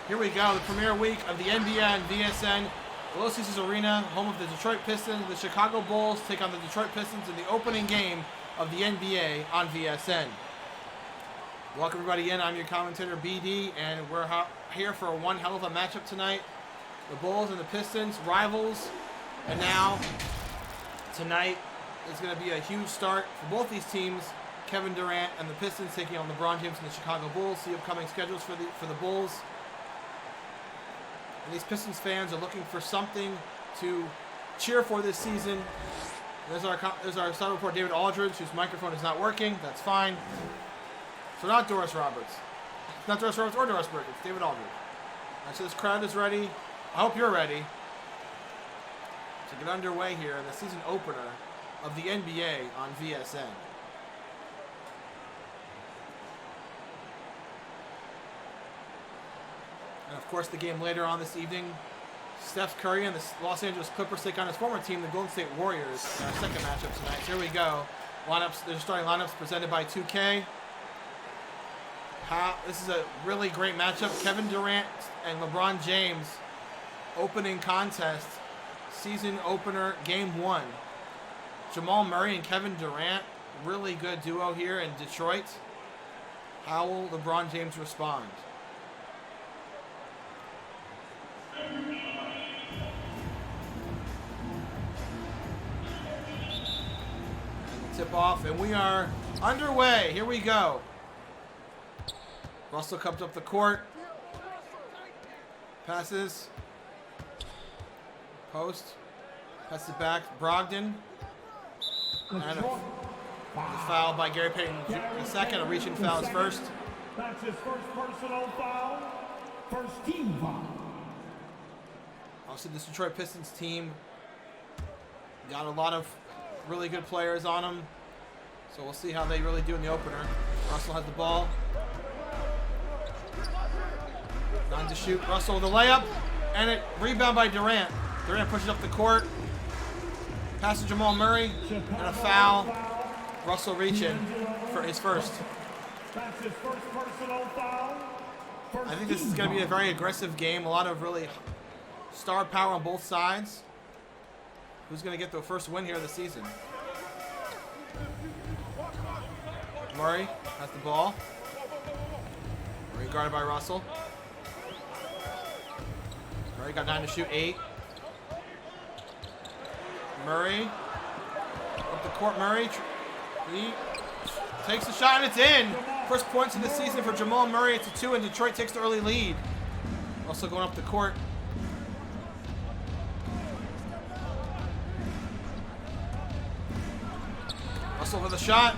Here we go, the premiere week of the NBA and VSN. Los Angeles Arena, home of the Detroit Pistons. The Chicago Bulls take on the Detroit Pistons in the opening game of the NBA on VSN. Welcome everybody in. I'm your commentator, BD, and we're here for one hell of a matchup tonight. The Bulls and the Pistons, rivals. And now, tonight is going to be a huge start for both these teams. Kevin Durant and the Pistons taking on LeBron James and the Chicago Bulls. The upcoming schedules for the Bulls. And these Pistons fans are looking for something to cheer for this season. There's our side report, David Aldridge, whose microphone is not working. That's fine. So not Doris Roberts. Not Doris Roberts or Doris Burke. It's David Aldridge. All right, so this crowd is ready. I hope you're ready to get underway here in the season opener of the NBA on VSN. And of course, the game later on this evening, Steph Curry and the Los Angeles Clippers take on his former team, the Golden State Warriors, in our second matchup tonight. So here we go. There's starting lineups presented by 2K. This is a really great matchup. Kevin Durant and LeBron James, opening contest, season opener, game 1. Jamal Murray and Kevin Durant, really good duo here in Detroit. How will LeBron James respond? Tip off, and we are underway. Here we go. Russell comes up the court. Passes. Post. Passes it back. Brogdon. And a foul by Gary Payton II. A reaching foul is first. That's his first personal foul. First team foul. Also, this Detroit Pistons team got a lot of really good players on them. So we'll see how they really do in the opener. Russell has the ball. 9 to shoot. Russell with the layup. And a rebound by Durant. Durant pushes up the court. Pass to Jamal Murray. And a foul. Russell reaching for his first. That's his first personal foul. I think this is going to be a very aggressive game. A lot of really star power on both sides. Who's going to get the first win here of the season? Murray has the ball. Murray guarded by Russell. Murray got 9 to shoot, 8. Murray up the court. Murray, he takes the shot and it's in. First points of the season for Jamal Murray. It's a 2 and Detroit takes the early lead. Russell going up the court. Russell for the shot,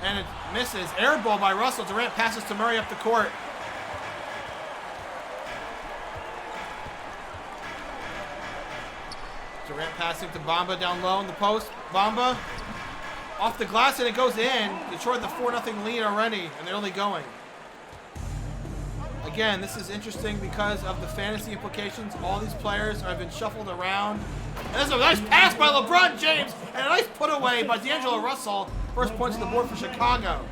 and it misses. Air ball by Russell. Durant passes to Murray up the court. Durant passing to Bamba down low in the post. Bamba off the glass, and it goes in. Detroit the 4-0 lead already, and they're only going. Again, this is interesting because of the fantasy implications. All these players have been shuffled around. And there's a nice pass by LeBron James and a nice put away by D'Angelo Russell. First points on the board for Chicago.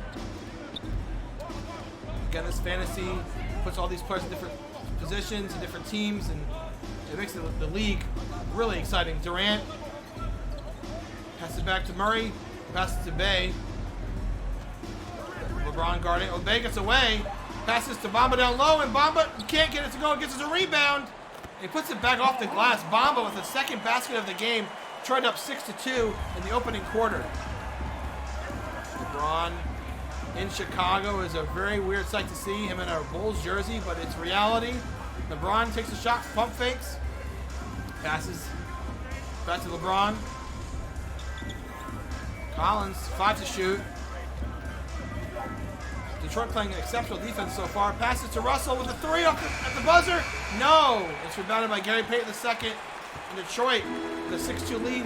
Again, this fantasy puts all these players in different positions and different teams, and it makes the league really exciting. Durant passes it back to Murray, passes to Bay. LeBron guarding. Bay gets away. Passes to Bamba down low, and Bamba can't get it to go. It gets a rebound. He puts it back off the glass. Bamba with the second basket of the game, tried up 6-2 in the opening quarter. LeBron in Chicago is a very weird sight to see. Him in a Bulls jersey, but it's reality. LeBron takes a shot, pump fakes, passes back to LeBron. Collins, 5 to shoot. Detroit playing exceptional defense so far. Passes to Russell with a 3 at the buzzer. No! It's rebounded by Gary Payton II. And Detroit with a 6-2 lead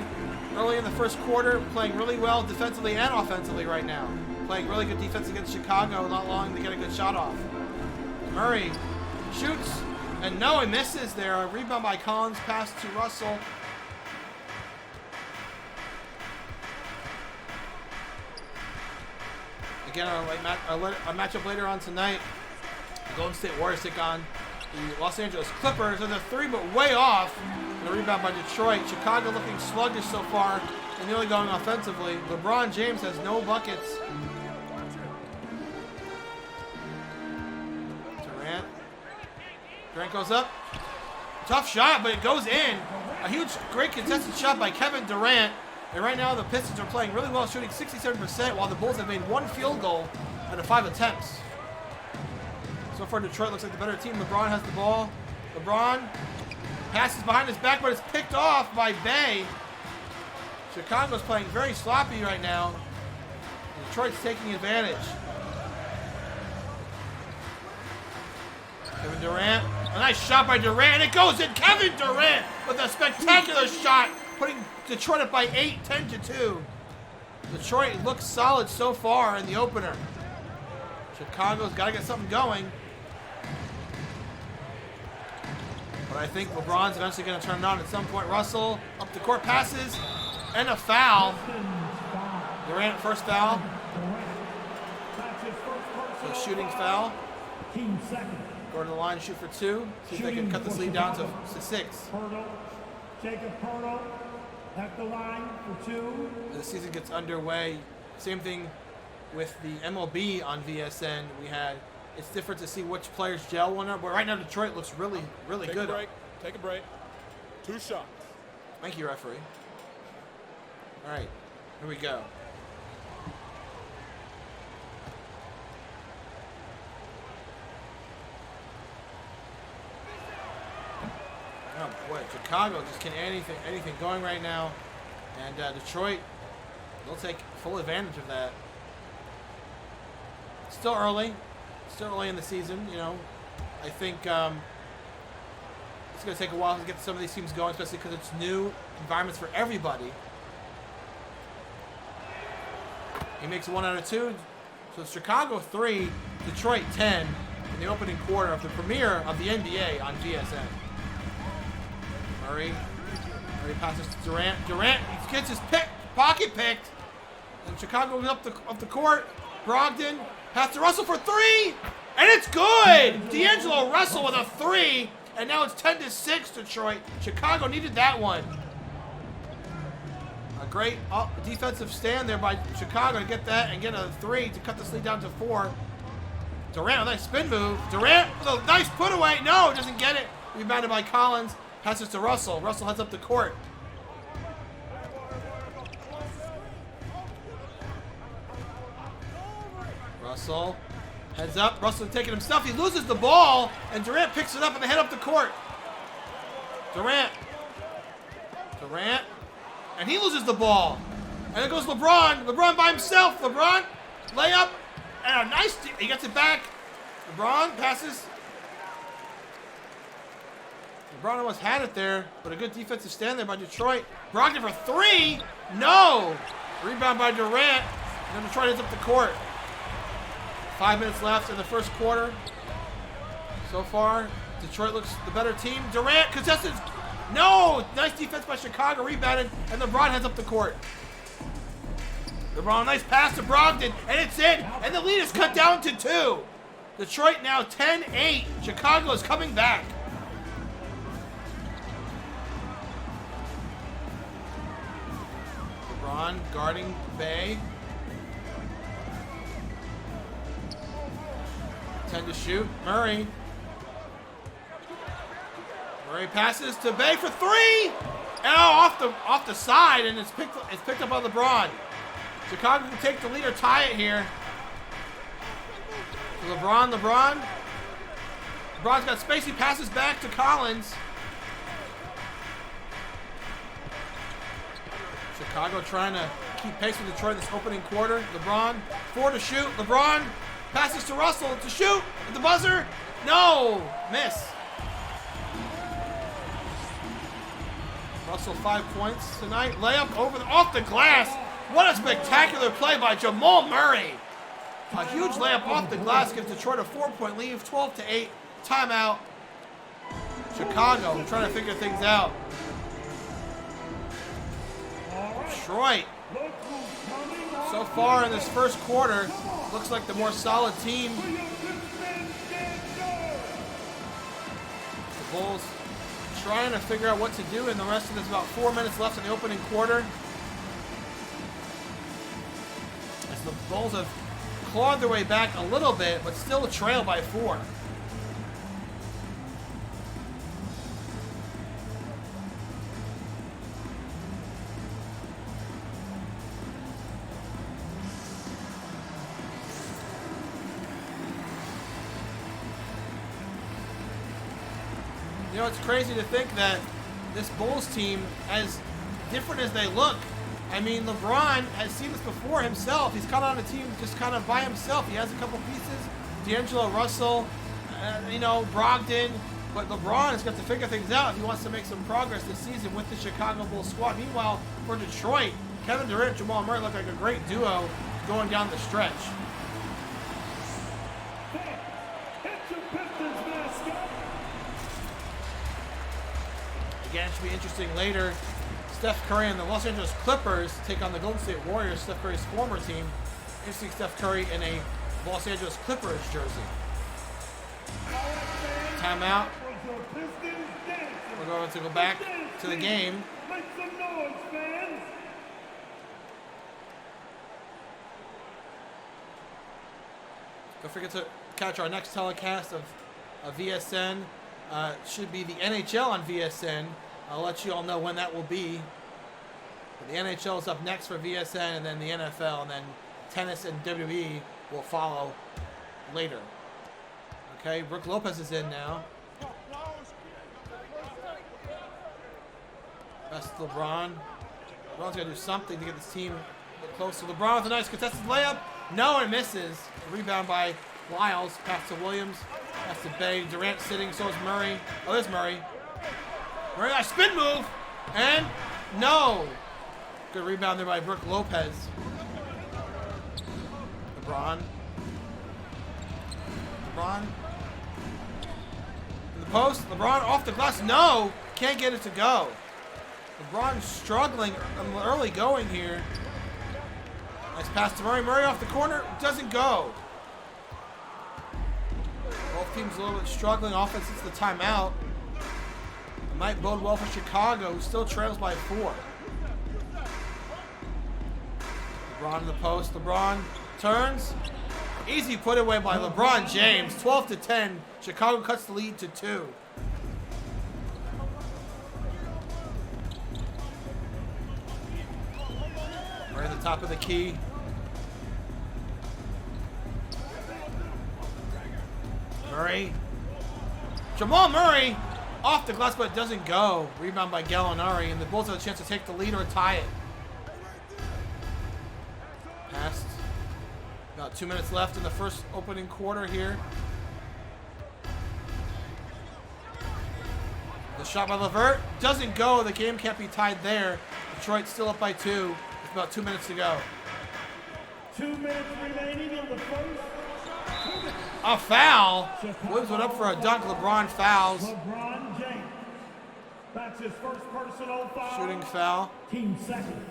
early in the first quarter, playing really well defensively and offensively right now. Playing really good defense against Chicago, not allowing to get a good shot off. Murray shoots, and no, he misses there. A rebound by Collins, pass to Russell. Again, a matchup later on tonight. The Golden State Warriors take on the Los Angeles Clippers. And the three, but way off. And the rebound by Detroit. Chicago looking sluggish so far and nearly going offensively. LeBron James has no buckets. Durant goes up. Tough shot, but it goes in. A huge, great contested shot by Kevin Durant. And right now the Pistons are playing really well, shooting 67%, while the Bulls have made 1 field goal out of 5 attempts. So far, Detroit looks like the better team. LeBron has the ball. LeBron passes behind his back, but it's picked off by Bay. Chicago's playing very sloppy right now. Detroit's taking advantage. Kevin Durant. A nice shot by Durant, and it goes in. Kevin Durant with a spectacular shot, putting Detroit up by 8, 10-2. Detroit looks solid so far in the opener. Chicago's got to get something going. But I think LeBron's eventually going to turn it on at some point. Russell up the court, passes, and a foul. Durant, first foul. So shooting foul. Go to the line, shoot for 2. See if they can cut this lead down to 6. Jacob Hurdle at the line for 2. The season gets underway. Same thing with the MLB on VSN. It's different to see which players gel one up. But right now, Detroit looks really, really good. Take a break. 2 shots. Thank you, referee. All right, here we go. Oh boy, Chicago just can't anything going right now, and Detroit, they'll take full advantage of that. Still early in the season, you know. I think it's going to take a while to get some of these teams going, especially because it's new environments for everybody. He makes 1 out of 2, so Chicago 3, Detroit 10 in the opening quarter of the premiere of the NBA on VSN. Murray passes to Durant. Durant gets his pocket picked. And Chicago goes up the court. Brogdon pass to Russell for 3. And it's good! D'Angelo Russell with a 3. And now it's 10-6 Detroit. Chicago needed that one. A great defensive stand there by Chicago to get that and get a 3 to cut this lead down to 4. Durant, a nice spin move. Durant with a nice put away. No, doesn't get it. Rebounded by Collins. Passes to Russell. Russell heads up the court. Russell heads up. Russell taking himself. He loses the ball, and Durant picks it up and they head up the court. Durant. And he loses the ball. And then goes LeBron. LeBron by himself. LeBron, layup, and a nice, he gets it back. LeBron passes. LeBron almost had it there, but a good defensive stand there by Detroit. Brogdon for 3. No. Rebound by Durant. And then Detroit heads up the court. 5 minutes left in the first quarter. So far, Detroit looks the better team. Durant contested. No. Nice defense by Chicago. Rebounded. And LeBron heads up the court. LeBron, nice pass to Brogdon. And it's in. And the lead is cut down to 2. Detroit now 10-8. Chicago is coming back. LeBron guarding Bay. 10 to shoot. Murray passes to Bay for 3. Oh, off the side, and it's picked up by LeBron. Chicago can take the lead or tie it here. So LeBron's got space. He passes back to Collins. Chicago trying to keep pace with Detroit in this opening quarter. LeBron, 4 to shoot. LeBron passes to Russell to shoot at the buzzer. No, miss. Russell 5 points tonight. Layup off the glass. What a spectacular play by Jamal Murray. A huge layup off the glass gives Detroit a 4-point lead, 12-8. Timeout. Chicago trying to figure things out. Detroit, so far in this first quarter, looks like the more solid team. Bulls trying to figure out what to do in the rest of this. About 4 minutes left in the opening quarter. As the Bulls have clawed their way back a little bit, but still a trail by 4. You know, it's crazy to think that this Bulls team, as different as they look, I mean, LeBron has seen this before himself. He's kind of on a team just kind of by himself. He has a couple pieces, D'Angelo Russell, you know, Brogdon, but LeBron has got to figure things out if he wants to make some progress this season with the Chicago Bulls squad. Meanwhile, for Detroit, Kevin Durant and Jamal Murray look like a great duo going down the stretch. Again, it should be interesting later. Steph Curry and the Los Angeles Clippers take on the Golden State Warriors, Steph Curry's former team. Interesting, Steph Curry in a Los Angeles Clippers jersey. Timeout. We're going to go back to the game. Make some noise, fans. Don't forget to catch our next telecast of VSN. Should be the NHL on VSN. I'll let you all know when that will be. But the NHL is up next for VSN, and then the NFL, and then tennis and WWE will follow later. Okay, Brook Lopez is in now. Best LeBron. LeBron's got to do something to get this team close to LeBron with a nice contested layup. No, it misses. Rebound by Lyles. Pass to Williams. Pass to Bay. Durant sitting. So is Murray. Oh, there's Murray. Murray, nice spin move. And no. Good rebound there by Brook Lopez. LeBron. LeBron. In the post. LeBron off the glass. No. Can't get it to go. LeBron struggling early going here. Nice pass to Murray. Murray off the corner. Doesn't go. Both teams a little bit struggling. Offense hits the timeout. It might bode well for Chicago, who still trails by 4. LeBron in the post. LeBron turns. Easy put away by LeBron James. 12-10. Chicago cuts the lead to 2. Right at the top of the key. Murray. Jamal Murray off the glass, but it doesn't go. Rebound by Gallinari, and the Bulls have a chance to take the lead or tie it. Passed. About 2 minutes left in the first opening quarter here. The shot by LeVert doesn't go. The game can't be tied there. Detroit still up by 2. With about 2 minutes to go. 2 minutes remaining in the first. A foul. Williams went up for a dunk. LeBron fouls. LeBron James. That's his first personal foul. Shooting foul. Team second.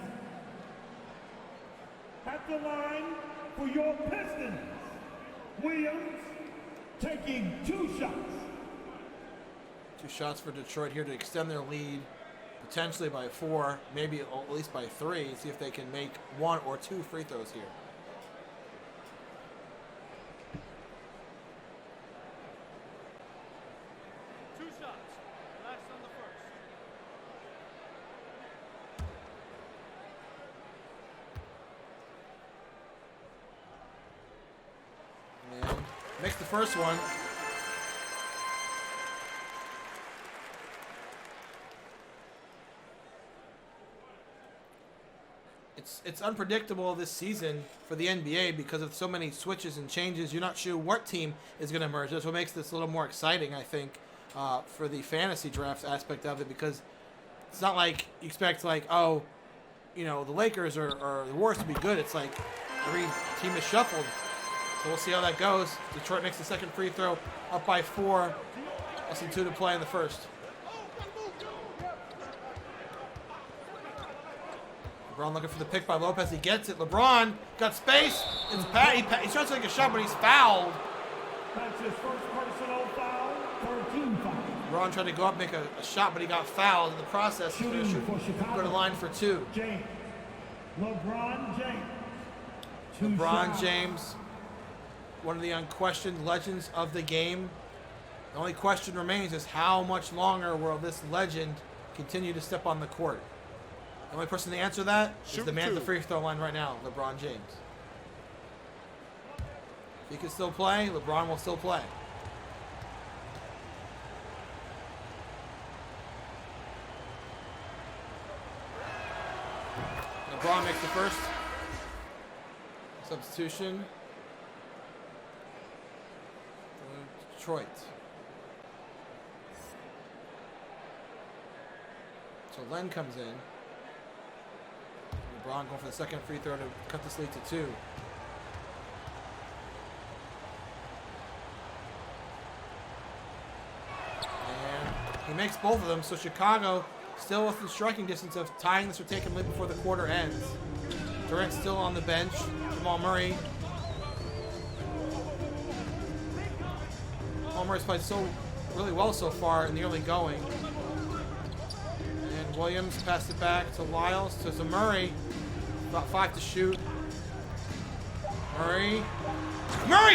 At the line for your Pistons. Williams taking 2 shots. 2 shots for Detroit here to extend their lead. Potentially by 4, maybe at least by 3. See if they can make 1 or 2 free throws here. Makes the first one. It's unpredictable this season for the NBA because of so many switches and changes. You're not sure what team is going to emerge. That's what makes this a little more exciting, I think, for the fantasy drafts aspect of it, because it's not like you expect, like, oh, you know, the Lakers or the Warriors to be good. It's like every team is shuffled. So we'll see how that goes. Detroit makes the second free throw, up by 4. Less than 2 to play in the first. LeBron looking for the pick by Lopez. He gets it. LeBron got space. It's he's trying to take a shot, but he's fouled. That's his first personal foul. 13 foul. LeBron tried to go up, make a shot, but he got fouled in the process. He's going to go to line for 2. James. LeBron James. LeBron James, one of the unquestioned legends of the game. The only question remains is how much longer will this legend continue to step on the court? The only person to answer that is the man at the free throw line right now, LeBron James. If he can still play, LeBron will still play. LeBron makes the first substitution. Detroit. So Len comes in. LeBron going for the second free throw to cut this lead to 2. And he makes both of them, so Chicago still within striking distance of tying this or taking lead before the quarter ends. Durant still on the bench. Jamal Murray. Jamal Murray's played really well so far in the early going. And Williams passed it back to Lyles, to Murray. About 5 to shoot. Murray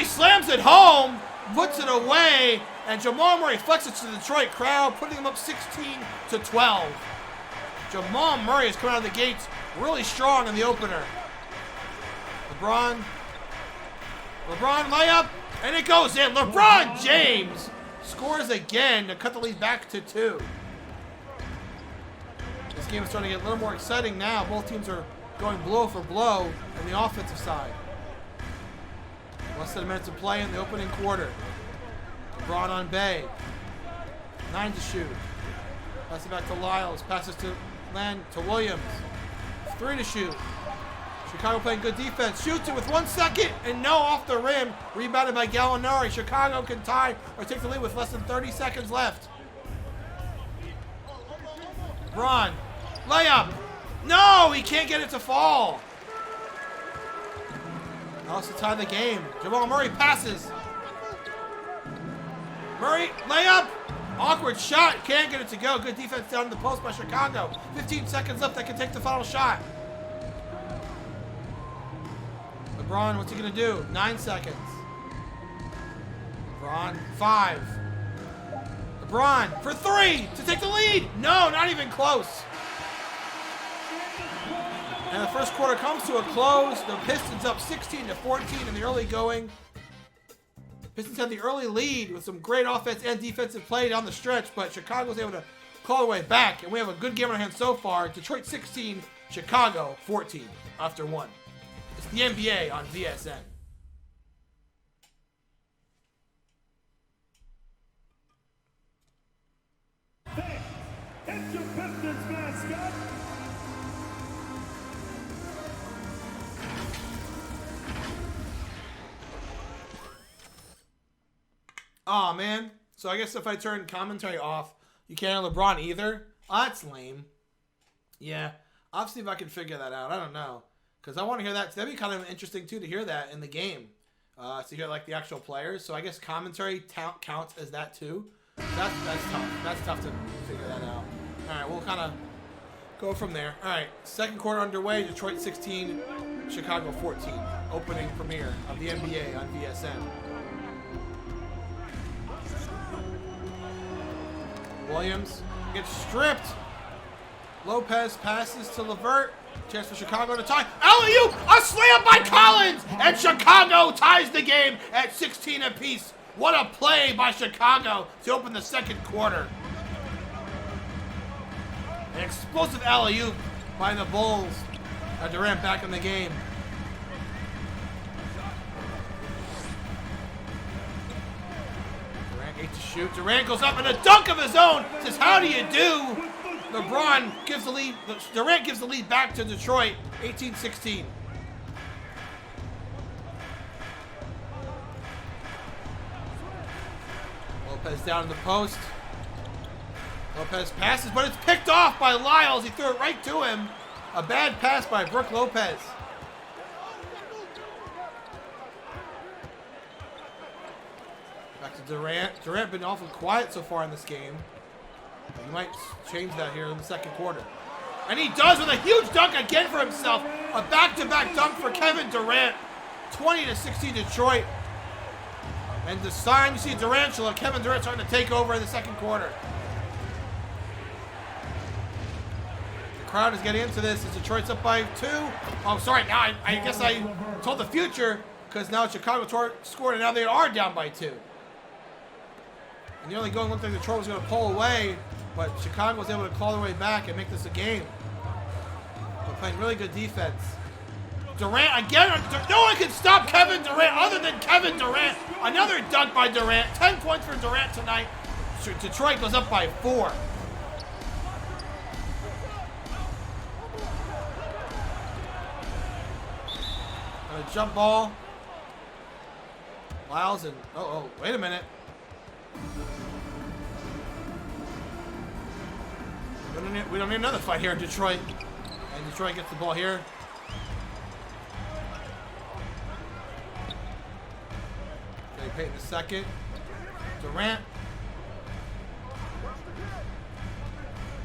slams it home, puts it away, and Jamal Murray flexes to the Detroit crowd, putting them up 16-12. Jamal Murray is coming out of the gates really strong in the opener. LeBron layup, and it goes in. LeBron James scores again to cut the lead back to 2. This game is starting to get a little more exciting now. Both teams are going blow for blow on the offensive side. Less than a minute to play in the opening quarter. LeBron on Bay. 9 to shoot. Pass it back to Lyles. Passes to Len, to Williams. 3 to shoot. Chicago playing good defense. Shoots it with 1 second and no off the rim. Rebounded by Gallinari. Chicago can tie or take the lead with less than 30 seconds left. LeBron. Layup. No, he can't get it to fall. Also tie the game. Jamal Murray passes. Murray, layup. Awkward shot. Can't get it to go. Good defense down in the post by Chicago. 15 seconds left. That can take the final shot. LeBron, what's he going to do? 9 seconds. LeBron, 5. LeBron for 3 to take the lead. No, not even close. And the first quarter comes to a close. The Pistons up 16-14 in the early going. Pistons had the early lead with some great offense and defensive play down the stretch, but Chicago was able to claw their way back, and we have a good game on our hands so far. Detroit 16, Chicago 14 after 1. It's the NBA on VSN. Hey, it's your Pistons mascot. Aw, man. So I guess if I turn commentary off, you can't have LeBron either? Oh, that's lame. Yeah. I'll see if I can figure that out. I don't know. Because I want to hear that. That'd be kind of interesting, too, to hear that in the game. To hear, like, the actual players. So I guess commentary counts as that, too. That's tough. That's tough to figure that out. All right, we'll kind of go from there. All right, second quarter underway. Detroit 16, Chicago 14. Opening premiere of the NBA on VSN. Williams gets stripped. Lopez passes to LeVert. Chance for Chicago to tie. Alley-oop! A slam by Collins! And Chicago ties the game at 16 apiece. What a play by Chicago to open the second quarter. An explosive alley-oop by the Bulls. Durant back in the game. Durant 8 to shoot. Durant goes up and a dunk of his own. Says, how do you do? LeBron gives the lead. Durant gives the lead back to Detroit, 18-16. Lopez down in the post. Lopez passes, but it's picked off by Lyles. He threw it right to him. A bad pass by Brook Lopez. Back to Durant been awfully quiet so far in this game. He might change that here in the second quarter. And he does with a huge dunk again for himself. A back-to-back dunk for Kevin Durant. 20-16 Detroit. And the sign you see Durantula, Kevin Durant starting to take over in the second quarter. The crowd is getting into this as Detroit's up by 2. Oh, sorry, now I guess I told the future because now Chicago scored and now they are down by 2. And the only going looked like Detroit was going to pull away, but Chicago was able to claw their way back and make this a game. They're playing really good defense. Durant again. No one can stop Kevin Durant other than Kevin Durant. Another dunk by Durant. 10 points for Durant tonight. Detroit goes up by 4. And a jump ball. Lyles and wait a minute. We don't need another fight here in Detroit. And Detroit gets the ball here. Gary Payton the second. Durant.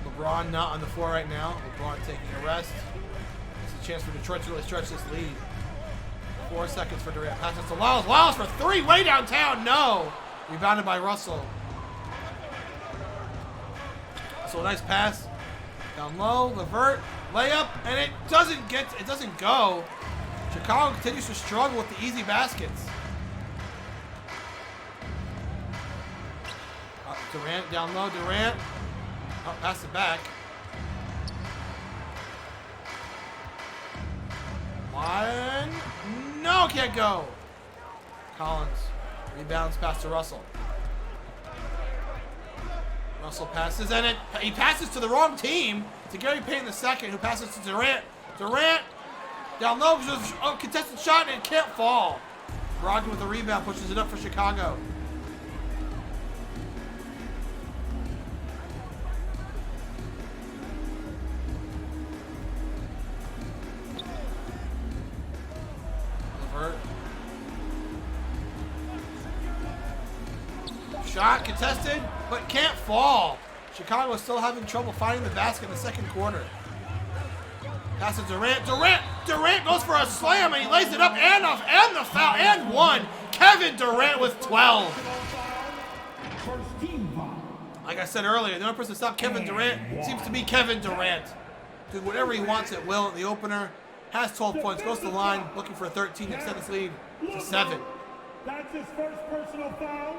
LeBron not on the floor right now. LeBron taking a rest. It's a chance for Detroit to really stretch this lead. 4 seconds for Durant. Passes to Lyles. Lyles for 3 way downtown. No. Rebounded by Russell. So a nice pass. Down low. Levert. Layup. And it doesn't go. Chicago continues to struggle with the easy baskets. Durant down low. Durant. Oh, pass it back. One. No, can't go. Collins rebounds pass to Russell. Russell passes, and he passes to the wrong team, to Gary Payton the second, who passes to Durant. Durant down low, contested shot, and it can't fall. Brogdon with the rebound pushes it up for Chicago. Shot contested, but can't fall. Chicago is still having trouble finding the basket in the second quarter. Pass to Durant. Durant goes for a slam and he lays it up and the foul and 1. Kevin Durant with 12. Like I said earlier, the only person to stop Kevin Durant seems to be Kevin Durant. Doing whatever he wants at will in the opener. Has 12 points, goes to the line, looking for a 13 to extend his lead to 7. That's his first personal foul.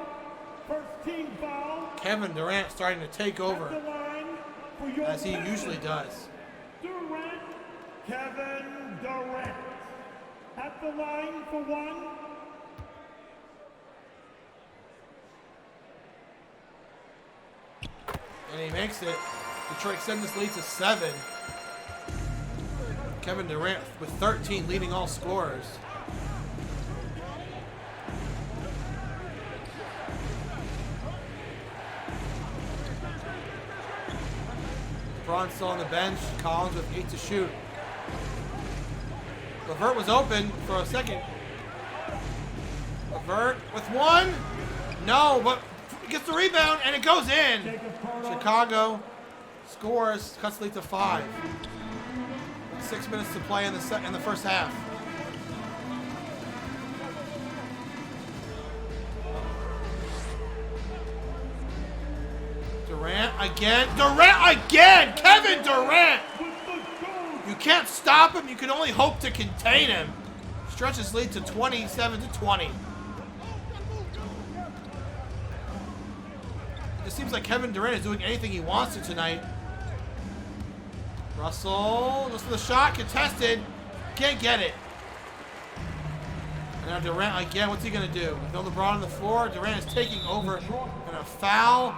First team foul. Kevin Durant starting to take over as he usually does. Durant, Kevin Durant at the line for 1. And he makes it. Detroit extends this lead to 7. Kevin Durant with 13 leading all scorers. LeBron still on the bench. Collins with 8 to shoot. Levert was open for a second. Levert with 1. No, but gets the rebound and it goes in. Chicago scores, cuts the lead to 5. 6 minutes to play in the first half. Durant again! Kevin Durant! You can't stop him, you can only hope to contain him. Stretches lead to 27 to 20. It seems like Kevin Durant is doing anything he wants to tonight. Russell goes for the shot, contested. Can't get it. And now Durant again, what's he gonna do? With no LeBron on the floor, Durant is taking over. And a foul.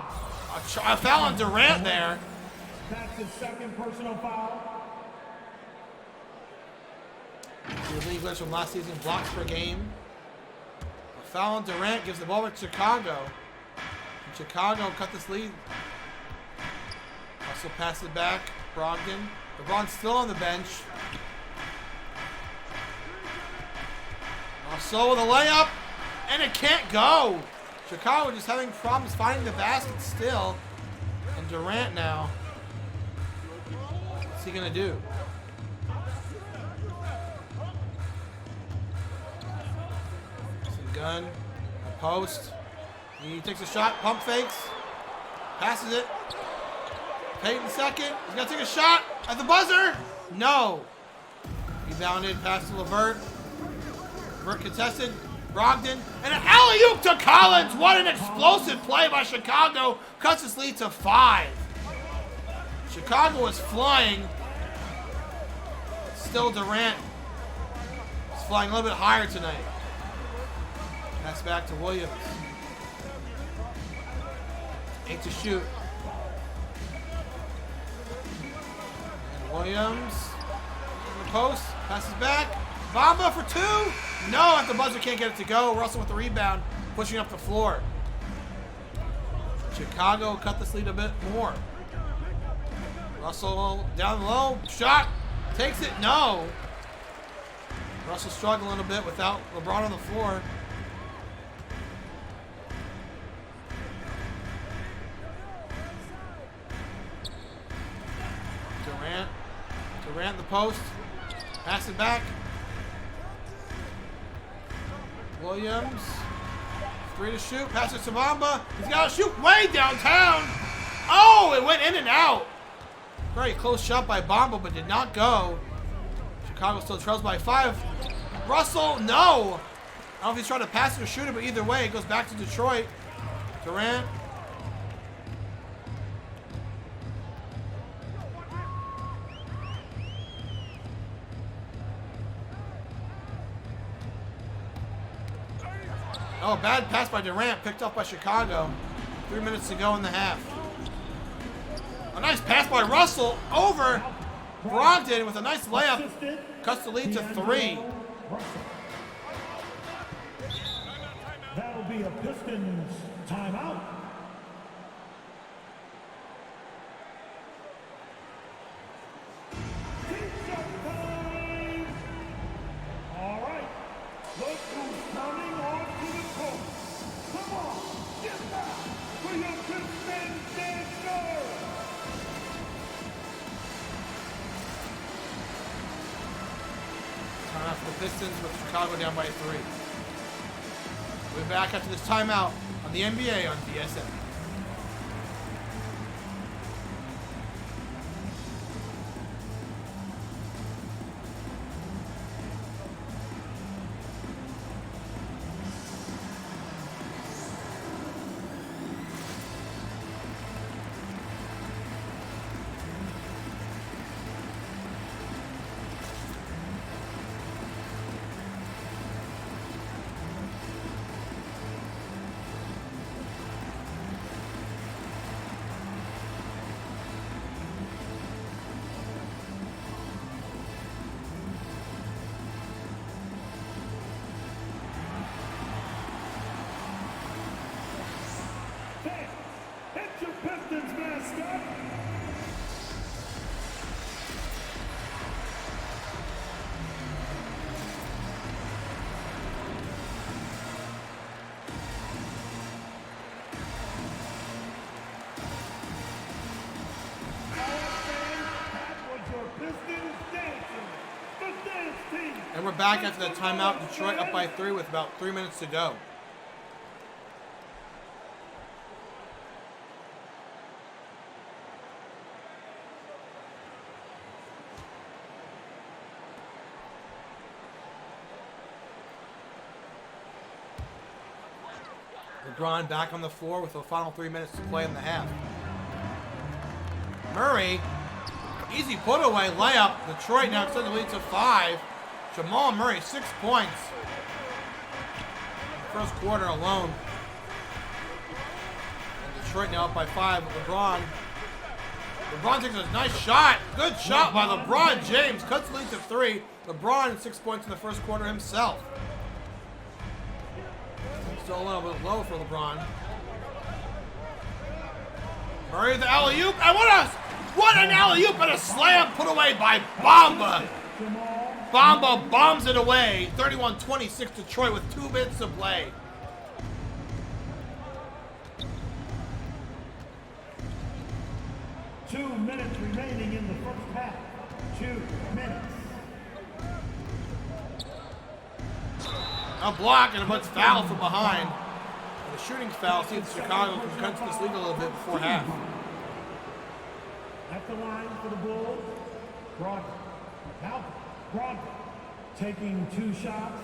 A foul on Durant there. That's his second personal foul. The league leads from last season, blocks per game. A foul on Durant gives the ball to Chicago. And Chicago cut this lead. Russell passes it back. Brogdon. LeBron's still on the bench. Russell with a layup. And it can't go. Chicago just having problems finding the basket still. And Durant now. What's he going to do? Some gun. Post. He takes a shot. Pump fakes. Passes it. Tatum second. He's going to take a shot at the buzzer. No. Rebounded. Pass to LeVert. LeVert contested. Brogdon. And an alley-oop to Collins. What an explosive play by Chicago. Cuts his lead to 5. Chicago is flying. Still Durant is flying a little bit higher tonight. Pass back to Williams. 8 to shoot. And Williams in the post. Passes back. Bamba for 2. No, at the buzzer can't get it to go. Russell with the rebound, pushing up the floor. Chicago cut this lead a bit more. Russell down low. Shot. Takes it. No. Russell struggling a bit without LeBron on the floor. Durant the post. Pass it back. Williams. 3 to shoot. Pass it to Bamba. He's got to shoot way downtown. Oh, it went in and out. Very close shot by Bamba, but did not go. Chicago still trails by 5. Russell, no. I don't know if he's trying to pass it or shoot it, but either way, it goes back to Detroit. Durant. Oh, bad pass by Durant, picked up by Chicago. 3 minutes to go in the half. A nice pass by Russell over Brogdon with a nice layup. Cuts the lead to 3. That'll be a Pistons timeout. All right, look who's coming on to the court. Come on, get back for your Pistons dancer. Timeout for the Pistons with Chicago down by 3. We're back after this timeout on the NBA on VSN. It's your Pistons mascot. And we're back after the timeout. Detroit up by 3 with about 3 minutes to go. LeBron back on the floor with the final 3 minutes to play in the half. Murray, easy put away layup. Detroit now extends the lead to 5. Jamal Murray, 6 points. First quarter alone. And Detroit now up by 5. LeBron takes a nice shot. Good shot by LeBron James. Cuts the lead to 3. LeBron 6 points in the first quarter himself. Still a little bit low for LeBron. Murray the alley-oop. And what an alley-oop and a slam put away by Bamba. Bamba bombs it away. 31-26 Detroit with 2 minutes to play. 2 minutes remaining in the first half. 2 minutes. A block and a bunch foul from behind. And a shooting foul. See if Chicago can cut to this lead a little bit before half. At the line for the Bulls, Brogdon. Now, Brogdon taking 2 shots.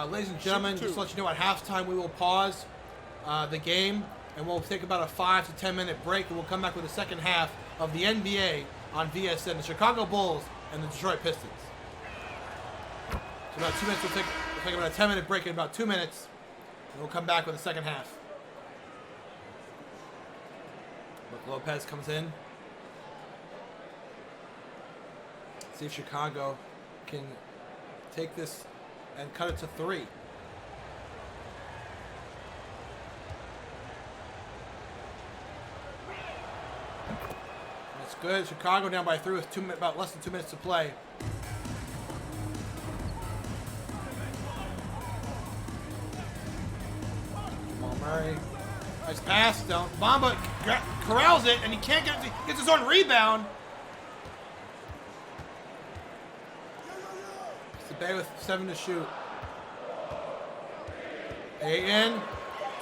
Ladies and gentlemen, just to let you know, at halftime we will pause the game and we'll take about a 5 to 10 minute break and we'll come back with the second half of the NBA on VSN, the Chicago Bulls and the Detroit Pistons. So about 2 minutes, we'll take about a 10-minute break in about 2 minutes and we'll come back with the second half. Brook Lopez comes in. See if Chicago can take this and cut it to 3. That's good. Chicago down by 3 with about less than 2 minutes to play. Jamal Murray. Nice pass. Down. Bamba corrals it, and he can't get it. He gets his own rebound. Bay with 7 to shoot. Payton,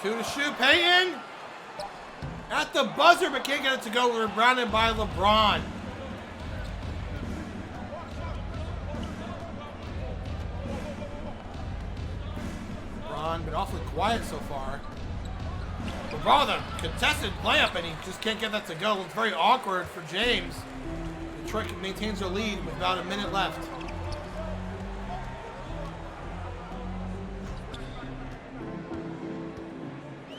2 to shoot. Payton at the buzzer, but can't get it to go. We're rebounded by LeBron. LeBron been awfully quiet so far. LeBron with a contested layup, and he just can't get that to go. It's very awkward for James. Detroit maintains their lead with about a minute left.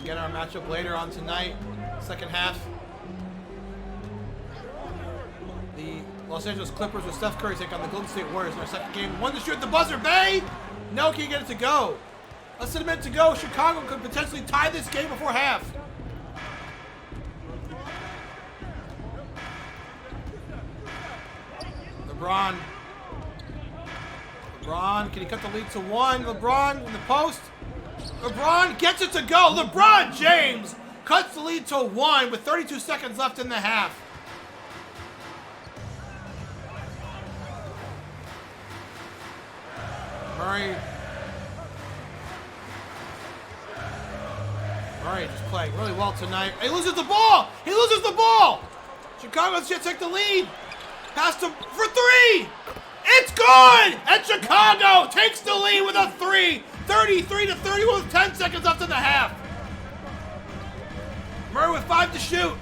Get our matchup later on tonight, second half. The Los Angeles Clippers with Steph Curry take on the Golden State Warriors in our second game. 1 to shoot at the buzzer. Bay! No, can't get it to go. Less than a minute to go. Chicago could potentially tie this game before half. LeBron. Can he cut the lead to 1? LeBron in the post. LeBron gets it to go. LeBron James cuts the lead to 1 with 32 seconds left in the half. Murray just playing really well tonight. He loses the ball. Chicago's just take the lead. Pass to for 3. It's good. And Chicago takes the lead with a 3. 33 to 31 with 10 seconds left in the half. Murray with 5 to shoot.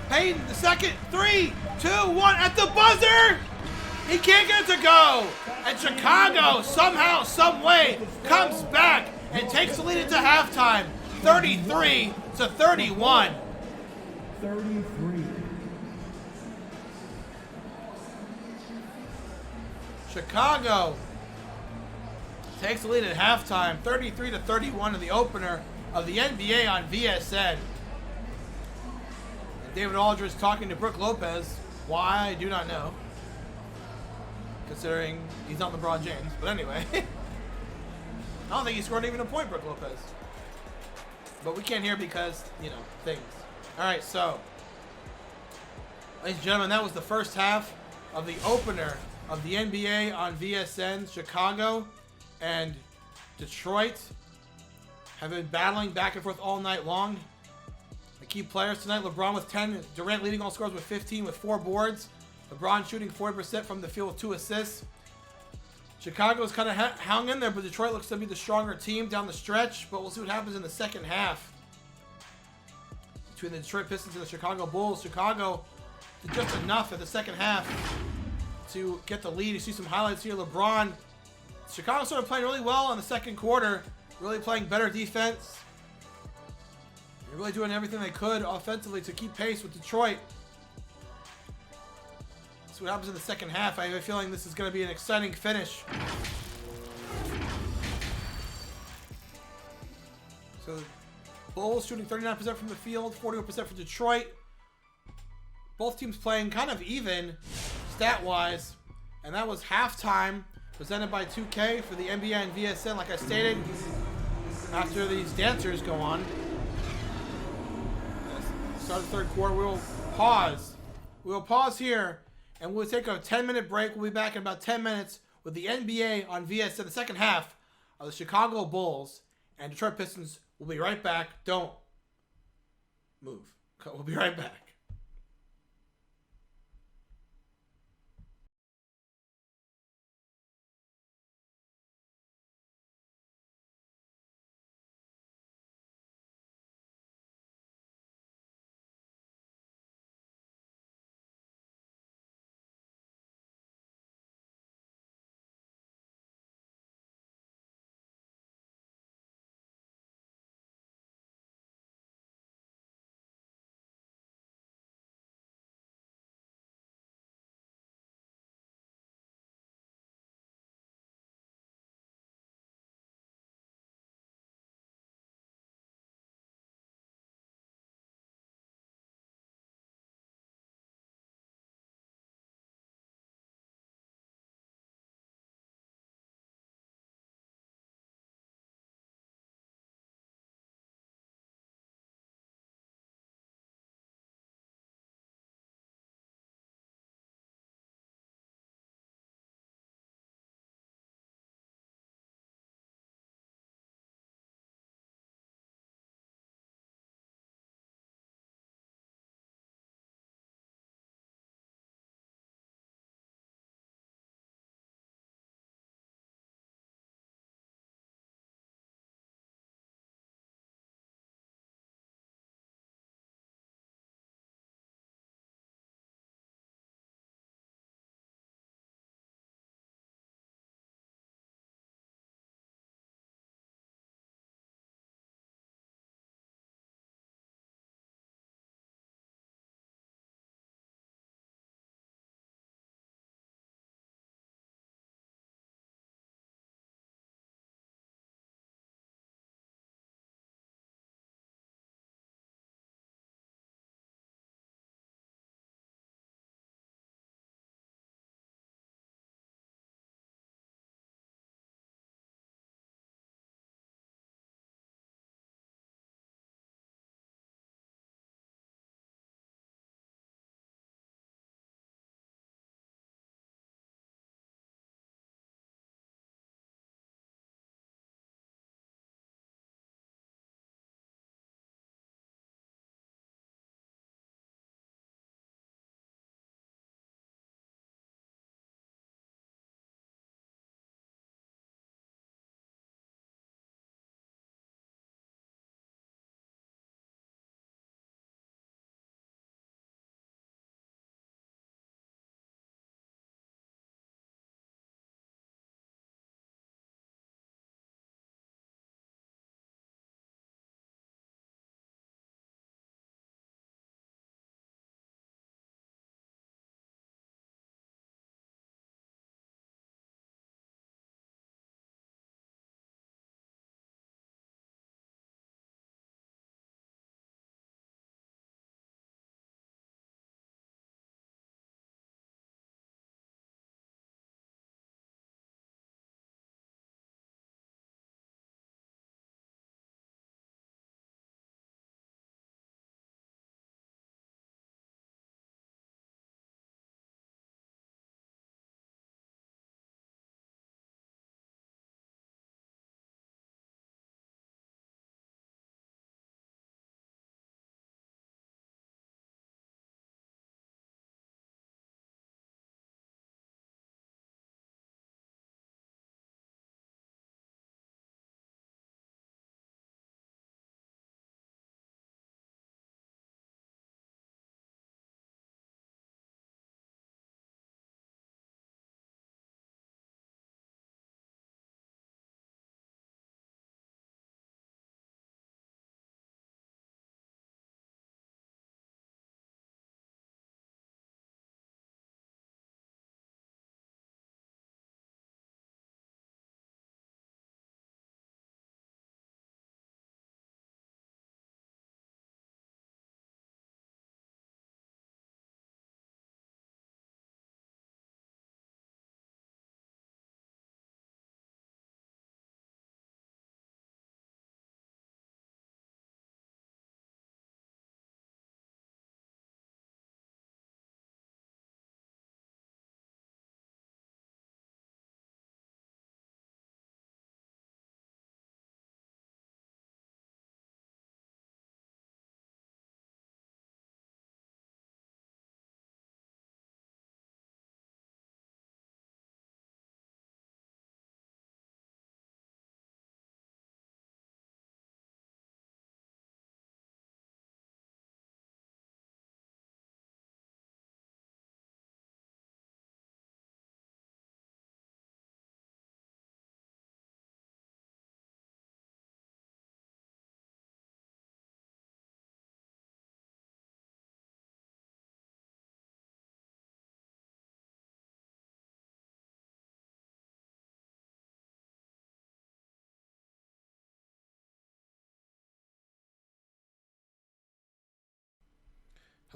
Payton the second. 3, 2, 1 at the buzzer. He can't get it to go. And Chicago somehow, some way comes back and takes the lead into halftime. 33 to 31. 33. Chicago takes the lead at halftime, 33 to 31 in the opener of the NBA on VSN. And David Aldridge talking to Brook Lopez. Why, I do not know. Considering he's not LeBron James. But anyway. I don't think he scored even a point, Brook Lopez. But we can't hear because, things. Alright, so. Ladies and gentlemen, that was the first half of the opener of the NBA on VSN. Chicago and Detroit have been battling back and forth all night long. The key players tonight, LeBron with 10, Durant leading all scorers with 15 with 4 boards. LeBron shooting 40% from the field with 2 assists. Chicago's kind of hung in there, but Detroit looks to be the stronger team down the stretch. But we'll see what happens in the second half between the Detroit Pistons and the Chicago Bulls. Chicago did just enough in the second half to get the lead. You see some highlights here. LeBron, Chicago started playing really well in the second quarter, really playing better defense. They're really doing everything they could offensively to keep pace with Detroit. See what happens in the second half. I have a feeling this is going to be an exciting finish. So, Bulls shooting 39% from the field, 41% for Detroit. Both teams playing kind of even, stat-wise. And that was halftime, presented by 2K for the NBA and VSN. Like I stated, after these dancers go on. Start the third quarter. We will pause. We will pause here, and we'll take a 10-minute break. We'll be back in about 10 minutes with the NBA on VSN, the second half of the Chicago Bulls and Detroit Pistons. We'll be right back. Don't move. We'll be right back.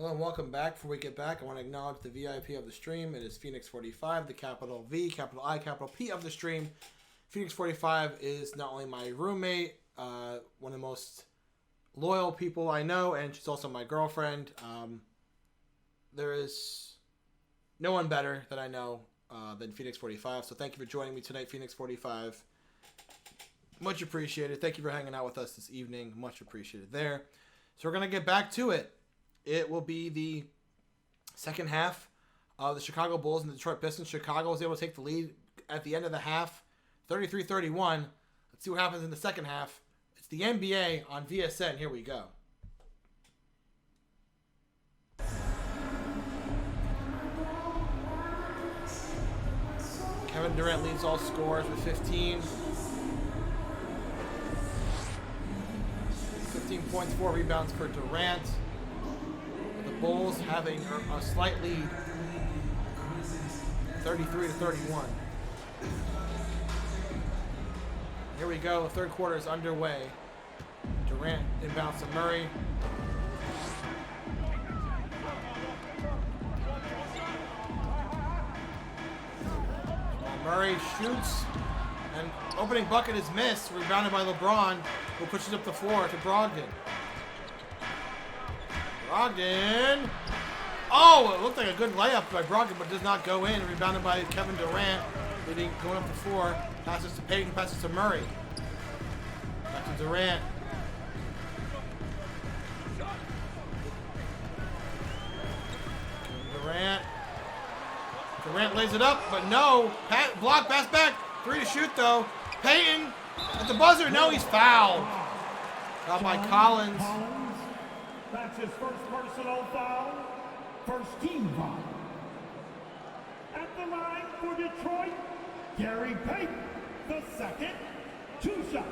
Hello and welcome back. Before we get back, I want to acknowledge the VIP of the stream. It is Phoenix45, the capital V, capital I, capital P of the stream. Phoenix45 is not only my roommate, one of the most loyal people I know, and she's also my girlfriend. There is no one better that I know than Phoenix45, so thank you for joining me tonight, Phoenix45. Much appreciated. Thank you for hanging out with us this evening. Much appreciated there. So we're going to get back to it. It will be the second half of the Chicago Bulls and the Detroit Pistons. Chicago was able to take the lead at the end of the half, 33-31. Let's see what happens in the second half. It's the NBA on VSN. Here we go. Kevin Durant leads all scorers with 15. 15 points, 4 rebounds for Durant. The Bulls having a slight lead, 33-31. Here we go. The third quarter is underway. Durant inbounds to Murray. Murray shoots, and opening bucket is missed. Rebounded by LeBron, who pushes up the floor to Brogdon. Brogdon. Oh, it looked like a good layup by Brogdon, but does not go in. Rebounded by Kevin Durant, going up the floor. Passes to Payton, passes to Murray. Back to Durant. Durant lays it up, but no. Block, pass back. 3 to shoot, though. Payton at the buzzer. No, he's fouled. Got by Collins. That's his first personal foul. First team foul. At the line for Detroit, Gary Payton, the second. 2 shots.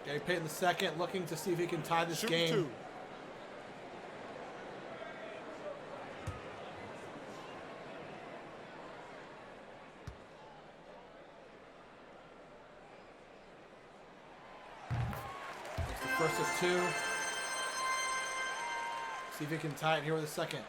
Gary Payton the second, looking to see if he can tie this game. 2. First of 2. See if he can tie it here with a second.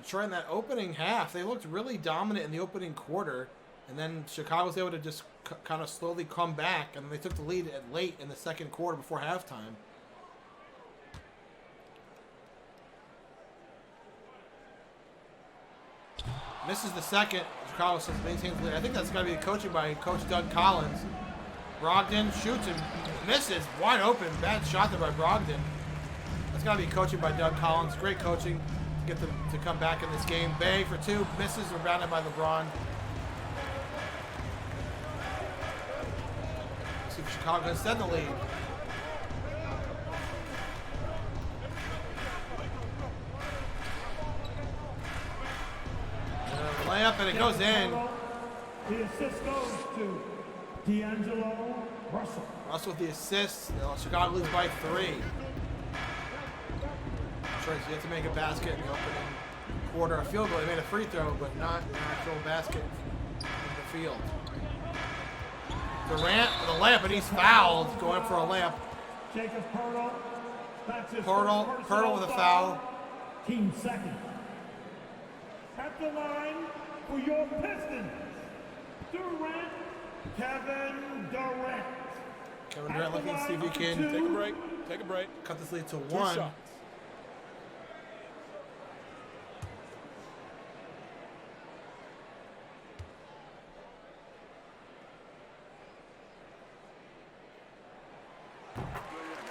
Detroit in that opening half, they looked really dominant in the opening quarter, and then Chicago was able to just kind of slowly come back, and they took the lead at late in the second quarter before halftime. Misses the second. Chicago maintains the lead. I think that's got to be coaching by Coach Doug Collins. Brogdon shoots and misses. Wide open. Bad shot there by Brogdon. That's got to be coaching by Doug Collins. Great coaching to get them to come back in this game. Bay for 2. Misses. Rebounded by LeBron. Let's see if Chicago can extend the lead. Layup and it goes in. The assist goes to D'Angelo Russell. Russell with the assist. Chicago leads by 3. Detroit, you have to make a basket in the opening quarter. A field goal. They made a free throw, but not an actual basket in the field. Durant with a layup, and he's fouled. Going for a layup. Jacob Poeltl. That's his Poeltl with a foul. Team second. At the line for your Pistons, Durant. Kevin Durant. Kevin Durant looking to see if he can Take a break. Take a break. cut this lead to 2 1. shots.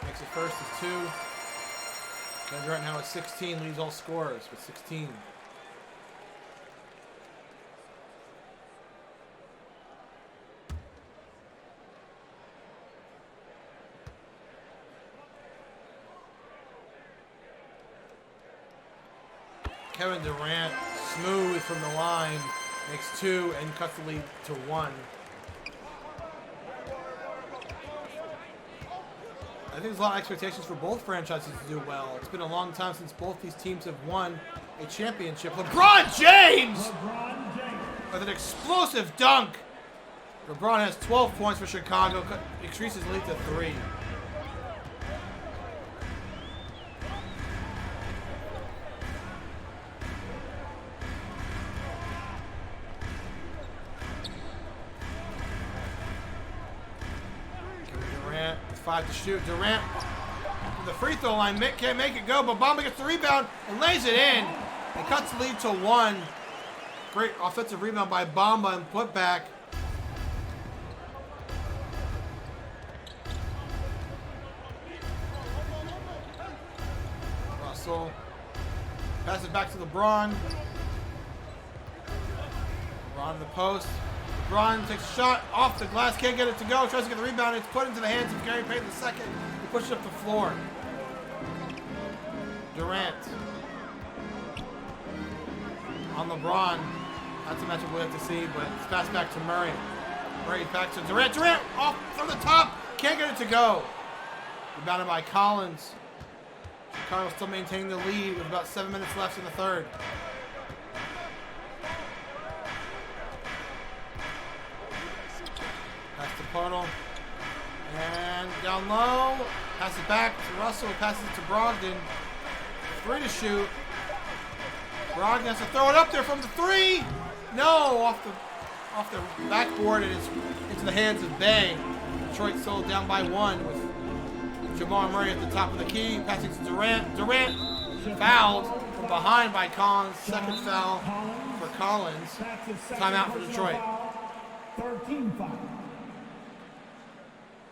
Makes it first of 2. Kevin Durant now has 16, leads all scorers with 16. Kevin Durant, smooth from the line, makes 2 and cuts the lead to 1. I think there's a lot of expectations for both franchises to do well. It's been a long time since both these teams have won a championship. LeBron James! With an explosive dunk. LeBron has 12 points for Chicago, increases the lead to 3. 5 to shoot. Durant from the free throw line. Can't make it go, but Bamba gets the rebound and lays it in. It cuts the lead to 1. Great offensive rebound by Bamba and put back. Russell. Pass it back to LeBron. LeBron in the post. LeBron takes a shot off the glass, can't get it to go, tries to get the rebound, it's put into the hands of Gary Payton II. He pushes up the floor. Durant. On LeBron. That's a matchup we'll have to see, but it's passed back to Murray. Murray back to Durant. Durant off from the top, can't get it to go. Rebounded by Collins. Chicago still maintaining the lead with about 7 minutes left in the third. Pass to Portal. And down low. Pass it back to Russell. Passes it to Brogdon. 3 to shoot. Brogdon has to throw it up there from the 3. No, off the backboard, and it's into the hands of Bay. Detroit still down by 1 with Jamal Murray at the top of the key. Passing to Durant. Durant fouled from behind by Collins. Second foul for Collins. Timeout for Detroit. 13 foul.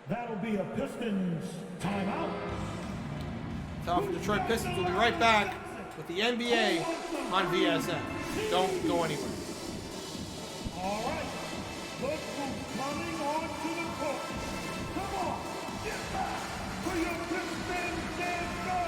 That'll be a Pistons timeout. Time for Detroit Pistons. We'll be right back with the NBA on VSN. Don't go anywhere. All right. Look who's coming onto the court. Come on, get back to your Pistons dancer.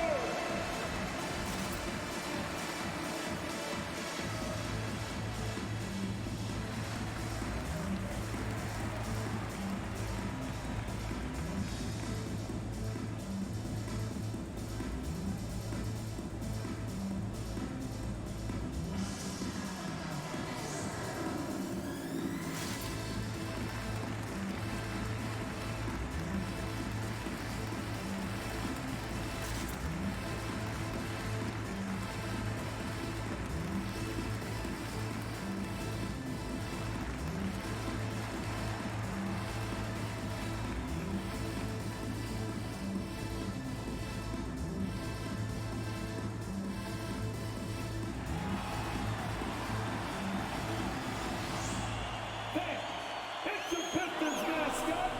It's your Pistons mascot.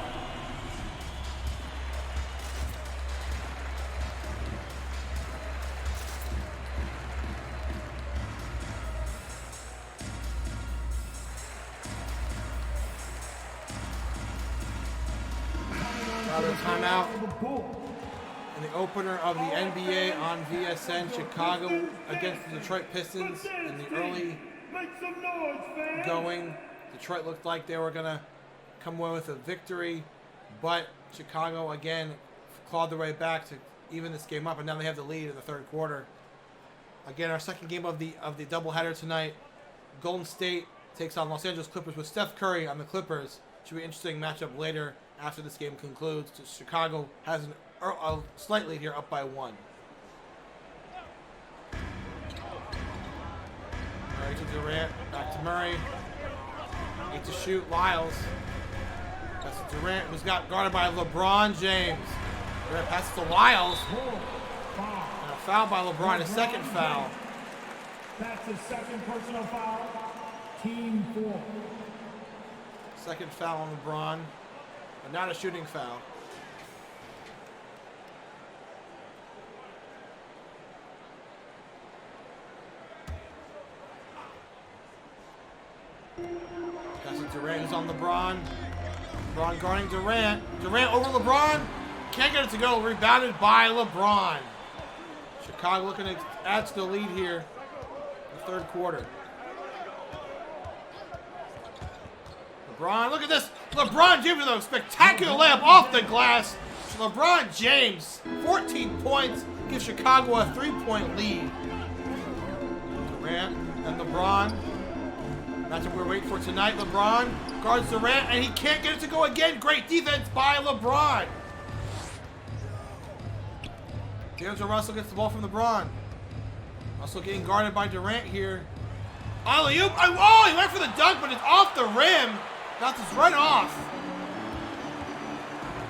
Another timeout. And the opener of the NBA on VSN, Chicago against the Detroit Pistons in the early Make some noise, fans. going. Detroit looked like they were going to come away with a victory, but Chicago again clawed their way back to even this game up, and now they have the lead in the third quarter. Again, our second game of the doubleheader tonight. Golden State takes on Los Angeles Clippers with Steph Curry on the Clippers. Should be an interesting matchup later after this game concludes. Chicago has a slight lead here, up by 1. Murray to Durant, back to Murray. 8 to shoot, Lyles. Pass to Durant, who's got guarded by LeBron James. Durant passes to Lyles. And a foul by LeBron, a second foul. That's his second personal foul. Team 4. Second foul on LeBron, but not a shooting foul. Pass it to Durant, who's on LeBron. LeBron guarding Durant. Durant over LeBron. Can't get it to go. Rebounded by LeBron. Chicago looking to add to the lead here in the third quarter. LeBron, look at this. LeBron James with a spectacular layup off the glass. LeBron James, 14 points, gives Chicago a 3-point lead. Durant and LeBron. Matchup we're waiting for tonight. LeBron guards Durant, and he can't get it to go again. Great defense by LeBron. D'Angelo Russell gets the ball from LeBron. Russell getting guarded by Durant here. Alley-oop. Oh, he went for the dunk, but it's off the rim. Bounces right off.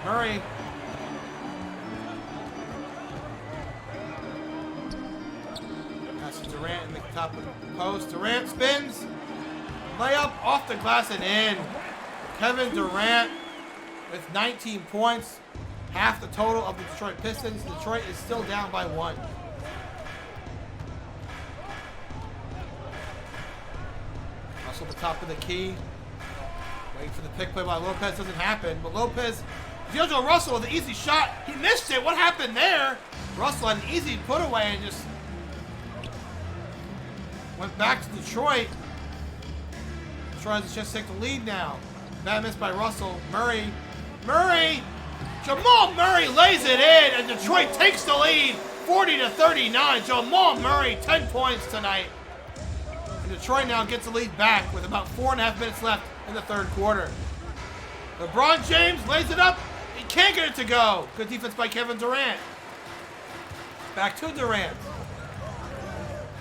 Murray Durant in the top of the post. Durant spins. Layup off the glass and in. Kevin Durant with 19 points. Half the total of the Detroit Pistons. Detroit is still down by 1. Also at the top of the key. Waiting for the pick play by Lopez. Doesn't happen. But Lopez, D'Angelo Russell with an easy shot. He missed it. What happened there? Russell had an easy put away and just went back to Detroit. Detroit has a chance to take the lead now. Bad miss by Russell. Murray. Jamal Murray lays it in, and Detroit takes the lead, 40-39. Jamal Murray, 10 points tonight. And Detroit now gets the lead back with about 4.5 minutes left in the third quarter. LeBron James lays it up. He can't get it to go. Good defense by Kevin Durant. Back to Durant.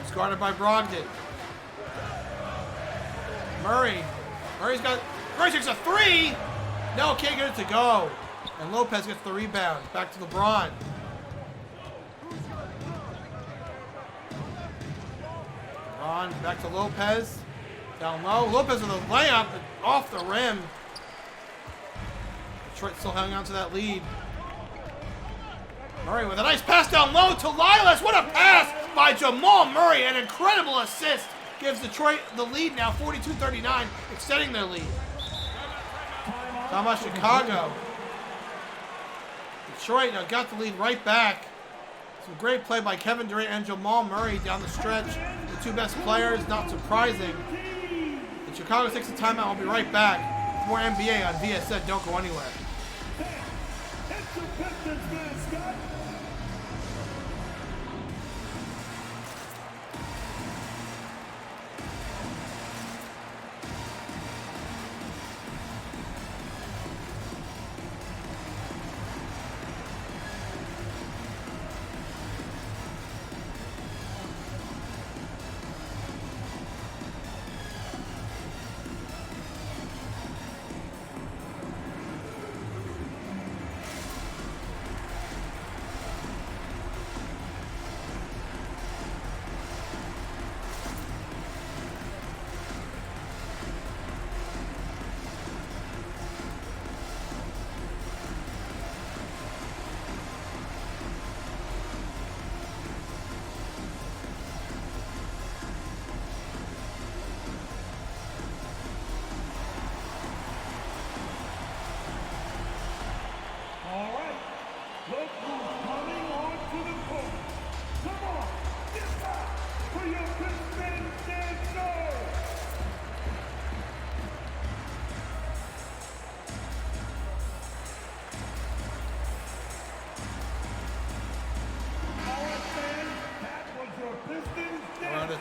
It's guarded by Brogdon. Murray takes a 3. No, can't get it to go. And Lopez gets the rebound. Back to LeBron. LeBron back to Lopez. Down low. Lopez with a layup off the rim. Detroit still hanging on to that lead. Murray with a nice pass down low to Lilas. What a pass by Jamal Murray. An incredible assist. Gives Detroit the lead now, 42-39, extending their lead. Talking about Chicago. Detroit now got the lead right back. Some great play by Kevin Durant and Jamal Murray down the stretch. The two best players, not surprising. And Chicago takes a timeout. We'll be right back. More NBA on VSN. Don't go anywhere.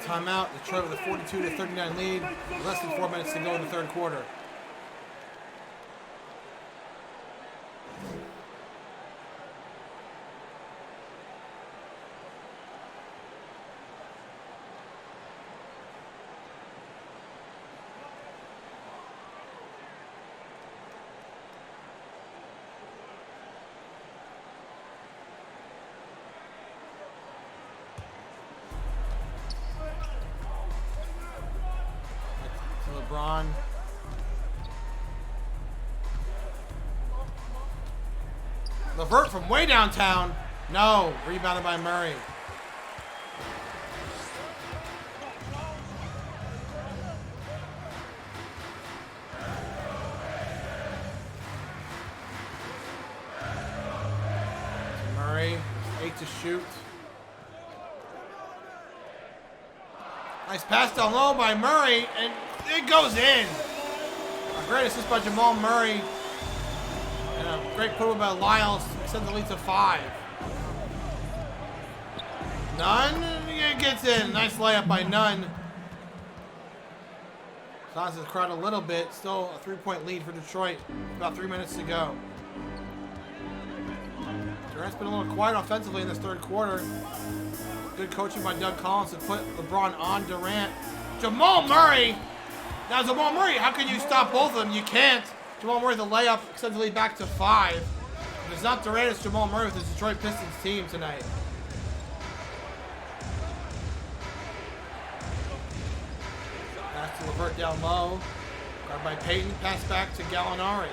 Timeout. Detroit with a 42-39 lead. Less than 4 minutes to go in the third quarter. LeBron. Levert from way downtown. No. Rebounded by Murray. Murray, 8 to shoot. Nice pass down low by Murray, and it goes in. A great assist by Jamal Murray. And a great put by Lyles to extend the lead to 5. Nunn gets in. Nice layup by Nunn. Silences the crowd a little bit. Still a 3-point lead for Detroit. About 3 minutes to go. Durant's been a little quiet offensively in this third quarter. Good coaching by Doug Collins to put LeBron on Durant. Jamal Murray. Now Jamal Murray, how can you stop both of them? You can't. Jamal Murray, the layup, extends the lead back to 5. If it's not Durant, it's Jamal Murray with the Detroit Pistons team tonight. Pass to LeVert down low. Guarded by Payton. Pass back to Gallinari.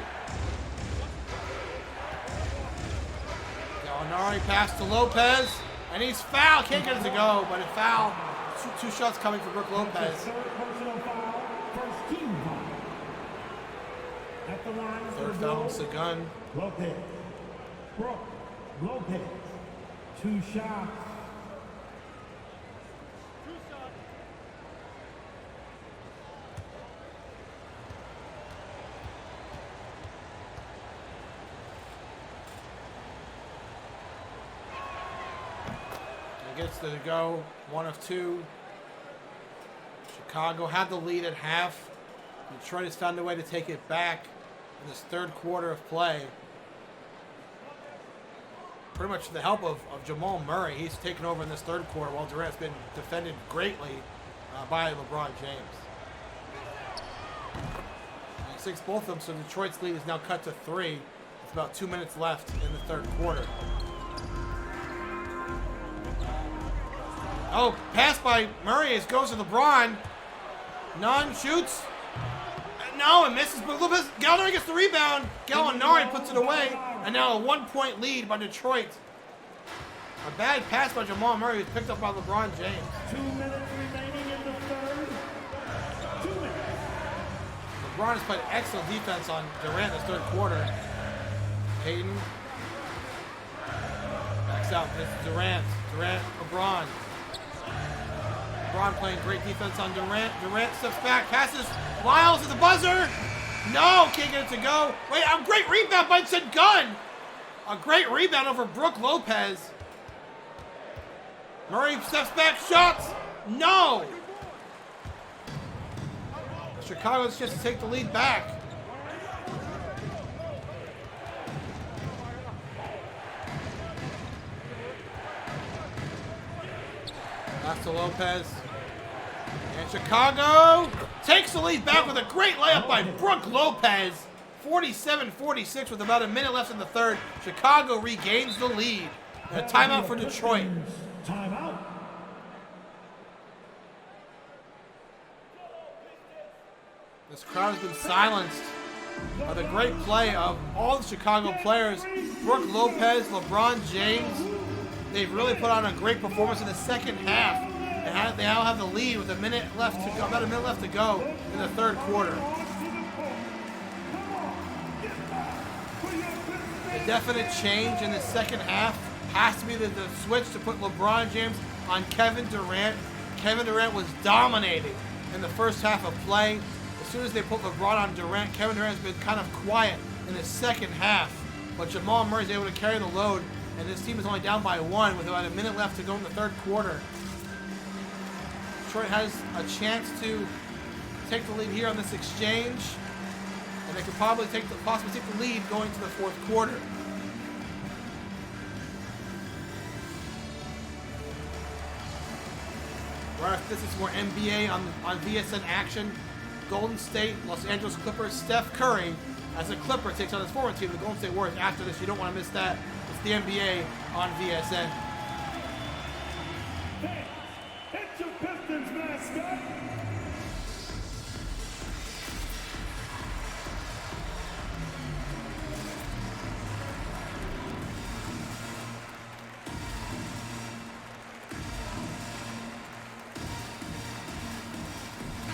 Gallinari pass to Lopez. And he's fouled. Can't get it to go, but a foul. Two shots coming for Brook Lopez. Third personal foul, first team foul. At the line Third foul, Sagun. Lopez. Brook Lopez. 2 shots. Gets to go, 1 of 2. Chicago had the lead at half. Detroit has found a way to take it back in this third quarter of play. Pretty much with the help of Jamal Murray. He's taken over in this third quarter while Durant's been defended greatly by LeBron James. And 6 both of them, so Detroit's lead is now cut to 3. With about 2 minutes left in the third quarter. Oh, pass by Murray as goes to LeBron. Nunn shoots. No, and misses. But Gallinari gets the rebound. Gallinari puts it away. And now a 1-point lead by Detroit. A bad pass by Jamal Murray was picked up by LeBron James. 2 minutes remaining in the third. 2 minutes. LeBron has played excellent defense on Durant in this third quarter. Payton. Backs out. It's Durant. LeBron. LeBron playing great defense on Durant. Durant steps back, passes. Lyles at the buzzer. No, can't get it to go. Wait, a great rebound by Gunn. A great rebound over Brook Lopez. Murray steps back, shots. No. Chicago's just to take the lead back. Pass to Lopez. And Chicago takes the lead back with a great layup by Brook Lopez. 47-46 with about a minute left in the third. Chicago regains the lead. A timeout for Detroit. Timeout. This crowd has been silenced by the great play of all the Chicago players. Brook Lopez, LeBron James. They've really put on a great performance in the second half. And they now have the lead with a minute left to go, about a minute left to go in the third quarter. The definite change in the second half has to be the switch to put LeBron James on Kevin Durant. Kevin Durant was dominating in the first half of play. As soon as they put LeBron on Durant, Kevin Durant has been kind of quiet in the second half. But Jamal Murray is able to carry the load, and this team is only down by 1 with about a minute left to go in the third quarter. Detroit has a chance to take the lead here on this exchange, and they could probably take the lead going to the fourth quarter. Right after this is more NBA on VSN action. Golden State, Los Angeles Clippers, Steph Curry as a Clipper takes on his former team, the Golden State Warriors. After this, you don't want to miss that. It's the NBA on VSN. It's your Pistons mascot.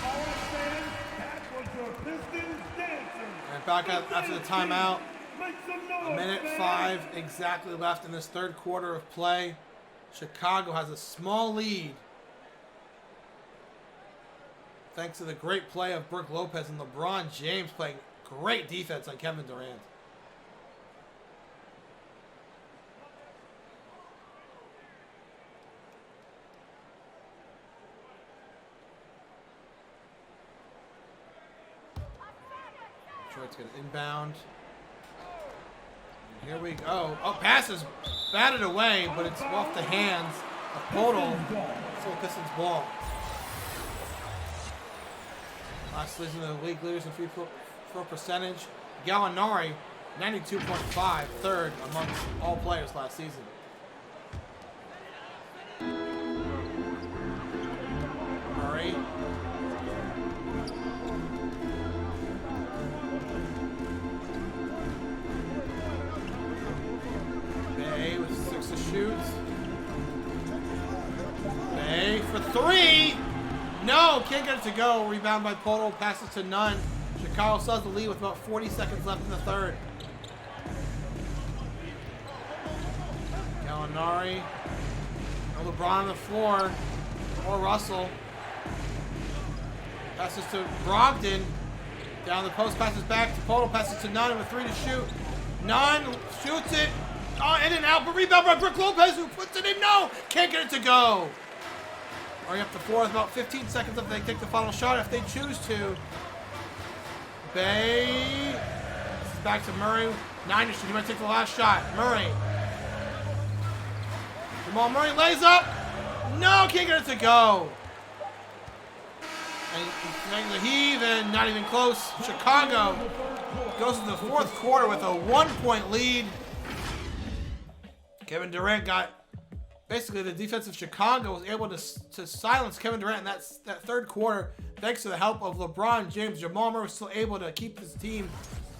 All fans, that was your Pistons dancer. And back up after the timeout. Make some A noise, minute fans. 5 exactly left in this third quarter of play. Chicago has a small lead thanks to the great play of Brook Lopez and LeBron James playing great defense on Kevin Durant. Detroit's going to inbound. And here we go. Oh, pass is batted away, but it's off the hands of Podol. Still Pistons ball. Last season, the league leaders in free throw percentage. Gallinari, 92.5, third amongst all players last season. Murray. shoots. Bay for three. No, can't get it to go. Rebound by Poto, passes to none. Chicago still has the lead with about 40 seconds left in the third. Gallinari. No LeBron on the floor. Or Russell. Passes to Brogdon. Down the post, passes back to Poto, passes to Nunn with 3 to shoot. Nunn shoots it. Oh, in and out, but rebound by Brook Lopez, who puts it in. No, can't get it to go. Already up to 4 with about 15 seconds if they take the final shot if they choose to. Bay. This is back to Murray. 9 to shoot. He might take the last shot. Murray. Jamal Murray lays up. No, can't get it to go. And the heave, and not even close. Chicago goes to the fourth quarter with a 1-point lead. Kevin Durant got, basically the defense of Chicago was able to silence Kevin Durant in that third quarter thanks to the help of LeBron James. Jamal Murray was still able to keep his team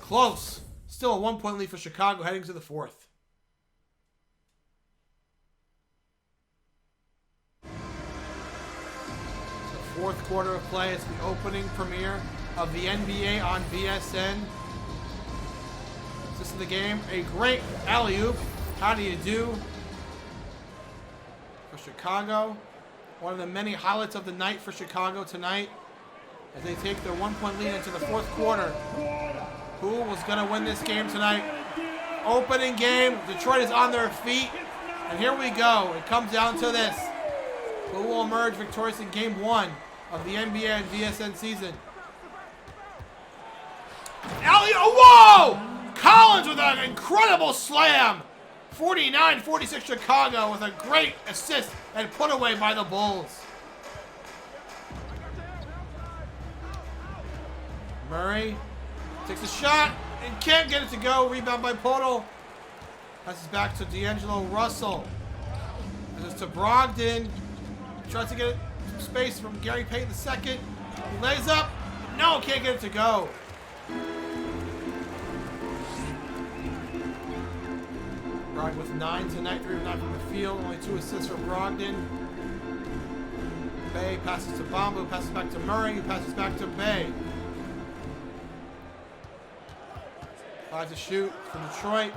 close. Still a 1-point lead for Chicago heading to the fourth. Fourth quarter of play. It's the opening premiere of the NBA on VSN. This is the game. A great alley-oop. How do you do? For Chicago. One of the many highlights of the night for Chicago tonight. As they take their 1-point lead into the fourth quarter. Who was going to win this game tonight? Opening game. Detroit is on their feet. And here we go. It comes down to this. Who will emerge victorious in game 1 of the NBA and VSN season? Whoa! Collins with an incredible slam. 49-46 Chicago with a great assist and put away by the Bulls. Murray takes a shot and can't get it to go. Rebound by Poto. Passes back to D'Angelo Russell. This is to Brogdon. Tries to get some space from Gary Payton II. He lays up. No, can't get it to go. Brogdon with 9 tonight, 3 of 9 from the field. Only 2 assists for Brogdon. Bay passes to Bambu, passes back to Murray, who passes back to Bay. 5 to shoot for Detroit.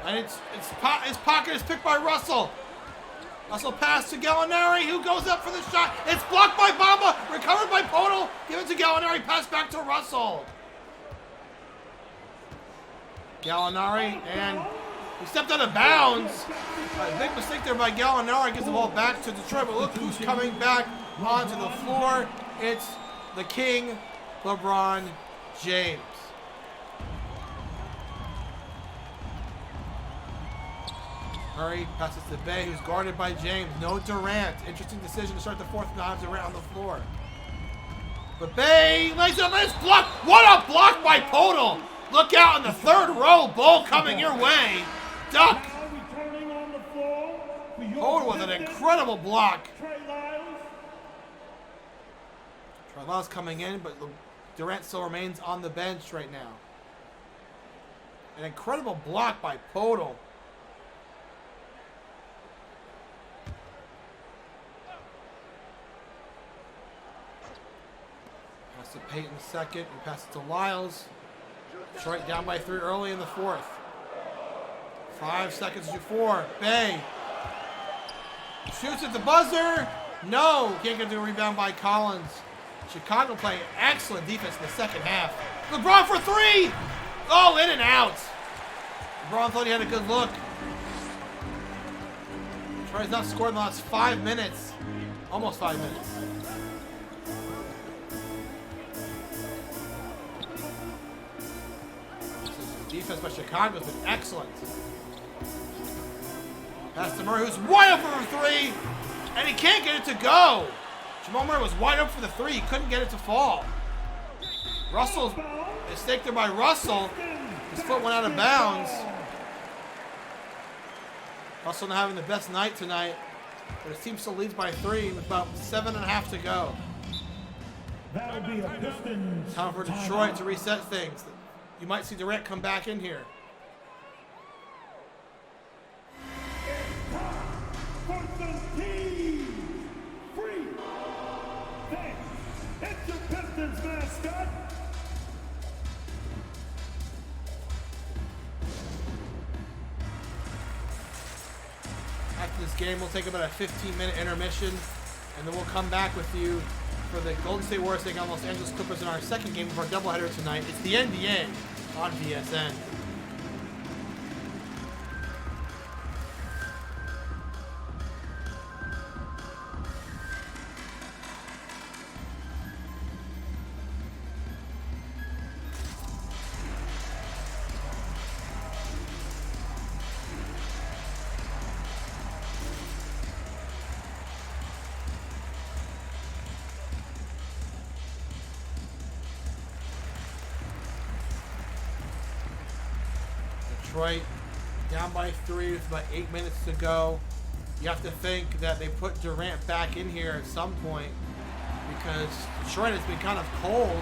And his pocket is picked by Russell. Russell pass to Gallinari, who goes up for the shot. It's blocked by Bamba, recovered by Poto. Give it to Gallinari, pass back to Russell. Gallinari, and he stepped out of bounds. A big mistake there by Gallinari. Gives the ball back to Detroit, but look who's coming back onto the floor. It's the king, LeBron James. Murray passes to Bay, who's guarded by James. No Durant. Interesting decision to start the fourth. Now have Durant on the floor. But Bay lays up, and it's blocked. What a block by Poto. Look out in the third row. Ball coming your way. Duck. Poto with an incredible block. Trey Lyles coming in, but Durant still remains on the bench right now. An incredible block by Poto. To Payton second, and pass it to Lyles. Detroit down by 3 early in the fourth. 5 seconds to 4. Bay shoots at the buzzer. No, can't get to a rebound by Collins. Chicago playing excellent defense in the second half. LeBron for 3. Oh, in and out. LeBron thought he had a good look. Detroit's not scored in the last 5 minutes. Almost 5 minutes. Defense by Chicago has been excellent. Pass to Murray, who's wide open for 3, and he can't get it to go. Jamal Murray was wide open for the 3. He couldn't get it to fall. Russell's mistake there by Russell. His foot went out of bounds. Russell not having the best night tonight, but his team still leads by 3 with about 7.5 to go. That'll be a Pistons. Time for Detroit to reset things. You might see Durant come back in here. after this game. We'll take about a 15-minute intermission, and then we'll come back with you for the Golden State Warriors taking on Los Angeles Clippers in our second game of our doubleheader tonight. It's the NBA on VSN. Detroit down by 3 with about 8 minutes to go. You have to think that they put Durant back in here at some point because Detroit has been kind of cold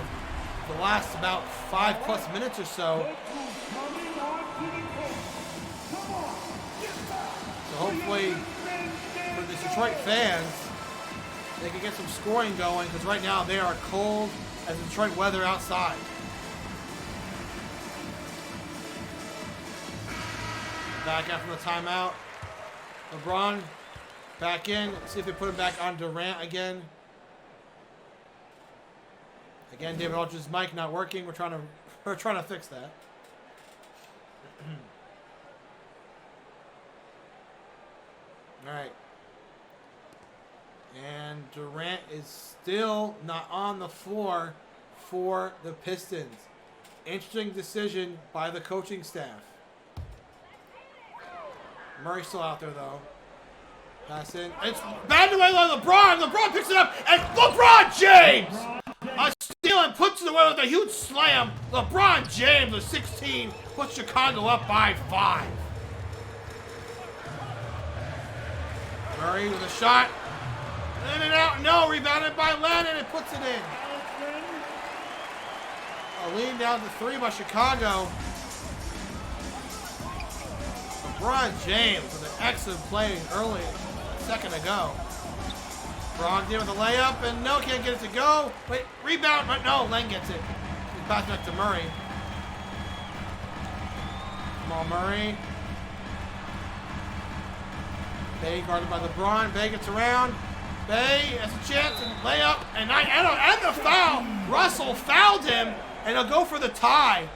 the last about 5+ minutes or so. So hopefully for the Detroit fans, they can get some scoring going because right now they are cold as Detroit weather outside. Back after the timeout. LeBron back in. See if they put him back on Durant again. Again, David Aldridge's mic not working. We're trying to fix that. All right. And Durant is still not on the floor for the Pistons. Interesting decision by the coaching staff. Murray's still out there, though. Pass in. It's batted away by LeBron. LeBron picks it up, and LeBron James! A steal and puts it away with a huge slam. LeBron James, the 16, puts Chicago up by 5. Murray with a shot. In and out. No, rebounded by Lennon and puts it in. A lean down to 3 by Chicago. LeBron James with an excellent play early, a second ago. Brogdon with a layup, and no, can't get it to go. Wait, rebound, but no, Len gets it. He passes back to Murray. Jamal Murray. Bay guarded by LeBron. Bay gets around. Bay has a chance, and layup, and the foul. Russell fouled him, and he'll go for the tie.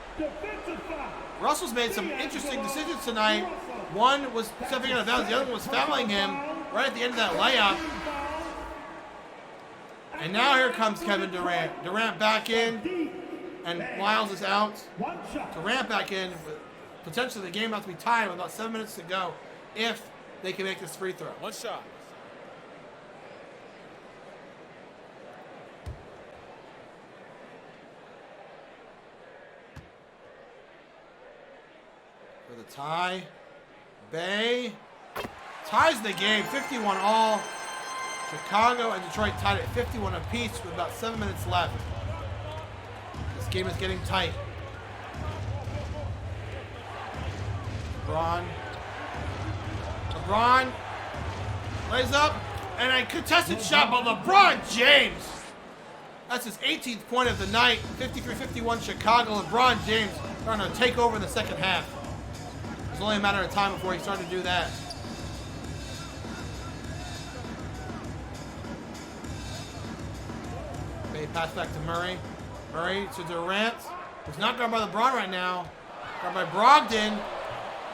Russell's made some interesting decisions tonight. One was stepping out of bounds, the other one was fouling him right at the end of that layup. And now here comes Kevin Durant. Durant back in, and Lyles is out. Durant back in, with potentially the game about to be tied with about 7 minutes to go if they can make this free throw. One shot. For the tie. Bay ties the game, 51 all. Chicago and Detroit tied at 51 apiece with about 7 minutes left. This game is getting tight. LeBron lays up, and a contested shot by LeBron James. That's his 18th point of the night. 53-51 Chicago. LeBron James trying to take over in the second half. It was only a matter of time before he started to do that. Bay pass back to Murray. Murray to Durant. Who's not guarded by LeBron right now. Guarded by Brogdon.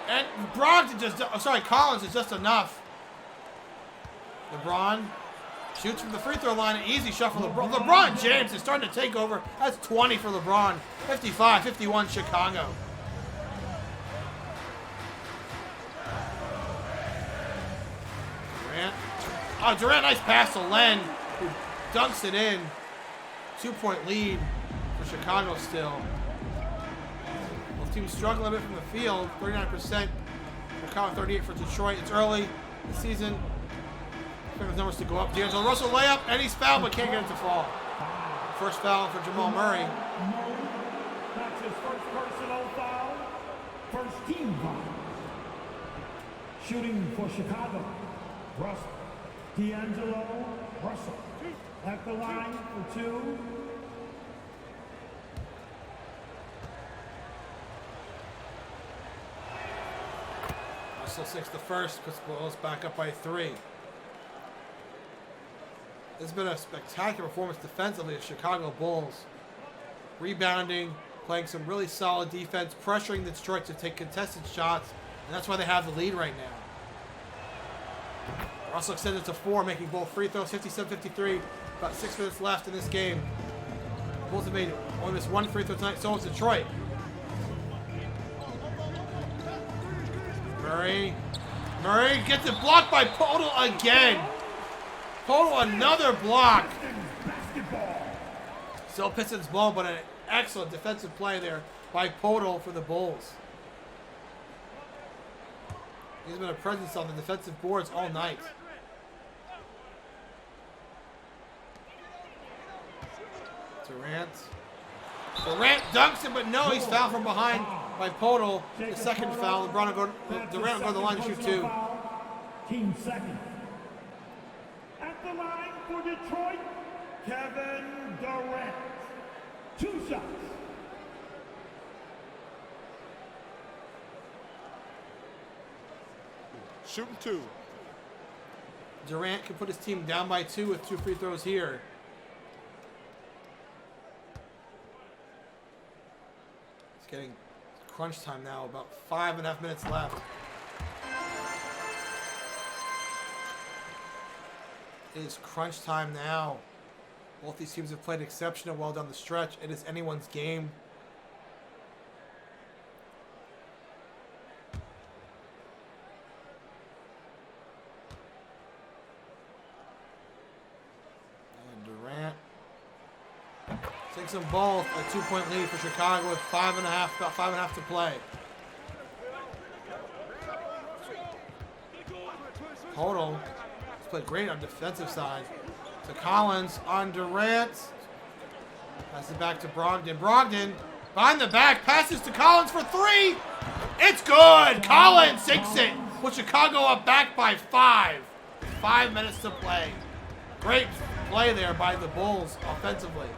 And Brogdon Collins is just enough. LeBron shoots from the free throw line. An easy shot for LeBron. LeBron James is starting to take over. That's 20 for LeBron. 55-51 Chicago. Durant, nice pass to Len, who dunks it in. 2-point lead for Chicago still. Both teams struggling a bit from the field. 39%. Chicago 38% for Detroit. It's early in the season. Expect those numbers to go up. D'Angelo Russell layup, and he's fouled, but can't get it to fall. First foul for Jamal Murray. That's his first personal foul. First team foul. Shooting for Chicago. Russell. D'Angelo Russell at the line for 2. Russell sinks the first, puts the Bulls back up by 3. This has been a spectacular performance defensively of Chicago Bulls. Rebounding, playing some really solid defense, pressuring the Detroit to take contested shots, and that's why they have the lead right now. Russell extended it to 4, making both free throws, 57-53. About 6 minutes left in this game. The Bulls have made only missed 1 free throw tonight, so is Detroit. Murray gets it blocked by Podol again. Podol another block. Still Pistons ball, but an excellent defensive play there by Podol for the Bulls. He's been a presence on the defensive boards all night. Durant dunks it, but no, he's fouled from behind by Podol. The second foul. Durant will go to the line to shoot 2. Team second. At the line for Detroit, Kevin Durant. 2 shots. Shooting 2. Durant can put his team down by 2 with 2 free throws here. It's getting crunch time now, about 5.5 minutes left. It is crunch time now. Both these teams have played exceptionally well down the stretch. It is anyone's game. And Durant takes them both. A 2-point lead for Chicago with about 5.5 to play. Podol has played great on the defensive side. To Collins on Durant. Pass it back to Brogdon. Brogdon behind the back. Passes to Collins for 3. It's good. Collins sinks it. Put Chicago up back by 5. 5 minutes to play. Great play there by the Bulls offensively.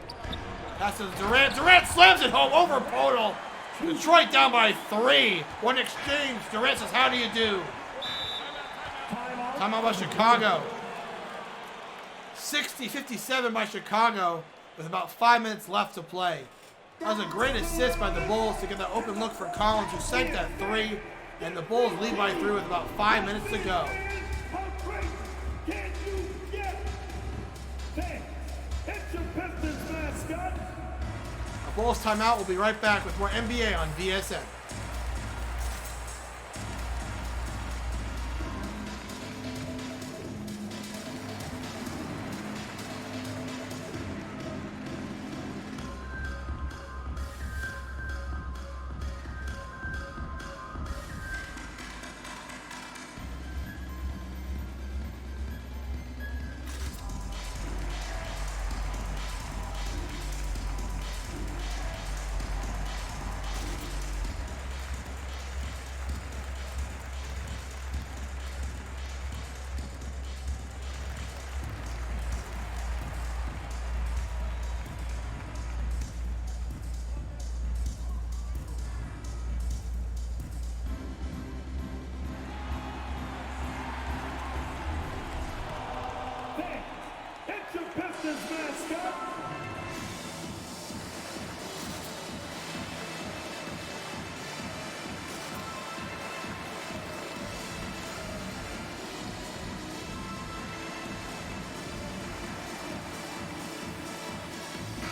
Passes to Durant. Durant slams it home over Podol. Detroit down by 3. One exchange. Durant says, how do you do? Timeout by Chicago. 60-57 by Chicago with about 5 minutes left to play. That was a great assist by the Bulls to get that open look for Collins, who sank that 3, and the Bulls lead by 3 with about 5 minutes to go. How great can you get? Thanks. It's your Pistons mascot. A Bulls timeout. We'll be right back with more NBA on VSN. It's your Pistons mascot.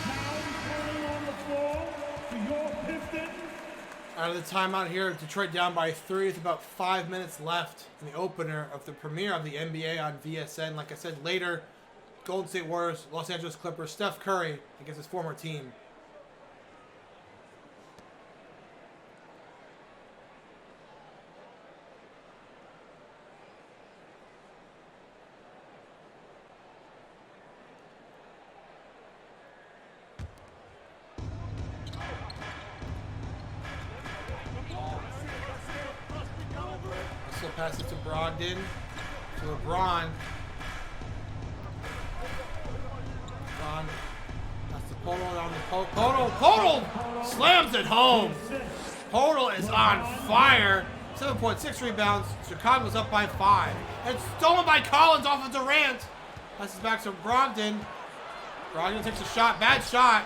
Now returning on the floor to your Pistons. Out of the timeout here, Detroit down by 3 with about 5 minutes left in the opener of the premiere of the NBA on VSN. Like I said, later, Golden State Warriors, Los Angeles Clippers, Steph Curry against his former team. Also pass it to Brogdon, to LeBron. That's the Podol on the Podol slams it home. Podol is on fire. 7.6 rebounds. Chicago's up by 5. And stolen by Collins off of Durant. Passes back to Brogdon. Brogdon takes a shot. Bad shot.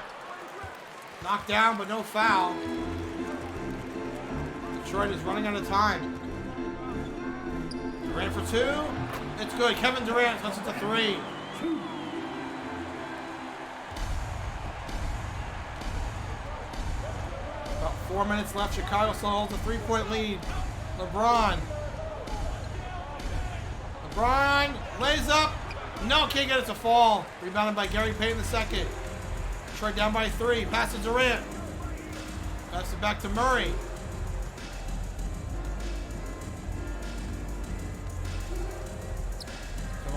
Knocked down, but no foul. Detroit is running out of time. Durant for 2. It's good. Kevin Durant puts it to 3. About 4 minutes left. Chicago still holds a 3-point lead. LeBron lays up. No, can't get it to fall. Rebounded by Gary Payton II. Detroit down by 3. Pass to Durant. Pass it back to Murray.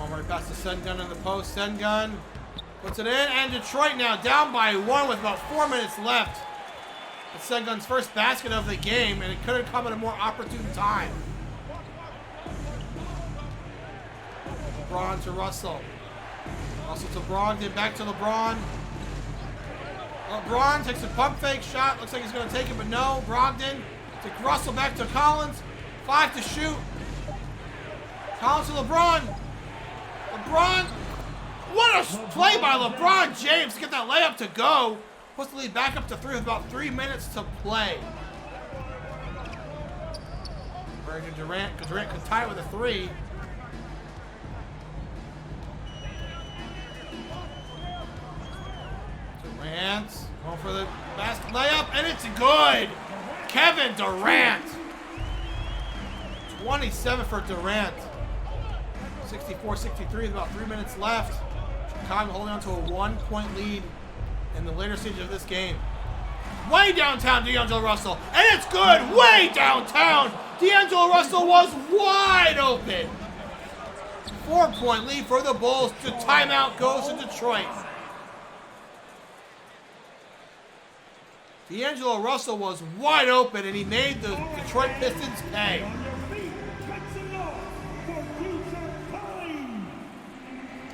Murray pass to Sengun in the post. Sengun puts it in, and Detroit now down by 1 with about 4 minutes left. It's Sengun's first basket of the game, and it could have come at a more opportune time. LeBron to Russell. Russell to Brogdon, back to LeBron. LeBron takes a pump fake shot. Looks like he's going to take it, but no. Brogdon to Russell, back to Collins. 5 to shoot. Collins to LeBron. LeBron. What a play by LeBron James to get that layup to go. Puts the lead back up to 3 with about 3 minutes to play. Murray to Durant, because Durant could tie it with a 3. Durant going for the basket layup, and it's good. Kevin Durant. 27 for Durant. 64-63 with about 3 minutes left. Chicago holding on to a 1-point lead in the later stages of this game. Way downtown, D'Angelo Russell, and it's good. Way downtown. D'Angelo Russell was wide open. 4-point lead for the Bulls. The timeout goes to Detroit. D'Angelo Russell was wide open, and he made the Detroit Pistons pay.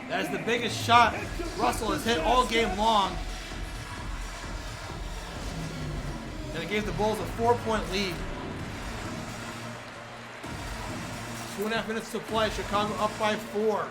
That is the biggest shot Russell has hit all game long. And it gave the Bulls a 4-point lead. 2.5 minutes to play. Chicago up by 4.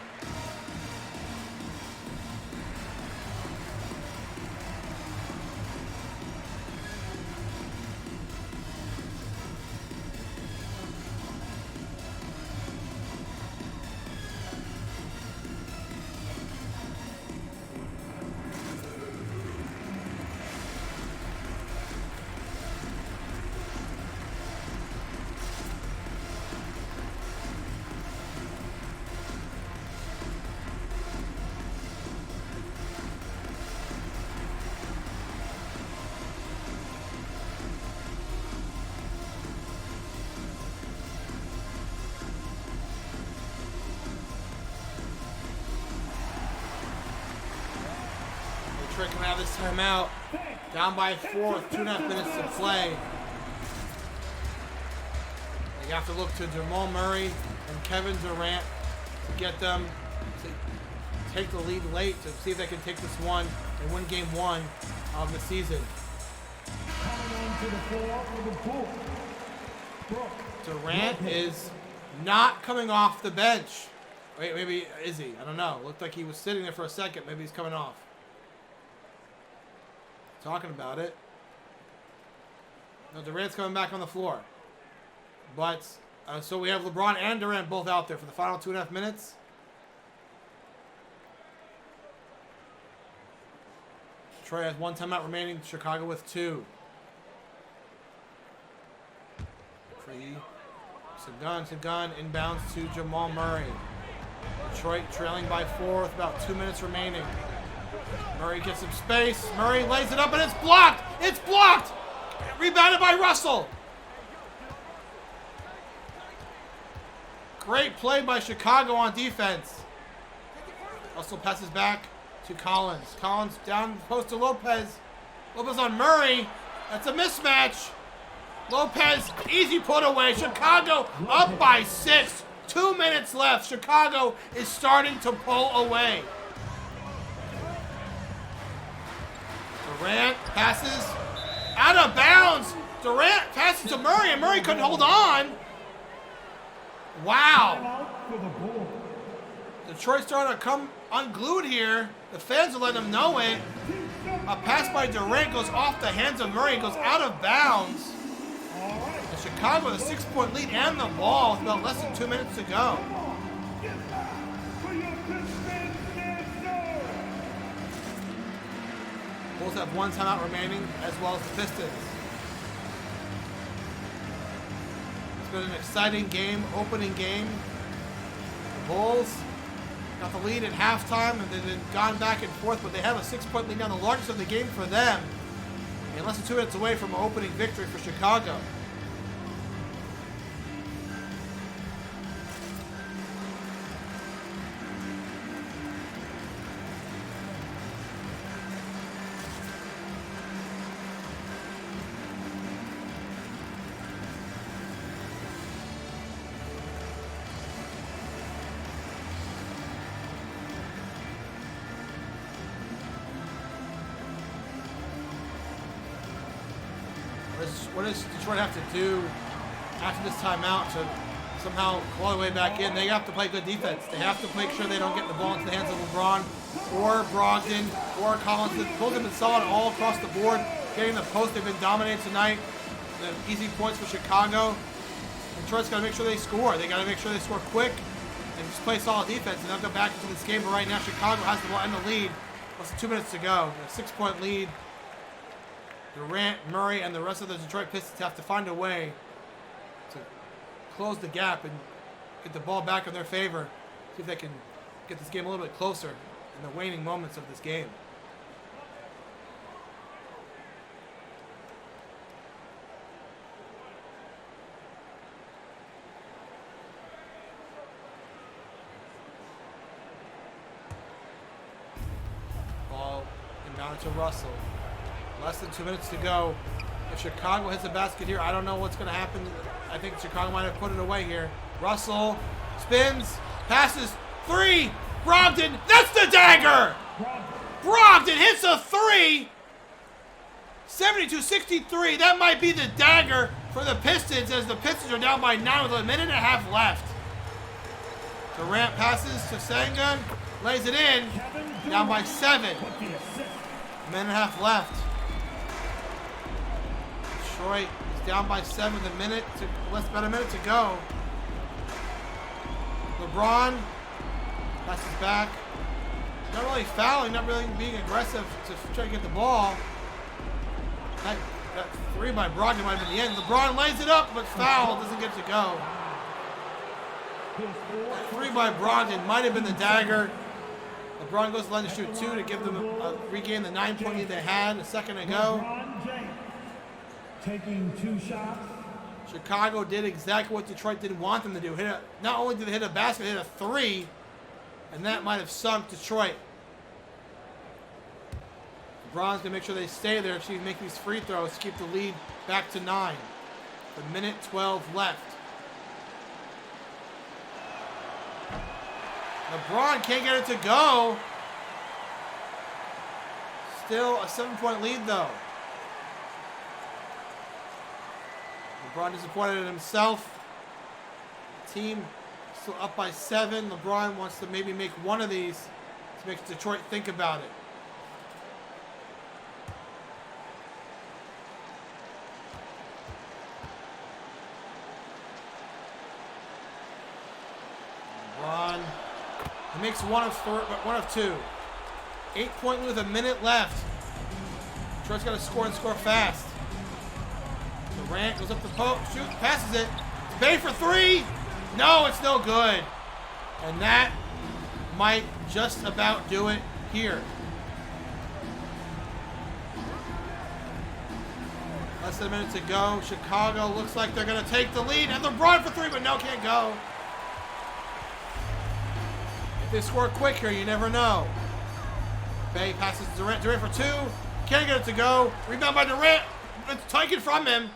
Coming out of this timeout, down by 4 with 2.5 minutes to play. They have to look to Jamal Murray and Kevin Durant to get them to take the lead late to see if they can take this one and win game 1 of the season. Durant is not coming off the bench. Wait, maybe is he? I don't know. Looked like he was sitting there for a second. Maybe he's coming off. Talking about it. No, Durant's coming back on the floor. But, so we have LeBron and Durant both out there for the final 2.5 minutes. Detroit has 1 timeout remaining. Chicago with 2. Sengun inbounds to Jamal Murray. Detroit trailing by 4 with about 2 minutes remaining. Murray gets some space. Murray lays it up, and it's blocked. It's blocked. Rebounded by Russell. Great play by Chicago on defense. Russell passes back to Collins. Collins down post to Lopez. Lopez on Murray. That's a mismatch. Lopez, easy put away. Chicago up by 6. 2 minutes left. Chicago is starting to pull away. Durant passes out of bounds. Durant passes to Murray, and Murray couldn't hold on. Wow. Timeout for the Bulls. Detroit's starting to come unglued here. The fans are letting them know it. A pass by Durant goes off the hands of Murray, goes out of bounds. All right. And Chicago with a 6-point lead and the ball with about less than 2 minutes to go. Get back for your Pistons answer. Bulls have one timeout remaining, as well as the Pistons. It's been an exciting game, opening game. The Bulls got the lead at halftime, and they've gone back and forth, but they have a 6-point lead now, the largest of the game for them, and less than 2 minutes away from an opening victory for Chicago. What does Detroit have to do after this timeout to somehow claw their way back in? They have to play good defense. They have to make sure they don't get the ball into the hands of LeBron or Brogdon or Collins. The Bulls have been solid all across the board. Getting the post, they've been dominating tonight. The easy points for Chicago. Detroit's got to make sure they score. They got to make sure they score quick and just play solid defense. And they'll go back into this game. But right now, Chicago has the ball in the lead. Less than 2 minutes to go. A 6-point lead. Durant, Murray, and the rest of the Detroit Pistons have to find a way to close the gap and get the ball back in their favor. See if they can get this game a little bit closer in the waning moments of this game. Ball inbounded to Russell. Less than 2 minutes to go. If Chicago hits a basket here, I don't know what's going to happen. I think Chicago might have put it away here. Russell spins, passes, three. Brogdon, that's the dagger! Brogdon hits a three. 72-63. That might be the dagger for the Pistons as the Pistons are down by 9 with a minute and a half left. Durant passes to Sengun, lays it in, down by 7. Minute and a half left. Detroit is down by 7 with about a minute to go. LeBron passes back. Not really fouling, not really being aggressive to try to get the ball. That three by Brogdon might have been the end. LeBron lays it up, but foul, doesn't get to go. That three by Brogdon might have been the dagger. LeBron goes to line to shoot 2 to give them regain the 9-point lead they had a second ago. Taking 2 shots. Chicago did exactly what Detroit didn't want them to do. Not only did they hit a basket, they hit a 3, and that might have sunk Detroit. LeBron's gonna make sure they stay there so he can make these free throws to keep the lead back to 9. A minute 12 left. LeBron can't get it to go. Still a 7-point lead though. LeBron disappointed in himself. Team still up by 7. LeBron wants to maybe make one of these to make Detroit think about it. LeBron, he makes one of 2. 8-point lead with a minute left. Detroit's got to score and score fast. Durant goes up the post, shoots, passes it. Bay for 3. No, it's no good. And that might just about do it here. Less than a minute to go. Chicago looks like they're going to take the lead. And LeBron for 3, but no, can't go. If they score quick here, you never know. Bay passes to Durant. Durant for 2. Can't get it to go. Rebound by Durant. It's taken from him.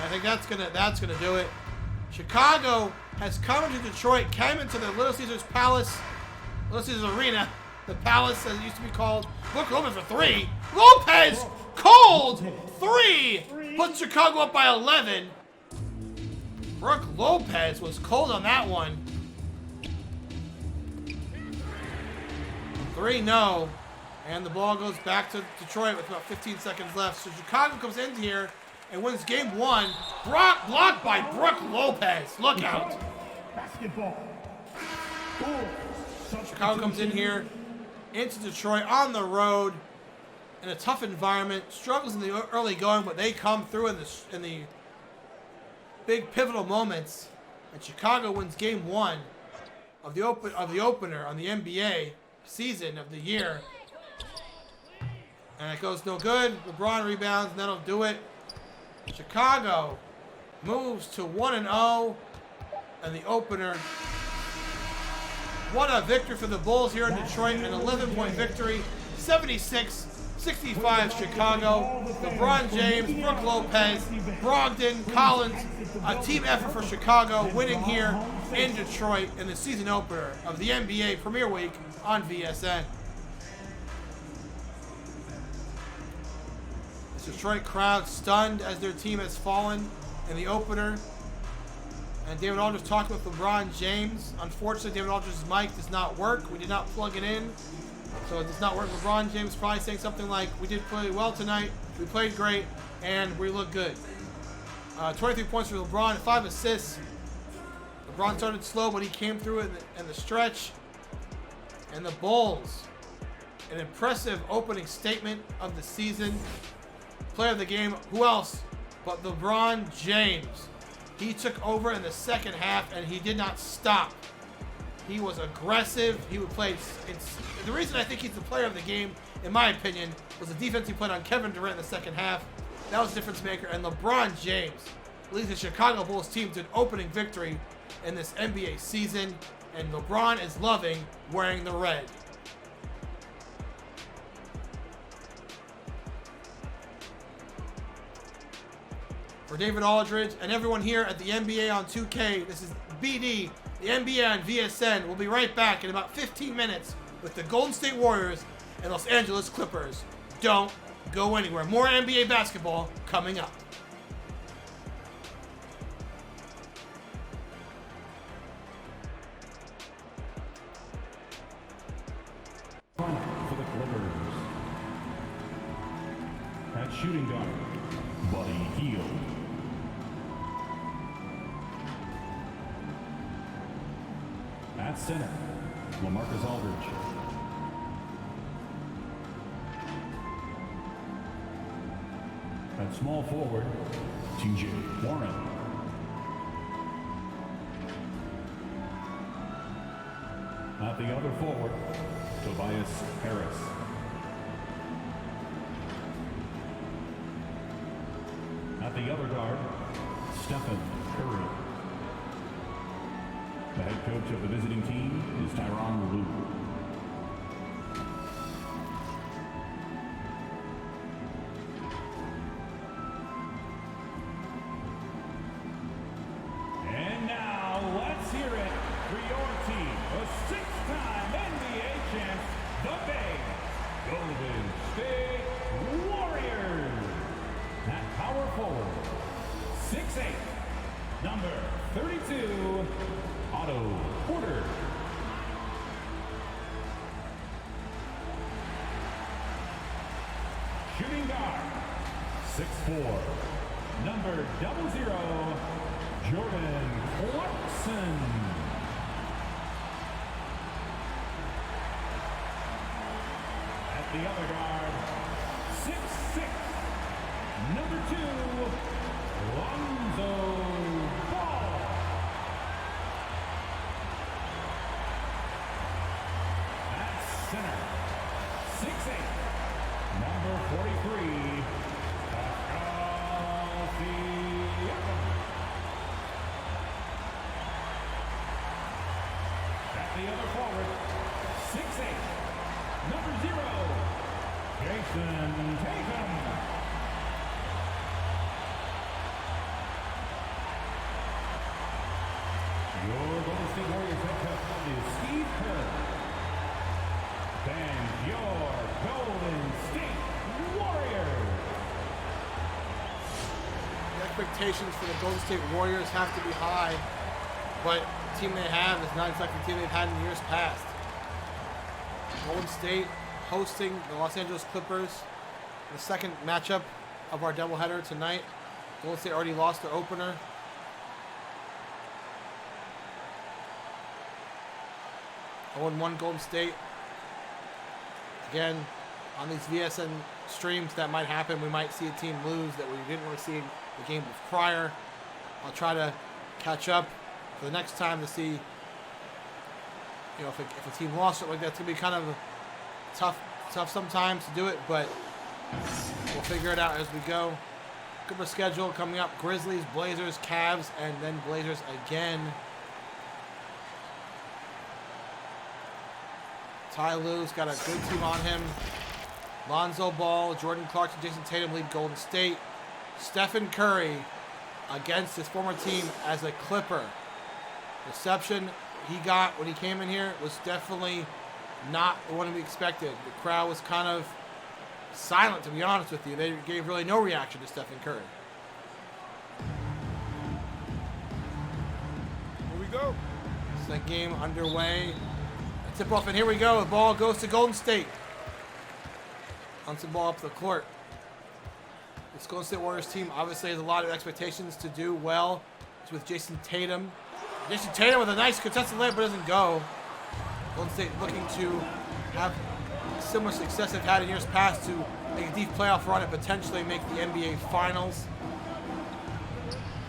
I think that's gonna do it. Chicago has come into Detroit, came into the Little Caesars Palace, Little Caesars Arena, the Palace as it used to be called. Look, Lopez for 3. Lopez, cold 3, puts Chicago up by 11. Brooke Lopez was cold on that one. 3-0. And the ball goes back to Detroit with about 15 seconds left. So Chicago comes in here and wins game 1. Blocked by Brooke Lopez. Look out. Basketball. Chicago comes in here into Detroit on the road in a tough environment. Struggles in the early going, but they come through in the big pivotal moments. And Chicago wins game 1 of the opener on the NBA season of the year. And it goes no good. LeBron rebounds, and that'll do it. Chicago moves to 1-0 in the opener. What a victory for the Bulls here in Detroit. An 11-point victory. 76-65 Chicago. LeBron James, Brooke Lopez, Brogdon, Collins. A team effort for Chicago winning here in Detroit in the season opener of the NBA Premier Week on VSN. The Detroit crowd stunned as their team has fallen in the opener. And David Aldridge talked with LeBron James. Unfortunately, David Aldridge's mic does not work. We did not plug it in, so it does not work. LeBron James probably saying something like, "We did play well tonight. We played great, and we look good." 23 points for LeBron, 5 assists. LeBron started slow, but he came through in the stretch. And the Bulls, an impressive opening statement of the season. Player of the game, who else but LeBron James? He took over in the second half, and he did not stop. He was aggressive. He would play. The reason I think he's the player of the game, in my opinion, was the defense he played on Kevin Durant in the second half. That was a difference maker. And LeBron James leads the Chicago Bulls team to an opening victory in this NBA season. And LeBron is loving wearing the red. For David Aldridge and everyone here at the NBA on 2K, this is BD, the NBA on VSN. We'll be right back in about 15 minutes with the Golden State Warriors and Los Angeles Clippers. Don't go anywhere. More NBA basketball coming up. For the Clippers. At shooting guard, Buddy Hield. At center, LaMarcus Aldridge. At small forward, TJ Warren. At the other forward, Tobias Harris. At the other guard, Stephen Curry. The head coach of the visiting team is Tyronn Lue. And now, let's hear it for your team, the six-time NBA champs, the Bay Golden State Warriors. At power forward, 6'8", number 32, Otto Porter. Shooting guard, 6'4", number 00, Jordan Clarkson. At the other guard, 6'6", number 2, Lonzo Ball. At center, 6'8", number 43, Pascal Siakam. At the other forward, 6'8", number 0, Jayson Tatum. Your Golden State Warriors head coach is Steve Kerr. And your Golden State Warriors. The expectations for the Golden State Warriors have to be high, but the team they have is not exactly the team they've had in years past. Golden State hosting the Los Angeles Clippers. The second matchup of our doubleheader tonight. Golden State already lost their opener. One Golden State. Again, on these VSN streams, that might happen. We might see a team lose that we didn't really see in the game prior. I'll try to catch up for the next time to see, you know, if a team lost it like that. It's gonna be kind of tough sometimes to do it, but we'll figure it out as we go. Clipper schedule coming up: Grizzlies, Blazers, Cavs, and then Blazers again. Ty Lue's got a good team on him. Lonzo Ball, Jordan Clarkson, Jayson Tatum lead Golden State. Stephen Curry against his former team as a Clipper. Reception he got when he came in here was definitely not the one we expected. The crowd was kind of silent, to be honest with you. They gave really no reaction to Stephen Curry. Here we go. Second game underway. Tip off, and here we go. The ball goes to Golden State. Hunts the ball up the court. This Golden State Warriors team obviously has a lot of expectations to do well. It's with Jayson Tatum. Jayson Tatum with a nice contested layup, but doesn't go. Golden State looking to have similar success they've had in years past to make a deep playoff run and potentially make the NBA Finals.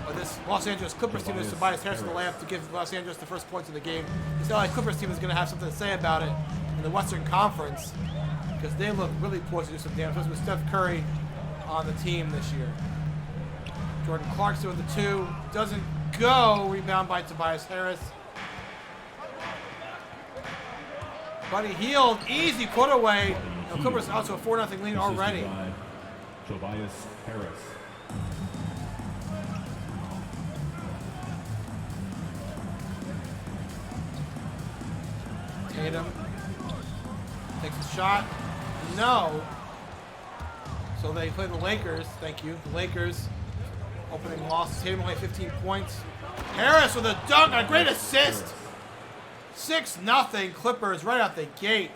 But this Los Angeles Clippers team is Tobias Harris with the layup to give Los Angeles the first points of the game. This LA Clippers team is going to have something to say about it in the Western Conference because they look really poised to do some damage, especially with Steph Curry on the team this year. Jordan Clarkson with the 2. Doesn't go. Rebound by Tobias Harris. Buddy Hield. Easy put away. The Clippers out to a 4-0 lead already. Tobias Harris. Tatum takes a shot. No. So they play the Lakers. Thank you. The Lakers opening loss. Tatum only 15 points. Harris with a dunk. A great assist. 6-0 Clippers right out the gate.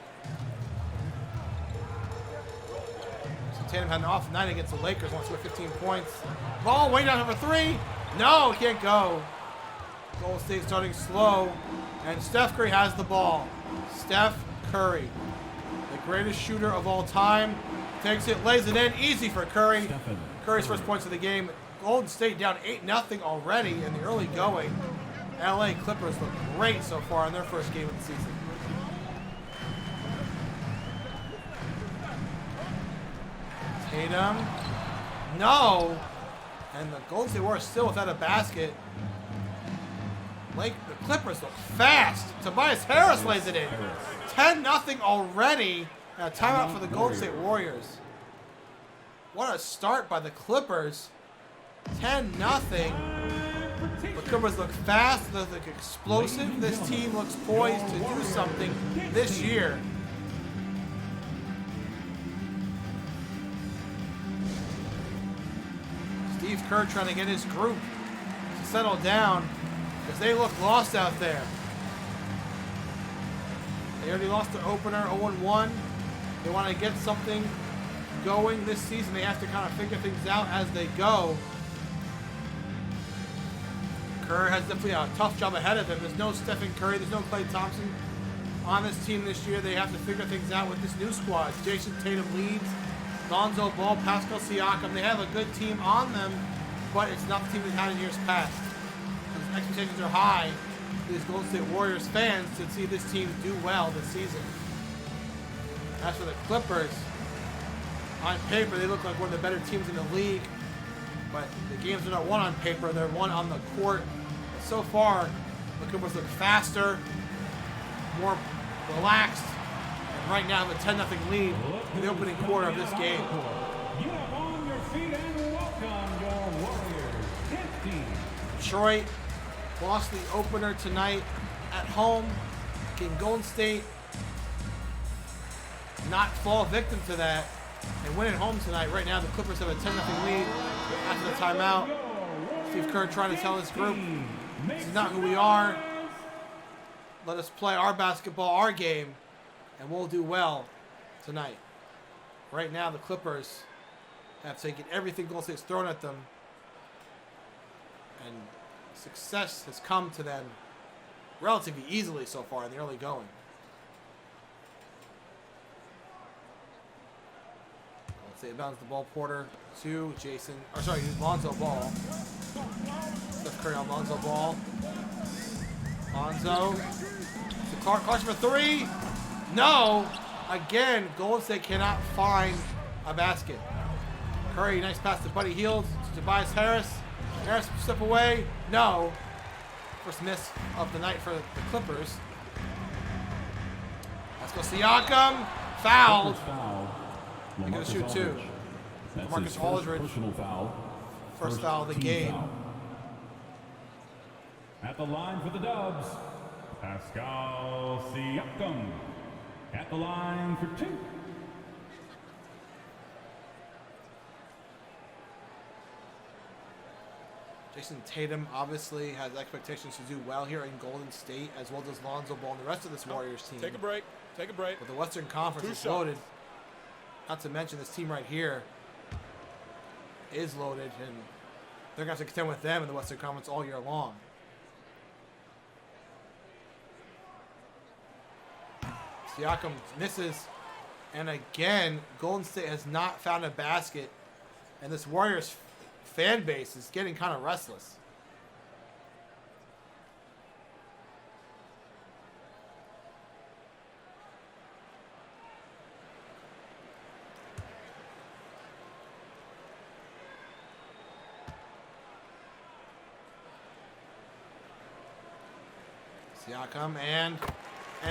So Tatum had an off night against the Lakers. Wants to score 15 points. Ball way down for 3. No, can't go. Golden State starting slow. And Steph Curry has the ball. Steph Curry, the greatest shooter of all time, takes it, lays it in, easy for Curry. Curry's first points of the game. Golden State down 8-0 already in the early going. LA Clippers look great so far in their first game of the season. Tatum, no, and the Golden State Warriors still without a basket. The Clippers look fast. Tobias Harris lays it in. 10-0 already. A timeout for the Golden State Warriors. What a start by the Clippers. 10-0. The Clippers look fast. They look explosive. This team looks poised to do something this year. Steve Kerr trying to get his group to settle down, because they look lost out there. They already lost their opener, 0-1. They want to get something going this season. They have to kind of figure things out as they go. Kerr has definitely a tough job ahead of him. There's no Stephen Curry. There's no Klay Thompson on this team this year. They have to figure things out with this new squad. Jayson Tatum leads. Lonzo Ball, Pascal Siakam. They have a good team on them, but it's not the team they've had in years past. Expectations are high for these Golden State Warriors fans to see this team do well this season. As for the Clippers, on paper they look like one of the better teams in the league, but the games are not won on paper, they're won on the court. But so far, the Clippers look faster, more relaxed, and right now have a 10-0 lead in the opening quarter of this game. Get up on your feet and welcome your Warriors. 15. Detroit lost the opener tonight at home. Can Golden State not fall victim to that and win at home tonight? Right now, the Clippers have a 10-0 lead after the timeout. Steve Kerr trying to tell his group, this is not who we are. Let us play our basketball, our game, and we'll do well tonight. Right now, the Clippers have taken everything Golden State's thrown at them, and success has come to them relatively easily so far in the early going. Golden State inbounds the ball. Porter to Jayson. Or sorry, Lonzo Ball. Steph Curry on Lonzo Ball. Lonzo to Clark. Clark's for three. No. Again, Golden State cannot find a basket. Curry, nice pass to Buddy Hield. To Tobias Harris. Harris, step away. No. First miss of the night for the Clippers. Let's go Siakam. Fouled. They're going to shoot two. Marcus Aldridge. First foul of the game. Foul. At the line for the Dubs, Pascal Siakam. At the line for two. Jayson Tatum obviously has expectations to do well here in Golden State, as well as Lonzo Ball and the rest of this Warriors team. Take a break. Take a break. But the Western Conference is loaded. Not to mention this team right here is loaded, and they're going to have to contend with them in the Western Conference all year long. Siakam misses, and again, Golden State has not found a basket, and this Warriors fan base is getting kind of restless. Siakam and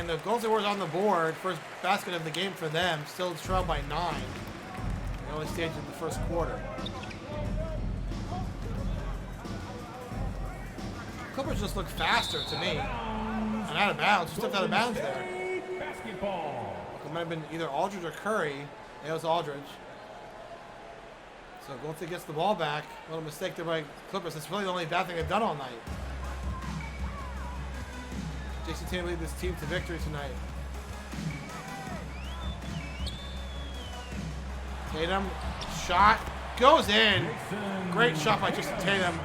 the Golden State Warriors on the board. First basket of the game for them. Still trailed by 9. The only stage of the first quarter. Clippers just look faster to me. And out of bounds. Who stepped out of bounds there? Basketball. It might have been either Aldridge or Curry. It was Aldridge. So Golden State gets the ball back. A little mistake there by Clippers. That's really the only bad thing they've done all night. Jayson Tatum lead this team to victory tonight. Tatum, shot, goes in. Great shot by Jayson Tatum.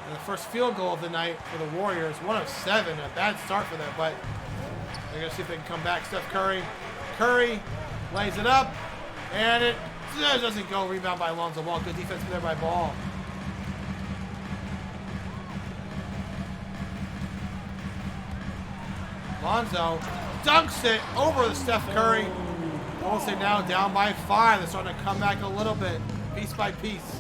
And the first field goal of the night for the Warriors. 1 of 7, a bad start for them, but they're going to see if they can come back. Steph Curry. Curry lays it up, and it doesn't go. Rebound by Lonzo Ball. Good defense there by Ball. Lonzo dunks it over the Steph Curry. Golden State now down by 5. They're starting to come back a little bit, piece by piece.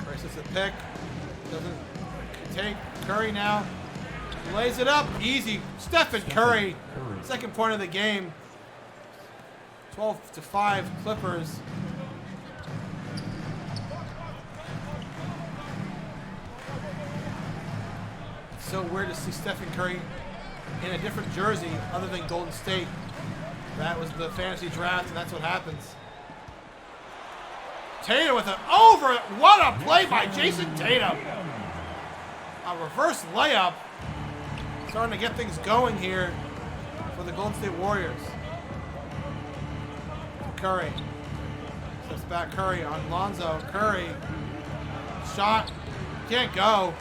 Curry sets a pick. Doesn't take. Curry now lays it up. Easy. Stephen Curry. Second point of the game. 12-5 Clippers. So weird to see Stephen Curry in a different jersey other than Golden State. That was the fantasy draft, and that's what happens. Tatum with an over. What a play by Jayson Tatum. A reverse layup. Starting to get things going here for the Golden State Warriors. Curry. Steps back Curry on Lonzo. Curry. Shot. Can't go.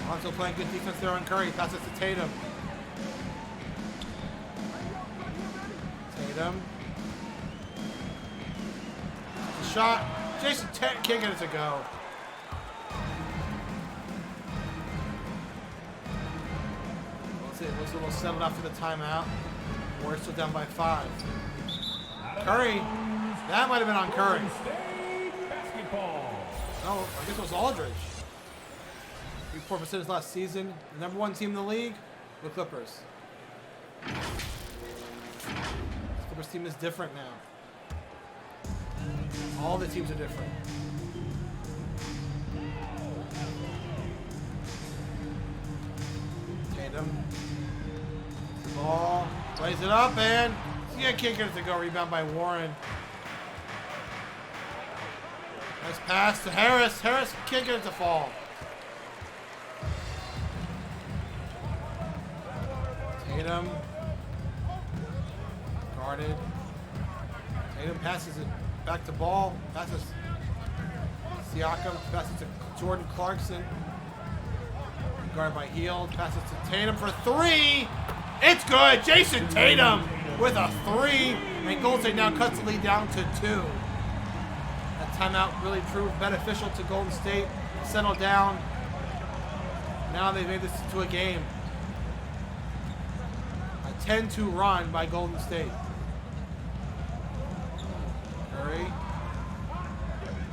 Lonzo playing good defense there on Curry. Passes to Tatum. Tatum. Shot. Jayson Tatum can't get it to go. Let's see. It looks a little settled after the timeout. Warriors still down by 5. Curry. That might have been on Curry. No, I guess it was Aldridge. 4% last season. The number 1 team in the league, the Clippers. This Clippers team is different now. All the teams are different. Tatum. The ball. Plays it up and Yeah, can't get it to go. Rebound by Warren. Nice pass to Harris. Harris can't get it to fall. Tatum. Guarded. Tatum passes it back to Ball. Passes Siakam. Passes to Jordan Clarkson. Guarded by Hield. Passes to Tatum for three. It's good. Jayson Tatum with a three. And Golden State now cuts the lead down to 2. That timeout really proved beneficial to Golden State. Settled down. Now they've made this into a game. A 10-2 run by Golden State. Curry.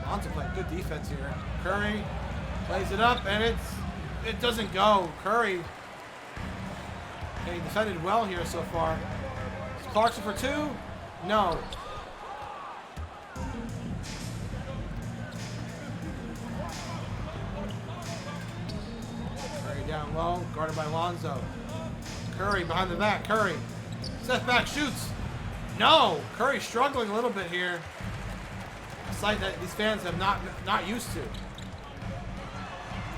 Lonzo playing good defense here. Curry plays it up, and it doesn't go. Curry getting defended well here so far. Is Clarkson for 2? No. Curry down low, guarded by Lonzo. Curry behind the back. Curry. Step back, shoots. No. Curry struggling a little bit here. A sight that these fans have not used to.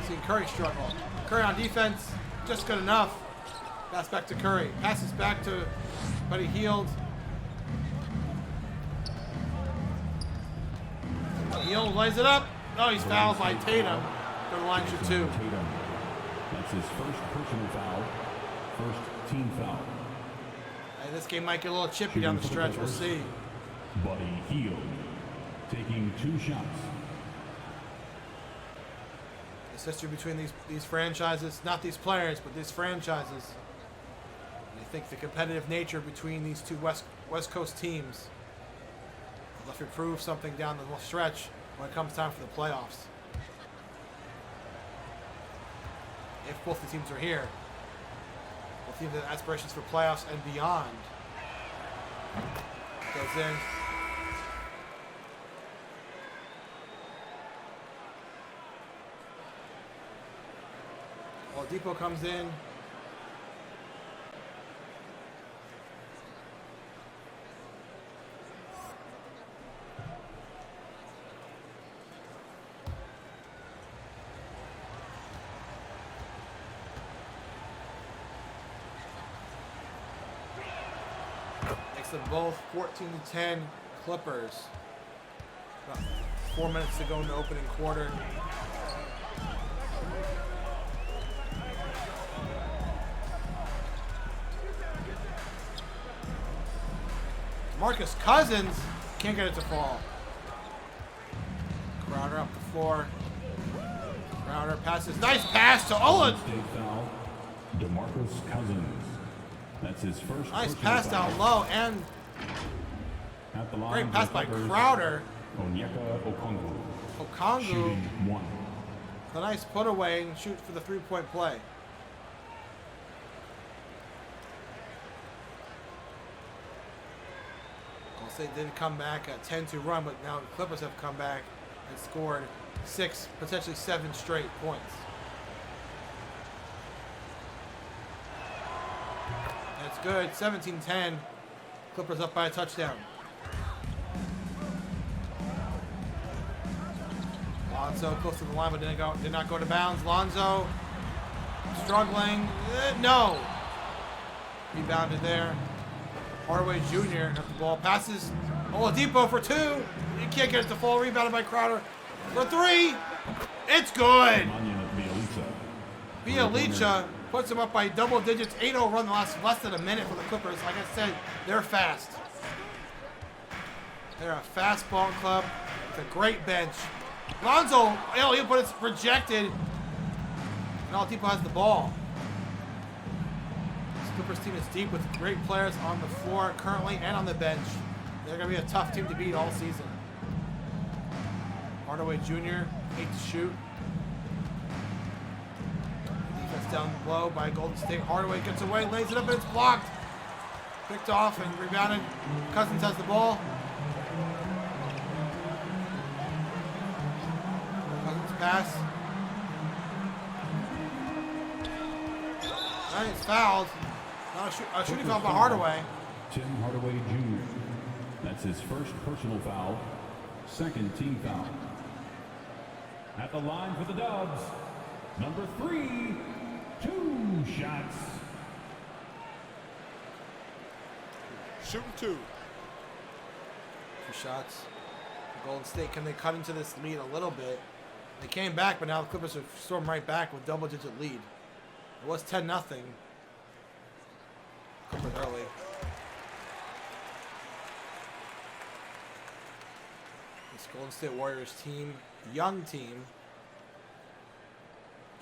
Seeing Curry struggle. Curry on defense, just good enough. Pass back to Curry. Passes back to Buddy Hield. Hield lays it up. Oh, he's fouled by Tatum. Go to the line, shoot 2. Tatum. That's his first personal foul. First team foul. Hey, this game might get a little chippy down the stretch. We'll see. Buddy Hield taking 2 shots. This history between these franchises, not these players, but these franchises. And I think the competitive nature between these two West Coast teams will have to prove something down the stretch when it comes time for the playoffs. If both the teams are here, both teams have aspirations for playoffs and beyond. Goes in. Oladipo comes in. Makes them both 14-10 Clippers. About 4 minutes to go in the opening quarter. Marcus Cousins can't get it to fall. Crowder up the floor. Crowder passes. Nice pass to Olin. State foul. DeMarcus Cousins. That's his first. Nice pass down low and at the line. Great pass by Crowder. Onyeka Okongwu. Okongwu. Shooting 1. A nice put away and shoot for the 3-point play. They did come back at 10-2 run, but now the Clippers have come back and scored 6, potentially 7 straight points. That's good. 17-10. Clippers up by a touchdown. Lonzo close to the line, but did not go to bounds. Lonzo struggling. No. Rebounded there. Hardaway Jr. at the ball. Passes Oladipo for 2. You can't get it to fall. Rebounded by Crowder for 3. It's good. Bialica puts him up by double digits. 8-0 run the last less than a minute for the Clippers. Like I said, they're fast. They're a fast ball club. It's a great bench. Lonzo, but it's rejected. And Oladipo has the ball. Clippers team is deep with great players on the floor currently and on the bench. They're going to be a tough team to beat all season. Hardaway Jr. 8 to shoot. Defense down low by Golden State. Hardaway gets away, lays it up, and it's blocked. Picked off and rebounded. Cousins has the ball. Cousins pass. Nice fouled. A shooting foul by Hardaway. Tim Hardaway Jr. That's his first personal foul, second team foul. At the line for the Dubs, number 3, 2 shots. Shooting 2. 2 shots. Golden State, can they cut into this lead a little bit? They came back, but now the Clippers are storming right back with double-digit lead. It was 10-0. Clippers early. This Golden State Warriors team, young team,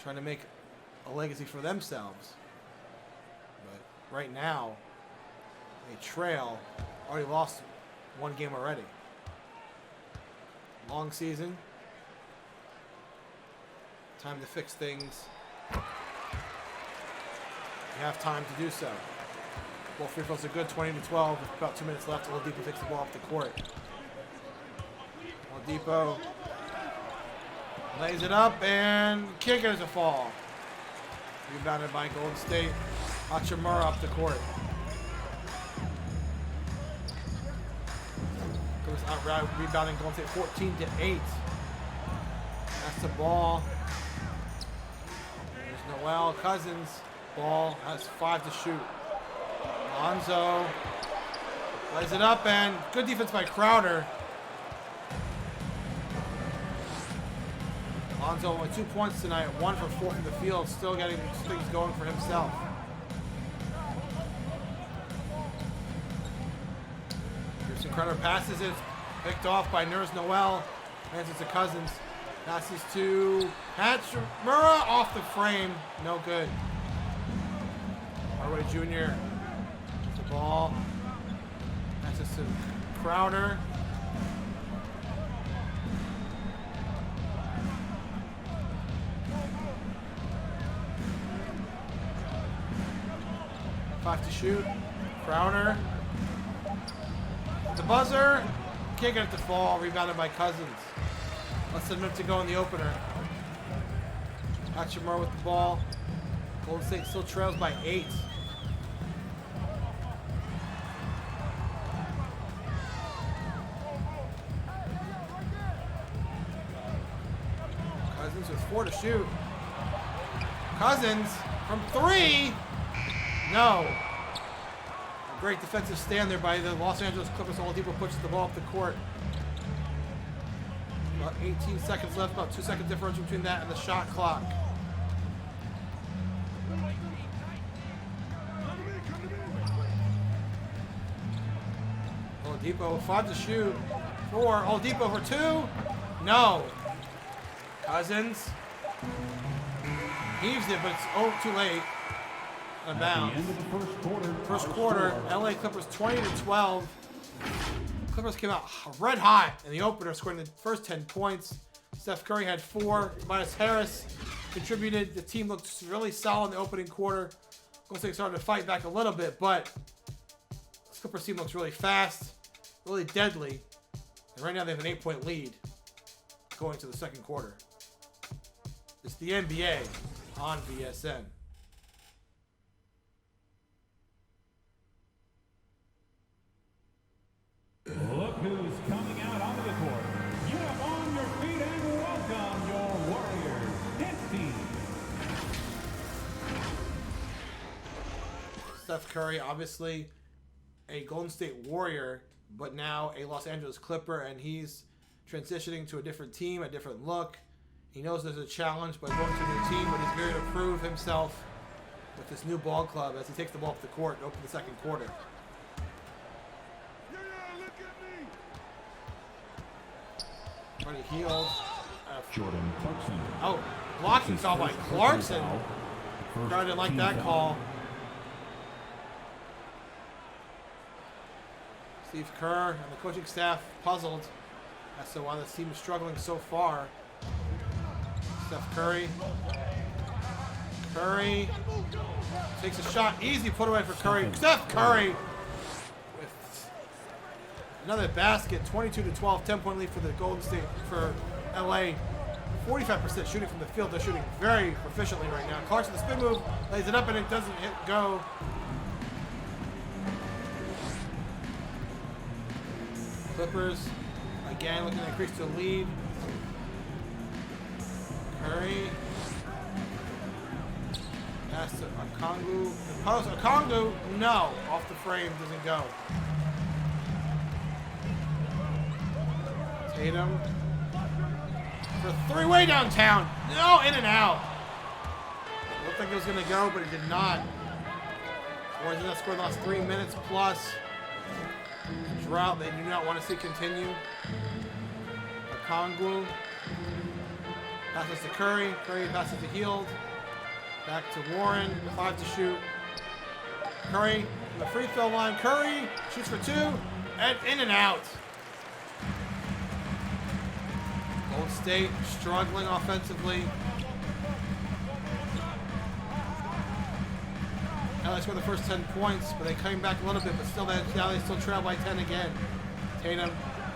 trying to make a legacy for themselves. But right now, they trail. Already lost 1 game already. Long season. Time to fix things. You have time to do so. Both free throws are good, 20-12. With about 2 minutes left, Oladipo takes the ball off the court. Oladipo lays it up and kick is a fall. Rebounded by Golden State. Hachimura up the court. Goes out rebounding Golden State 14-8. That's the ball. There's Noel Cousins. Ball has 5 to shoot. Lonzo lays it up and good defense by Crowder. Lonzo only 2 points tonight, 1 for 4 from the field, still getting things going for himself. Here's Crowder passes it, picked off by Nerz Noel, hands it to Cousins, passes to Hachimura off the frame, no good. Hardaway Jr. the ball, passes to Crowder. Five to shoot. Crowder. The buzzer. Can't get it to fall. Rebounded by Cousins. Less than a minute to go in the opener. Hachimura with the ball. Golden State still trails by 8. Cousins with 4 to shoot. Cousins from 3. No. A great defensive stand there by the Los Angeles Clippers. Oladipo pushes the ball up the court. About 18 seconds left, about 2 second difference between that and the shot clock. Oladipo with 5 to shoot. 4. Oladipo for 2. No. Cousins heaves it, but it's too late. Out of bounds. End of the First quarter, LA Clippers 20-12. Clippers came out red hot in the opener, scoring the first 10 points. Steph Curry had 4. Tobias Harris contributed. The team looked really solid in the opening quarter. Golden State started to fight back a little bit, but this Clippers team looks really fast, really deadly. And right now they have an 8-point lead going to the second quarter. It's the NBA on VSN. Look who's coming out onto the court. Get up on your feet and welcome your Warriors hit team. Steph Curry, obviously a Golden State Warrior, but now a Los Angeles Clipper, and he's transitioning to a different team, a different look. He knows there's a challenge by going to a new team, but he's here to prove himself with this new ball club as he takes the ball up the court to open the second quarter. Already healed. Jordan Clarkson. Oh, blocking foul by Clarkson. I didn't like that call. Steve Kerr and the coaching staff puzzled as to why this team is struggling so far. Steph Curry. Curry takes a shot. Easy put away for Curry. Steph Curry with another basket. 22-12, 10-point lead for the Golden State, for LA. 45% shooting from the field. They're shooting very proficiently right now. Clarkson, the spin move, lays it up and it doesn't go. Clippers, again, looking to increase the lead. Curry. Pass to Okongwu. Post Okongwu, no. Off the frame, doesn't go. Tatum. For three way downtown. No, in and out. Looked like it was going to go, but it did not. Warriors have scored the last 3 minutes plus. Drought they do not want to see continue. Okongwu. Passes to Curry. Curry passes to Hield. Back to Warren. 5 to shoot. Curry from the free throw line. Curry shoots for 2. And in and out. Golden State struggling offensively. Now they scored the first 10 points, but they came back a little bit, but still now they still trail by 10 again. Tatum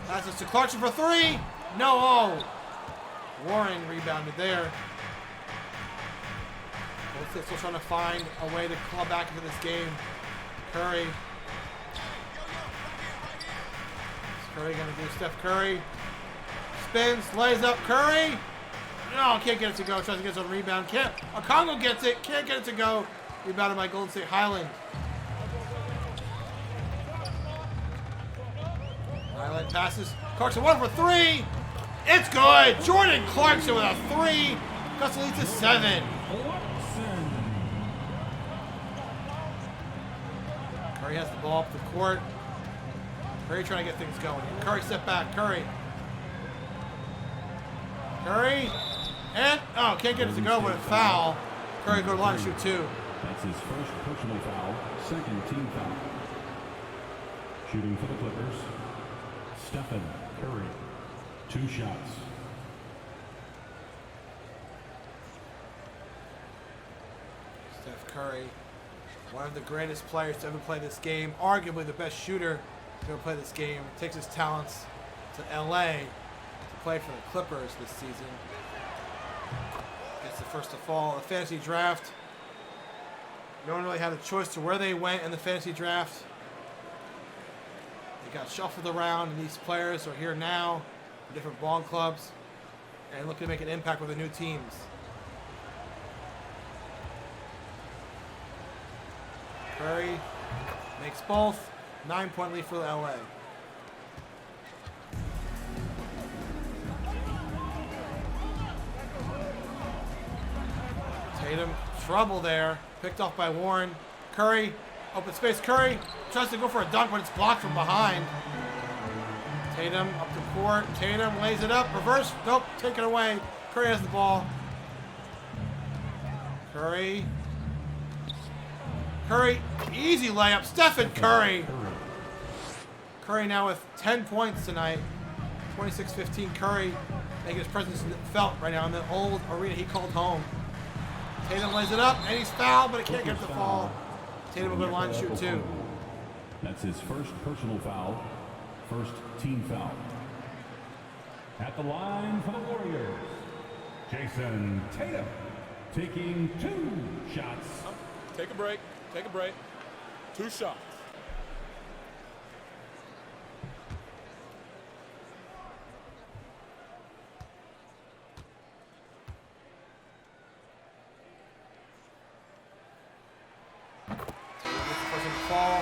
passes to Clarkson for 3. No. Oh. Warren rebounded there. Golden State still trying to find a way to claw back into this game. Curry. What's Curry going to do? Steph Curry. Spins, lays up Curry. No, can't get it to go. Tries to get his own rebound. Can't. Okongwu gets it. Can't get it to go. Rebounded by Golden State Highland. Highland passes. Clarkson 1 for 3. It's good. Jordan Clarkson with a 3. Cuts the lead to 7. Curry has the ball up the court. Curry trying to get things going. Curry step back. Curry. Curry. And, oh, can't get it to go with a foul. Curry go to line, shoot 2. That's his first personal foul, second team foul. Shooting for the Clippers, Stephen Curry. 2 shots. Steph Curry, one of the greatest players to ever play this game, arguably the best shooter to ever play this game, takes his talents to LA to play for the Clippers this season. Gets the first to fall. The fantasy draft. No one really had a choice to where they went in the fantasy draft. They got shuffled around, and these players are here now for different ball clubs and looking to make an impact with the new teams. Curry makes both. 9-point lead for LA. Tatum, trouble there. Picked off by Warren. Curry, open space. Curry tries to go for a dunk, but it's blocked from behind. Tatum up the court. Tatum lays it up. Reverse. Nope. Take it away. Curry has the ball. Curry. Curry. Easy layup. Stephen Curry. Curry now with 10 points tonight. 26-15. Curry making his presence felt right now in the old arena he called home. Tatum lays it up, and he's fouled, but it can't get the fall. Tatum will go to line shoot 2. That's his first personal foul, first team foul. At the line for the Warriors, Jayson Tatum taking 2 shots. Take a break. Take a break. 2 shots. Fall.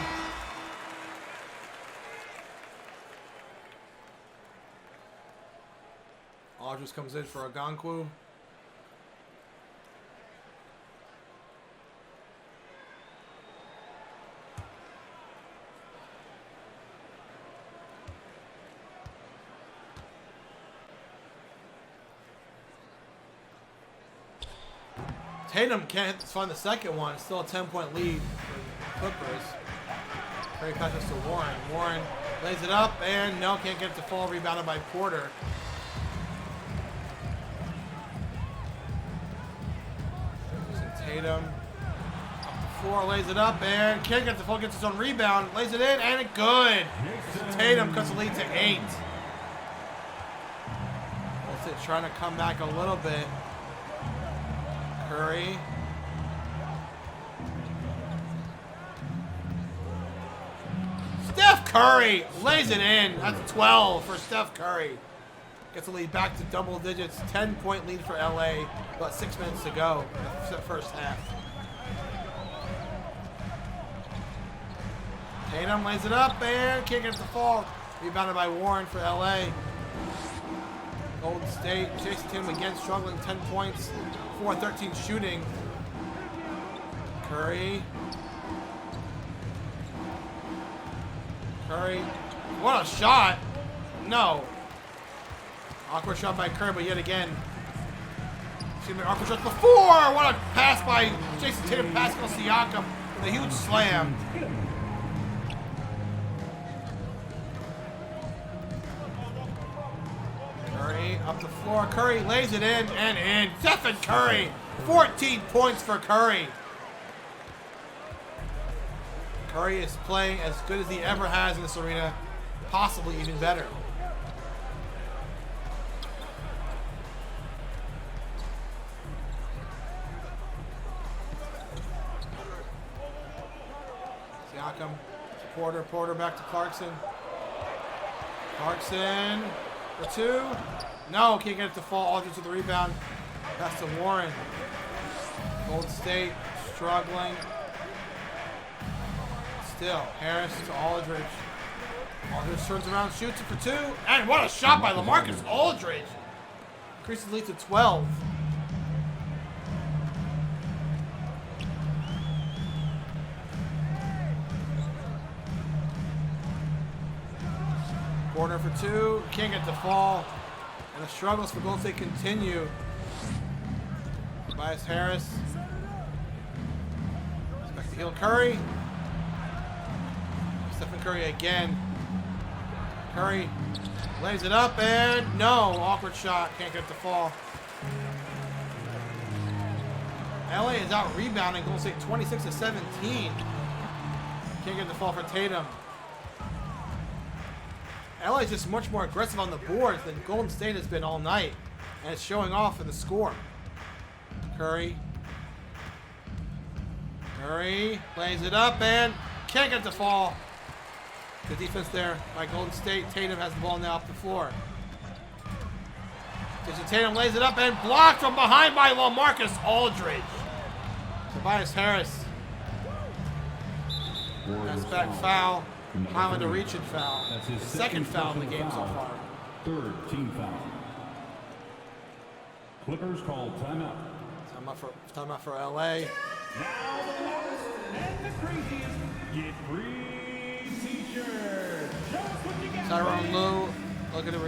Aldridge comes in for Okongwu. Tatum can't find the second one. It's still a 10-point lead for the Clippers. Curry passes to Warren. Warren lays it up, and no, can't get it to fall. Rebounded by Porter. Tatum up the floor, lays it up, and can't get it to fall. Gets his own rebound, lays it in, and it good. Tatum cuts the lead to 8. That's it, trying to come back a little bit. Curry. Steph Curry lays it in. That's 12 for Steph Curry. Gets the lead back to double digits. 10-point lead for LA. About 6 minutes to go in the first half. Tatum lays it up and can't get the fall. Rebounded by Warren for LA. Golden State. Jayson Tatum again struggling. 10 points. 4-13 shooting. Curry. What a shot. No. Awkward shot by Curry, but yet again. Excuse me, awkward shot before. What a pass by Jayson Tatum, Pascal Siakam with a huge slam. Curry up the floor. Curry lays it in and in. Stephen Curry, 14 points for Curry. Curry is playing as good as he ever has in this arena, possibly even better. Siakam, Porter back to Clarkson. Clarkson for two. No, can't get it to fall. Aldridge with the rebound. Pass to Warren. Golden State struggling. Still, Harris to Aldridge. Aldridge turns around, shoots it for two. And what a shot by LaMarcus Aldridge. Increases the lead to 12. Porter for two. Can't get the fall. And the struggles for Golden State continue. Tobias Harris. Back to heel Curry. Stephen Curry again. Curry lays it up and no. Awkward shot. Can't get the fall. LA is out rebounding. Golden State 26-17. Can't get the fall for Tatum. LA is just much more aggressive on the boards than Golden State has been all night. And it's showing off in the score. Curry lays it up and can't get the fall. Good defense there by Golden State. Tatum has the ball now off the floor. Jayson Tatum lays it up and blocked from behind by LaMarcus Aldridge. Tobias Harris. That's back foul. Highlander reaching foul. That's his second foul in the game so far. Third team foul. Clippers call timeout. Timeout for LA. Now the last and the craziest get free t-shirt. Show us what you got. Tyronn Lue looking to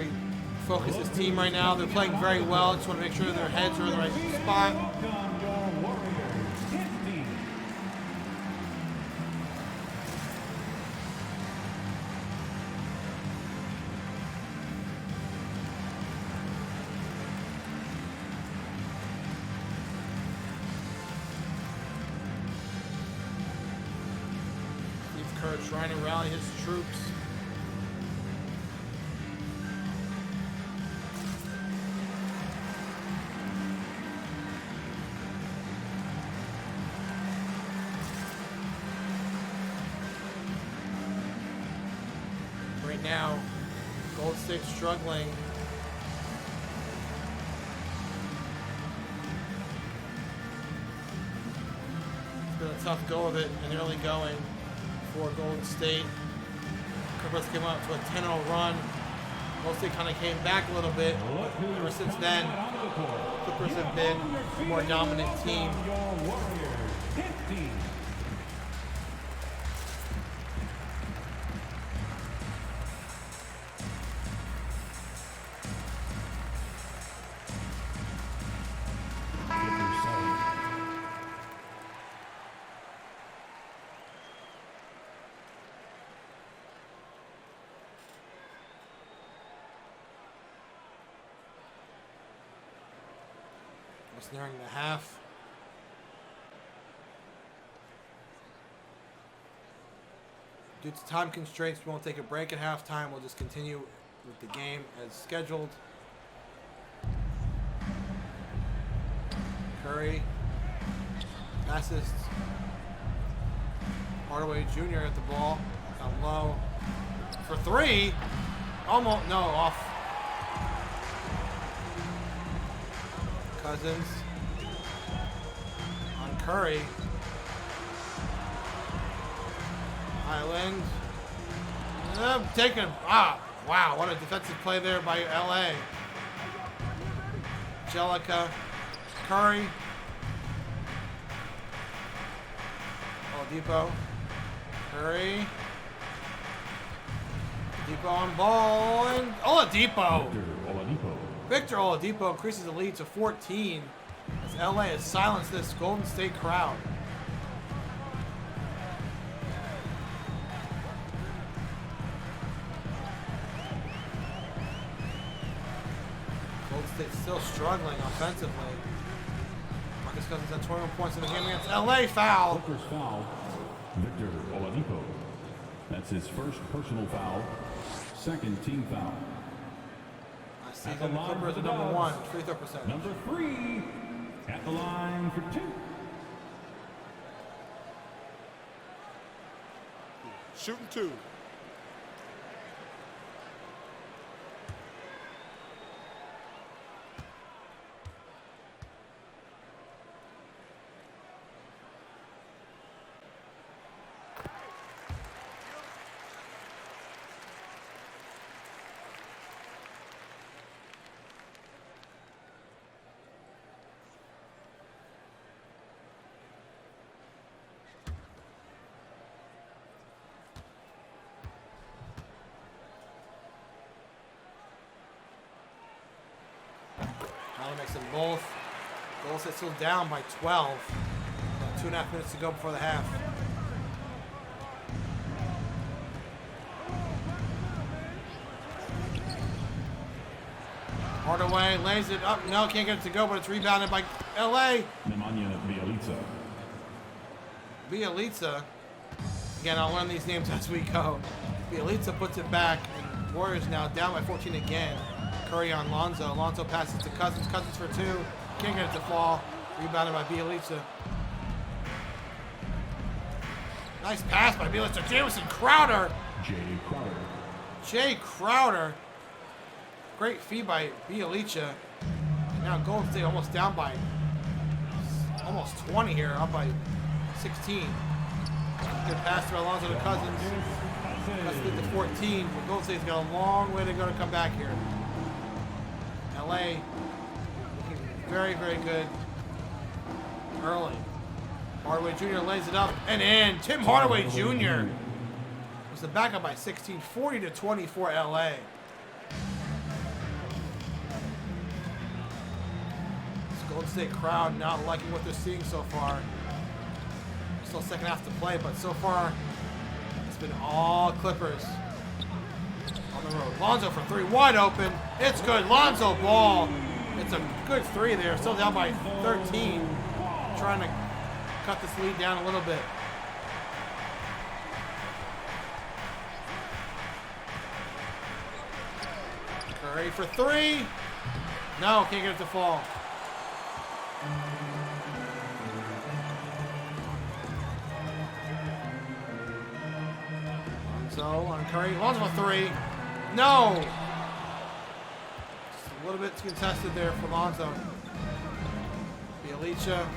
refocus his team right now. They're playing very well. Just want to make sure their heads are in the right spot. Welcome your Warriors. Hit team. Trying to rally his troops. Right now, Golden State struggling. It's been a tough go of it in the early going for Golden State. Clippers came out to a 10-0 run. Golden State kind of came back a little bit. Ever since then, Clippers have been a more dominant team. It's nearing the half. Due to time constraints, we won't take a break at halftime. We'll just continue with the game as scheduled. Curry passes. Hardaway Jr. at the ball. Down low. For three. Almost, no, off. Cousins. On Curry. Island. Taking, wow, what a defensive play there by LA. Jellica. Curry. Oladipo. Curry. Oladipo on ball, and Oladipo. Victor Oladipo increases the lead to 14 as LA has silenced this Golden State crowd. Golden State still struggling offensively. Marcus Cousins had 21 points in the game against LA. Foul. Clippers foul. Victor Oladipo. That's his first personal foul. Second team foul. Last season, the Clippers are number 1 free throw percentage. Number 3 at the line for 2. Shooting 2. Makes them both. Golden State still down by 12. About 2.5 minutes to go before the half. Hardaway lays it up. No, can't get it to go, but it's rebounded by LA. Nemanja Bjelica. Bjelica. Again, I'll learn these names as we go. Bjelica puts it back, and Warriors now down by 14 again. Curry on Lonzo. Lonzo passes to Cousins. Cousins for 2. Can't get it to fall. Rebounded by Bjelica. Nice pass by Bjelica. Jamison Crowder. Jay Crowder. Great feed by Bjelica. And now Golden State almost down by almost 20 here. Up by 16. Good pass to Alonzo to Cousins. Let's get to 14. But Golden State's got a long way to go to come back here. LA looking very, very good early. Hardaway Jr. lays it up and in. Tim Hardaway Jr. was the backup by 16, 40-24 LA. This Golden State crowd not liking what they're seeing so far. Still second half to play, but so far it's been all Clippers. On the road. Lonzo for 3, wide open. It's good. Lonzo ball. It's a good 3 there. Still down by 13. Trying to cut this lead down a little bit. Curry for 3. No, can't get it to fall. Lonzo on Curry. Lonzo for 3. No! Just a little bit contested there for Lonzo. Bjelica.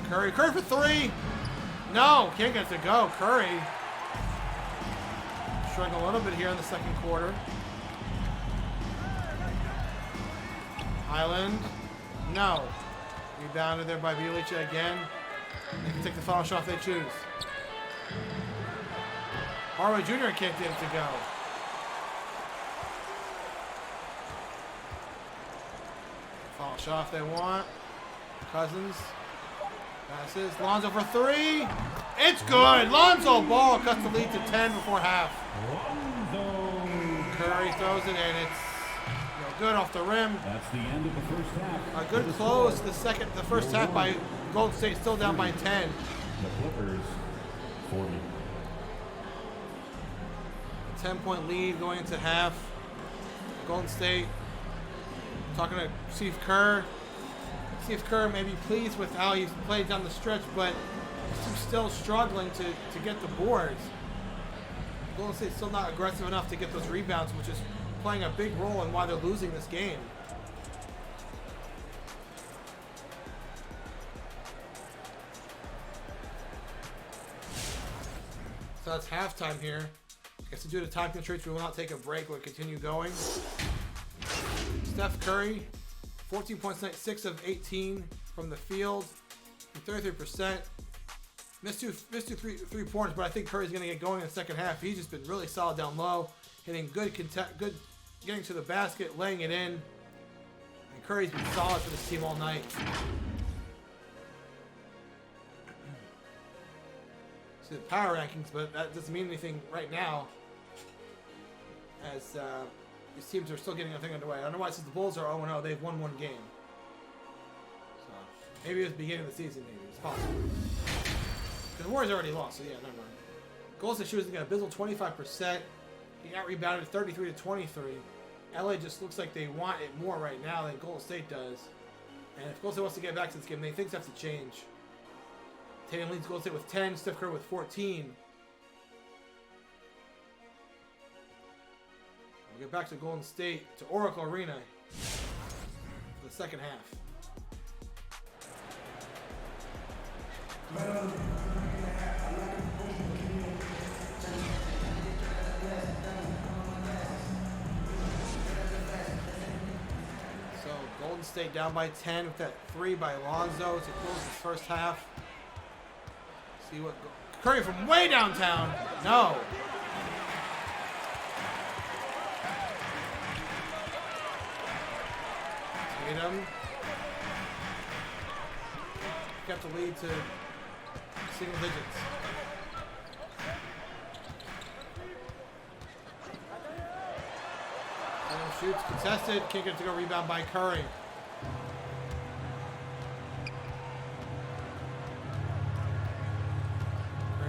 Curry for 3. No, can't get it to go. Curry struggling a little bit here in the second quarter. Island. No. Rebounded there by Bjelica again. They can take the foul shot if they choose. Hardaway Jr. can't get it to go. Foul shot if they want. Cousins. Passes. Lonzo for 3. It's good. Lonzo ball cuts the lead to 10 before half. Curry throws it and it's good off the rim. That's the end of the first half. A good close. The first half by Golden State, still down by 10. The Clippers 40. 10-point lead going into half. Golden State talking to Steve Kerr. Steve Kerr may be pleased with how he's played down the stretch, but he's still struggling to get the boards. Golden State's still not aggressive enough to get those rebounds, which is playing a big role in why they're losing this game. So that's halftime here. I guess due to time constraints, we will not take a break. We'll continue going. Steph Curry, 14 points tonight, 6 of 18 from the field, 33%. Missed two three pointers, but I think Curry's going to get going in the second half. He's just been really solid down low, hitting good, getting to the basket, laying it in. And Curry's been solid for this team all night. See the power rankings, but that doesn't mean anything right now, as these teams are still getting a thing underway. I don't know why, since the Bulls are 0-0, they've won one game. So maybe it was the beginning of the season, maybe. It's possible. The Warriors already lost, so yeah, never mind. Golden State shooting an abysmal 25%. He got rebounded 33 to 23. LA just looks like they want it more right now than Golden State does. And if Golden State wants to get back to this game, things have to change. Tatum leads Golden State with 10, Steph Curry with 14. We'll get back to Golden State, to Oracle Arena for the second half. So Golden State down by 10 with that 3 by Lonzo to close the first half. See what Curry from way downtown. No. Tatum kept the lead to single digits. Tatum shoots contested. Can't get it to go. Rebound by Curry.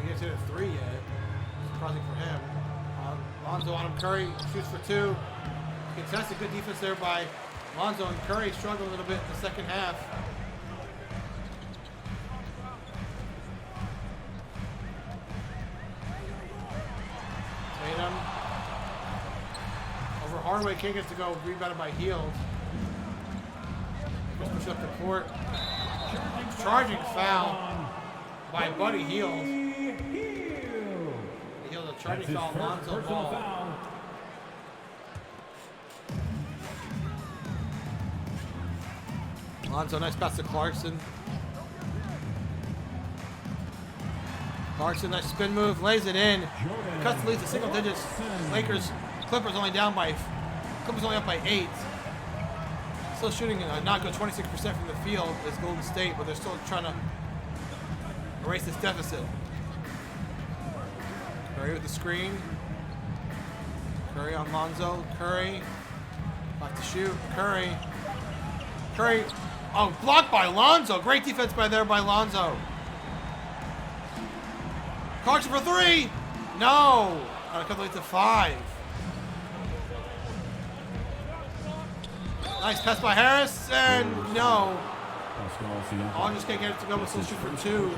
Gets hit at 3 yet. Surprising for him. Lonzo on him. Curry shoots for 2. Contested. Good defense there by Lonzo, and Curry struggled a little bit in the second half. Tatum over Hardaway. Can't get to go. Rebounded by Hield. Just push up the court. Charging foul by Buddy Hield. Hield a charging foul. Lonzo ball. Lonzo, nice pass to Clarkson. Clarkson, nice spin move, lays it in. Cuts the lead to single digits. Clippers only up by 8. Still shooting a not good 26% from the field is Golden State, but they're still trying to erase this deficit. Curry with the screen. Curry on Lonzo. Curry. Back to shoot. Curry. Oh, blocked by Lonzo. Great defense by Lonzo. Clarkson for 3. No. Got to cut the lead to 5. Nice pass by Harris, and no. All just can't get it to go, but still shoot for 2.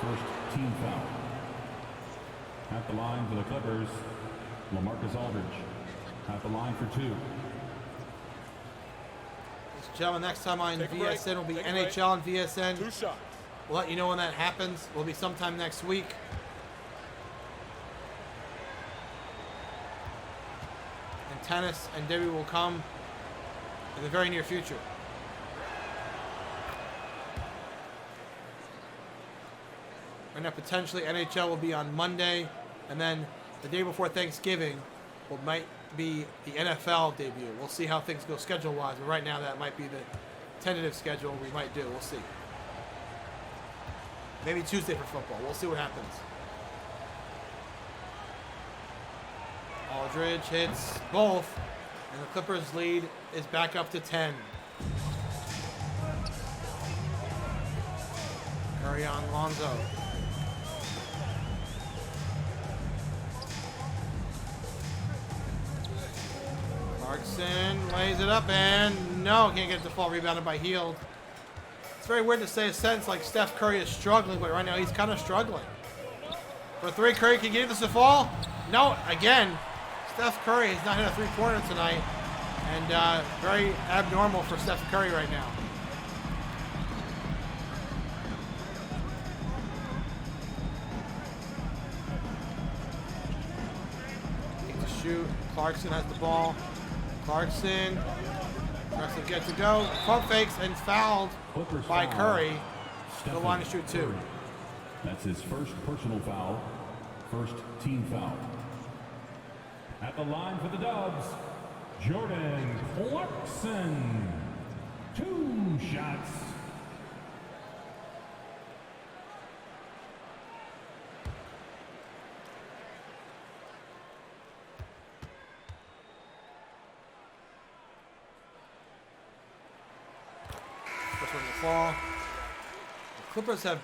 First team foul. At the line for the Clippers, LaMarcus Aldridge. At the line for 2. Ladies and gentlemen, next time on VSN will be NHL and VSN. 2 shots. We'll let you know when that happens. Will be sometime next week. And tennis and Debbie will come in the very near future. And then potentially NHL will be on Monday, and then the day before Thanksgiving might be the NFL debut. We'll see how things go schedule-wise, but right now that might be the tentative schedule we might do. We'll see. Maybe Tuesday for football. We'll see what happens. Aldridge hits both, and the Clippers' lead is back up to 10. Curry on Lonzo. Clarkson lays it up, and no, can't get the fall. Rebounded by Hield. It's very weird to say a sentence like Steph Curry is struggling, but right now he's kind of struggling. For three, Curry can get this to fall. No, again, Steph Curry has not hit a three-pointer tonight. And very abnormal for Steph Curry right now. Needs to shoot. Clarkson has the ball. Clarkson gets to go. Pump fakes and fouled by Curry. The line to shoot 2. That's his first personal foul. First team foul. At the line for the Dubs, Jordan Clarkson. 2 shots. First one to fall. The Clippers have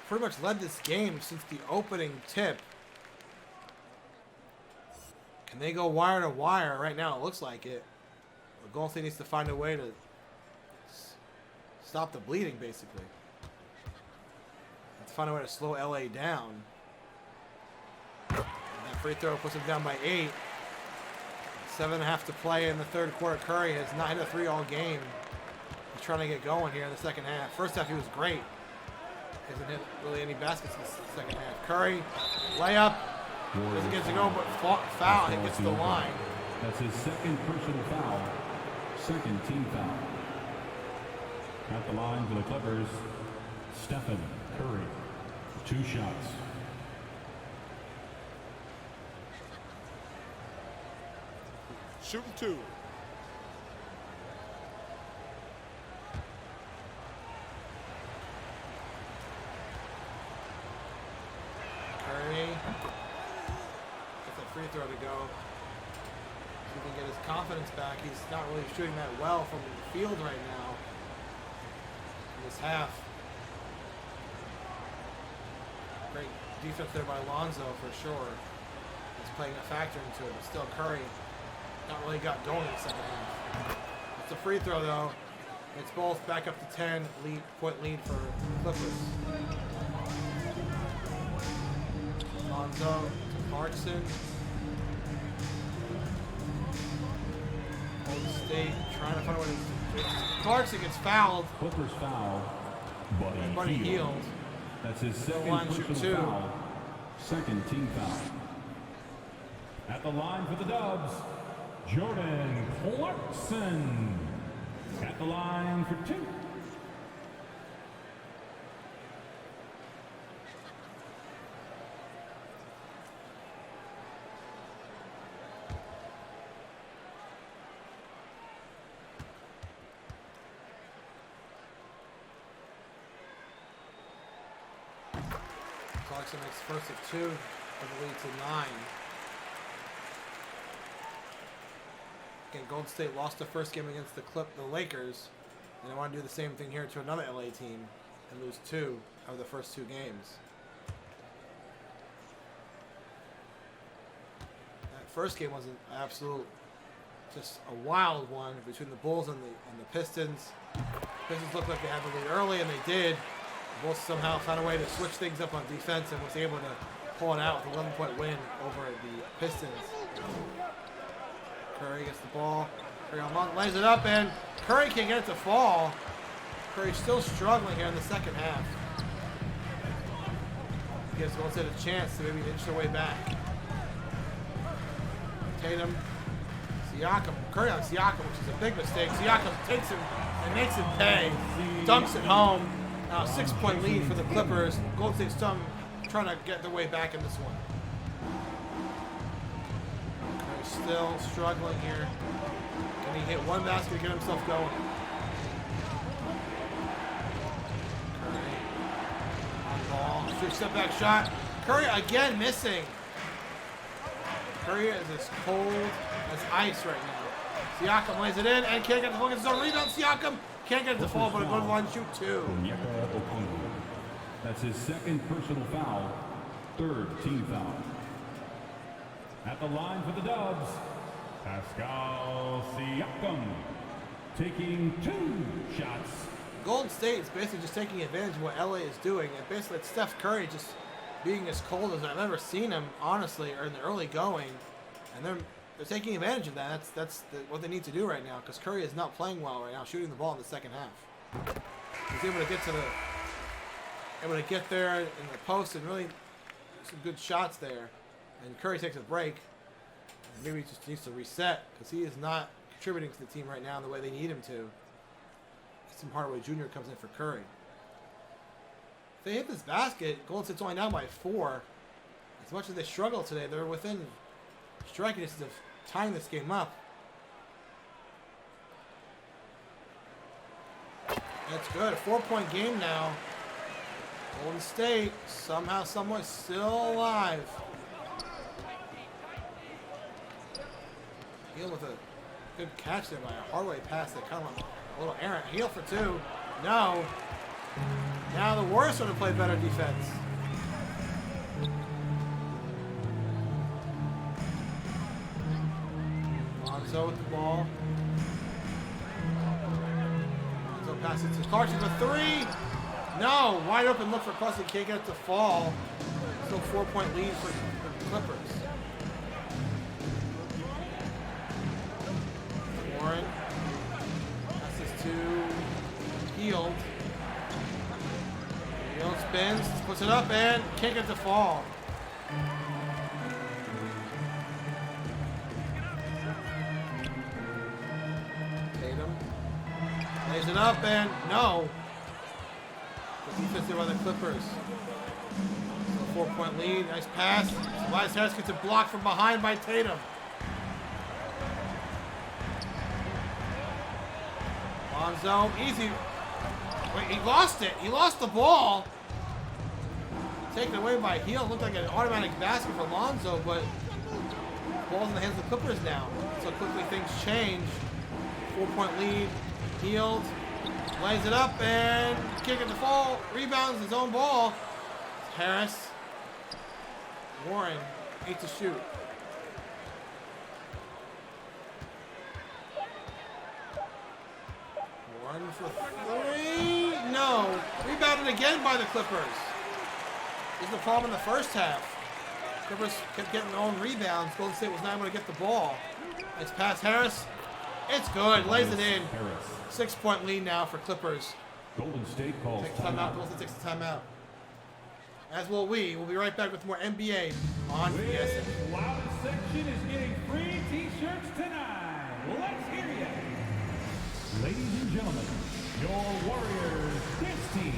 pretty much led this game since the opening tip. Can they go wire to wire? Right now it looks like it. But Golden State needs to find a way to stop the bleeding, basically. Let's find a way to slow LA down. And that free throw puts them down by 8. 7.5 to play in the third quarter. Curry has not hit a 3 all game. He's trying to get going here in the second half. First half he was great. Hasn't hit really any baskets in the second half. Curry, layup. Doesn't get to go, but foul. He gets to the line. That's his second personal foul. Second team foul. At the line for the Clippers, Stephen Curry. 2 shots. Shooting 2. Curry gets that free throw to go. See if he can get his confidence back. He's not really shooting that well from the field right now in this half. Great defense there by Lonzo for sure. He's playing a factor into it, but still Curry not really got going in the second half. It's a free throw though. It's both back up to 10 point lead for Clippers. Lonzo to Clarkson. Golden State trying to find a way to. Clarkson gets fouled. Clippers foul. Buddy Hield. That's his second line shoot personal 2. foul. Second team foul. At the line for the Dubs, Jordan Clarkson. At the line for 2. Clarkson makes first of 2 for the lead to 9. Again, Golden State lost the first game against the Lakers, and they want to do the same thing here to another LA team and lose 2 out of the first 2 games. That first game was an absolute, just a wild one between the Bulls and the Pistons. Pistons looked like they had the lead early, and they did. The Bulls somehow found a way to switch things up on defense and was able to pull it out with an 11-point win over the Pistons. Curry gets the ball. Curry lays it up, and Curry can't get it to fall. Curry's still struggling here in the second half. Gives Golden State a chance to maybe inch their way back. Tatum, Siakam, Curry on Siakam, which is a big mistake. Siakam takes him and makes him pay. Dunks it home. Now 6-point lead for the Clippers. Golden State's trying to get their way back in this one. Curry's still struggling here. Can he hit one basket to get himself going? Curry on ball. Shoot step back shot. Curry again missing. Curry is as cold as ice right now. Siakam lays it in and can't get the ball. Gets his own rebound. Siakam can't get it to fall, but it goes to the line to shoot 2. That's his second personal foul. Third team foul. At the line for the Dubs, Pascal Siakam taking 2 shots. Golden State is basically just taking advantage of what LA is doing, and basically it's Steph Curry just being as cold as I've ever seen him, honestly, or in the early going, and they're taking advantage of that. That's what they need to do right now, because Curry is not playing well right now, shooting the ball in the second half. He's able to get there in the post and really some good shots there. And Curry takes a break. And maybe he just needs to reset, because he is not contributing to the team right now in the way they need him to. Tim Hardaway Jr. comes in for Curry. If they hit this basket, Golden State's only down by 4. As much as they struggle today, they're within striking distance of tying this game up. That's good. A 4-point game now. Golden State, somehow, someway, still alive. Heal with a good catch there by a Hardaway pass that kind of went a little errant. Heal for 2. No. Now the Warriors sort of play better defense. Lonzo with the ball. Lonzo passes to Clarkson for 3. No, wide open look for Clarkson. Can't get it to fall. Still 4-point lead for the Clippers. Warren passes to Hield. Hield spins, puts it up, and can't get it to fall. Tatum lays it up, and no. The defense there by the Clippers. So 4-point lead, nice pass. Tobias Harris gets it blocked from behind by Tatum. Lonzo, easy. Wait, he lost it. He lost the ball. Taken away by Hield. Looked like an automatic basket for Lonzo, but ball's in the hands of the Clippers now. So quickly things change. 4-point lead. Hield lays it up and kick it to fall. Rebounds his own ball. Harris. Warren, 8 to shoot. Warren for 3. No. Rebounded again by the Clippers. This is the problem in the first half. Clippers kept getting their own rebounds. Golden State was not able to get the ball. Nice pass, Harris. It's good. Lays it in. 6-point lead now for Clippers. Golden State calls timeout. Golden State takes the timeout. As will we. We'll be right back with more NBA on VSN. Loudest section is getting free t-shirts tonight. Let's hear it. Ladies and gentlemen, your Warriors dance team.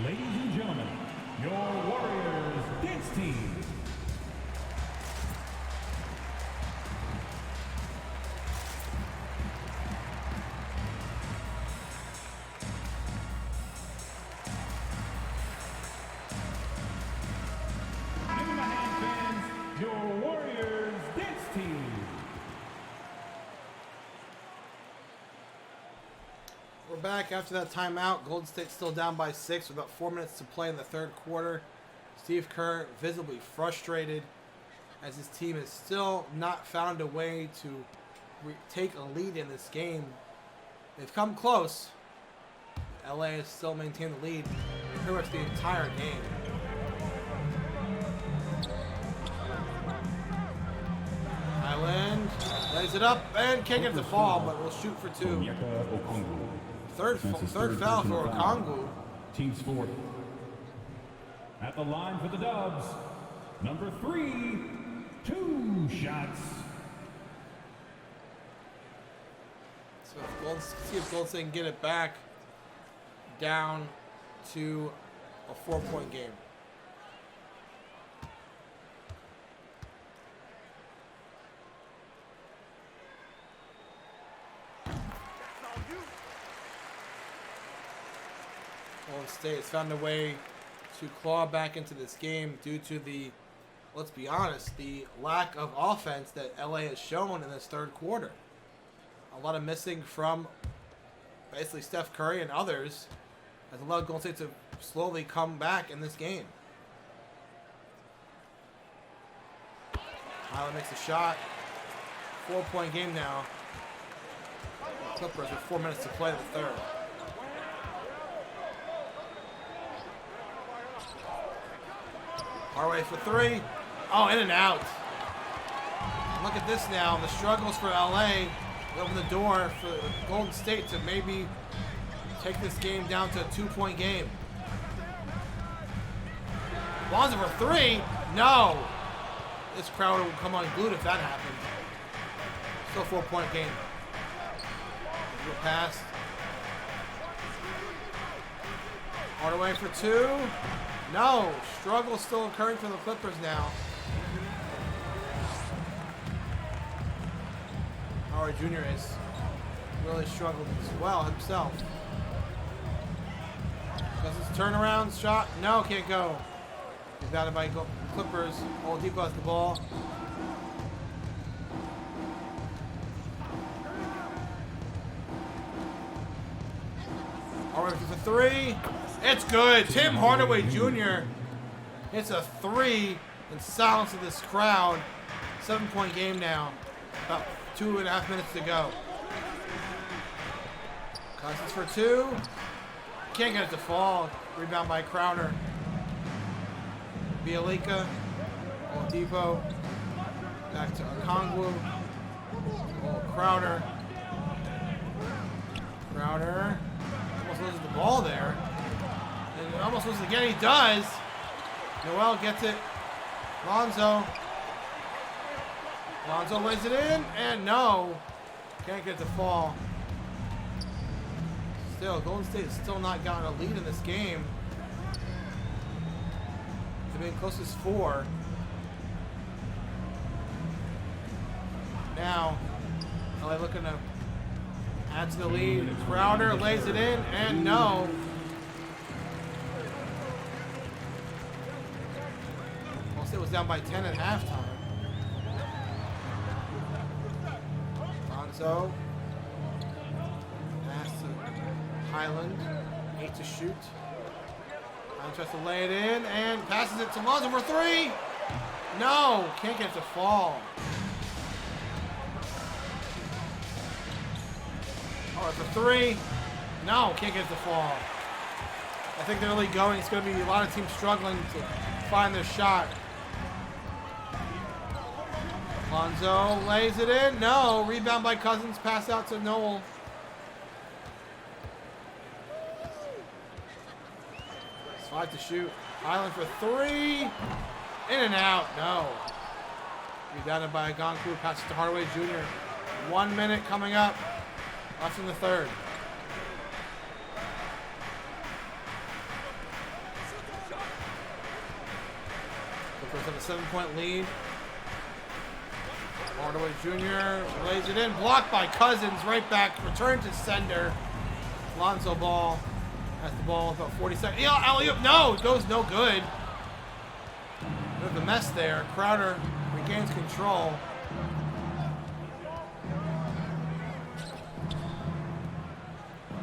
Ladies and gentlemen, your Warriors dance team. Give them a hand, fans. Your Warriors dance team. We're back after that timeout. Golden State still down by 6 with about 4 minutes to play in the third quarter. Steve Kerr visibly frustrated as his team has still not found a way to take a lead in this game. They've come close. LA has still maintained the lead pretty much the entire game. Island lays it up and can't get the fall, but will shoot for 2. Third foul for Okongwu. Team's fourth. At the line for the Dubs, Number 3, 2 shots. So see if Golden State can get it back down to a 4-point game. Golden State has found a way to claw back into this game due to the, let's be honest, the lack of offense that LA has shown in this third quarter. A lot of missing from basically Steph Curry and others has allowed Golden State to slowly come back in this game. Highland makes a shot. 4-point game now. Clippers with 4 minutes to play in the third. Hardaway for 3. Oh, in and out. Look at this now. The struggles for LA open the door for Golden State to maybe take this game down to a 2-point game. Lonzo for 3. No. This crowd will come unglued if that happened. Still 4-point game. Good pass. Hardaway for 2. No. Struggle still occurring for the Clippers now. Howard Jr. has really struggled as well himself. Does his turnaround shot? No, can't go. He's batted by Clippers. Oladipo has the ball. Hardaway for 3. It's good. Tim Hardaway Jr. hits a 3 in silence of this crowd. 7-point game now. About 2.5 minutes to go. Cousins for 2. Can't get it to fall. Rebound by Crowder. Bielika. Oladipo. Back to Okongwu. Crowder. Crowder. Almost loses the ball there. And almost loses again. He does. Noel gets it. Lonzo. Lonzo lays it in. And no. Can't get it to fall. Still, Golden State has still not gotten a lead in this game. They've been close as 4. Now, LA looking to add to the lead. Crowder lays it in, and no. Golden State was down by 10 at halftime. Lonzo. Pass to Highland. 8 to shoot. Highland tries to lay it in, and passes it to Lonzo for 3. No, can't get it to fall. All right, for 3. No, can't get it to fall. I think they're really going. It's going to be a lot of teams struggling to find their shot. Lonzo lays it in. No. Rebound by Cousins. Pass out to Noel. It's 5 to shoot. Highland for 3. In and out. No. Rebounded by Okongwu. Passes to Hardaway Jr. 1 minute coming up. Left in the third. Clippers have a 7-point lead. Hardaway Jr. lays it in. Blocked by Cousins. Right back. Return to sender. Lonzo Ball has the ball with about 40 seconds. Yeah, alley-oop. No, it goes no good. Bit of a mess there. Crowder regains control.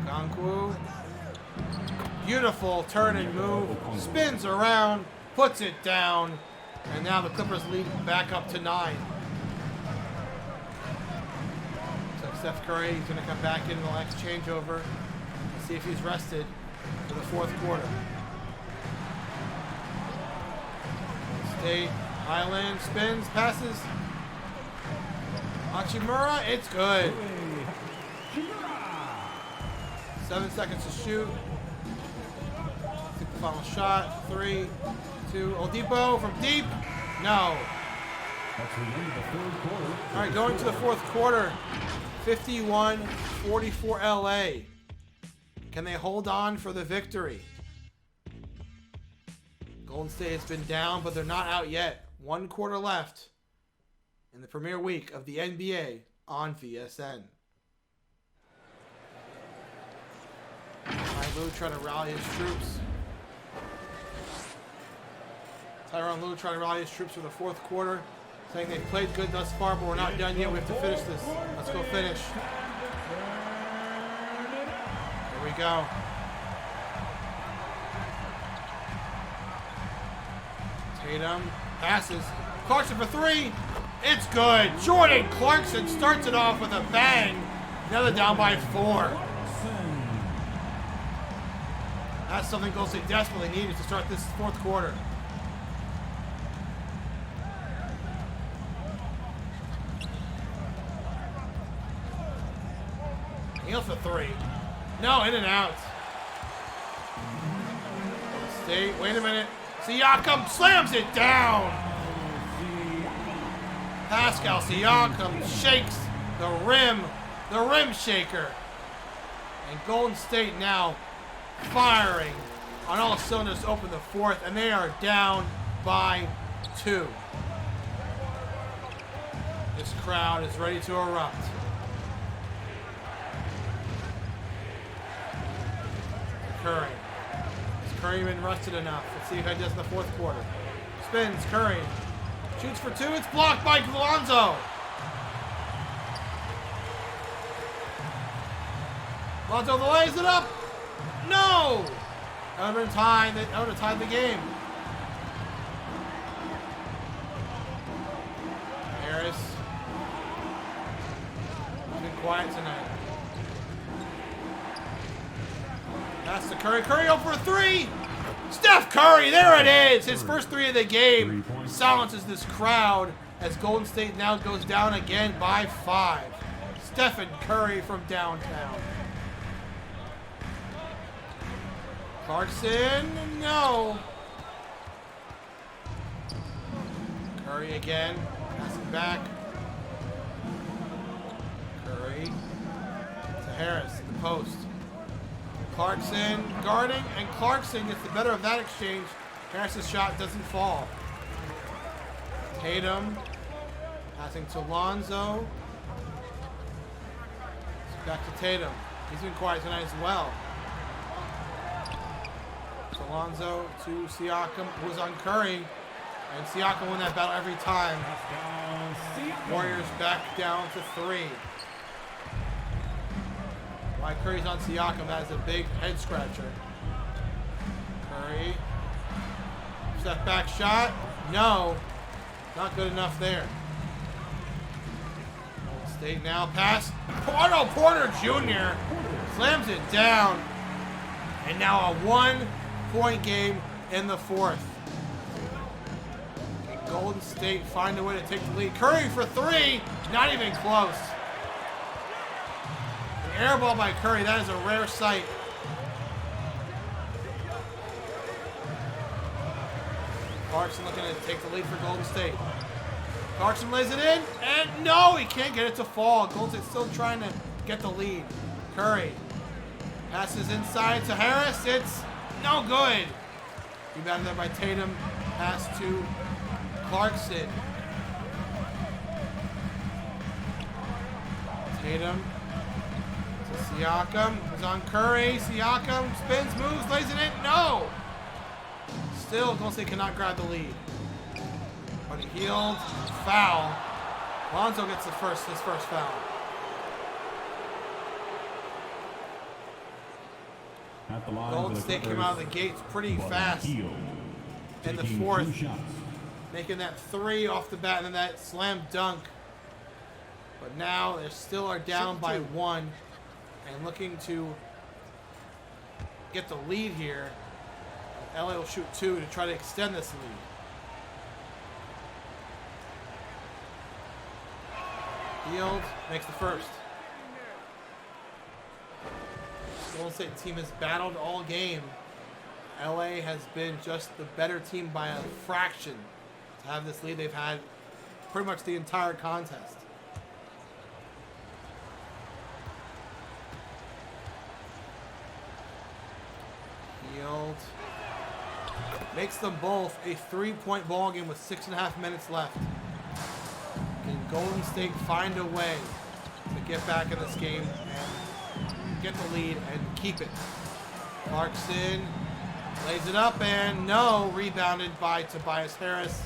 Okongwu. Beautiful turn and move. Spins around. Puts it down. And now the Clippers lead back up to 9. So Steph Curry is going to come back in the next changeover and see if he's rested for the fourth quarter. State, Highland, spins, passes. Hachimura, it's good. 7 seconds to shoot. Take the final shot. 3, 2. Oladipo from deep. No. That's the end of the third quarter. All right, going to the fourth quarter. 51-44 LA. Can they hold on for the victory? Golden State has been down, but they're not out yet. 1 quarter left in the premiere week of the NBA on VSN. Tyronn Lue trying to rally his troops. Tyronn Lue trying to rally his troops for the fourth quarter, saying they've played good thus far, but we're not done yet. We have to finish this. Let's go finish. Here we go. Tatum passes. Clarkson for 3. It's good. Jordan Clarkson starts it off with a bang. Now they're down by 4. That's something Golden State desperately needed to start this fourth quarter. Neal for 3. No, in and out. State, wait a minute. Siakam slams it down. Pascal Siakam shakes the rim shaker. And Golden State now firing on all cylinders to open the fourth, and they are down by 2. This crowd is ready to erupt. Curry. Has Curry been rested enough? Let's see how he does in the fourth quarter. Spins, Curry. Shoots for 2. It's blocked by Lonzo. Lonzo lays it up. No! That would have been tied. That would have tied the game. Harris. He's been quiet tonight. Pass to Curry. Curry up for 3. Steph Curry, there it is. His first 3 of the game silences this crowd as Golden State now goes down again by 5. Stephen Curry from downtown. Clarkson, no. Curry again, passing back. Curry to Harris, the post. Clarkson guarding, and Clarkson gets the better of that exchange. Harris's shot doesn't fall. Tatum passing to Lonzo. Back to Tatum. He's been quiet tonight as well. So Lonzo to Siakam, who's on Curry. And Siakam won that battle every time. Warriors back down to 3. Why Curry's on Siakam, that is a big head scratcher. Curry. Step back shot. No. Not good enough there. Golden State now pass. Otto Porter Jr. slams it down. And now a 1-point game in the fourth. And Golden State find a way to take the lead. Curry for 3. Not even close. Air ball by Curry, that is a rare sight. Clarkson looking to take the lead for Golden State. Clarkson lays it in, and no, he can't get it to fall. Golden State still trying to get the lead. Curry passes inside to Harris. It's no good. Rebounded there by Tatum. Pass to Clarkson. Tatum. Siakam is on Curry. Siakam spins, moves, lays it in. No! Still, Golden State cannot grab the lead. But he healed. Foul. Lonzo gets his first foul. At the line Golden State came out of the gates pretty fast in the fourth, making that 3 off the bat and then that slam dunk. But now they still are down by 1. And looking to get the lead here. LA will shoot 2 to try to extend this lead. Field makes the first. Golden State team has battled all game. LA has been just the better team by a fraction. to have this lead they've had pretty much the entire contest. Healed. Makes them both a 3-point ball game with 6.5 minutes left. Can Golden State find a way to get back in this game and get the lead and keep it? Clarkson lays it up and no, rebounded by Tobias Harris.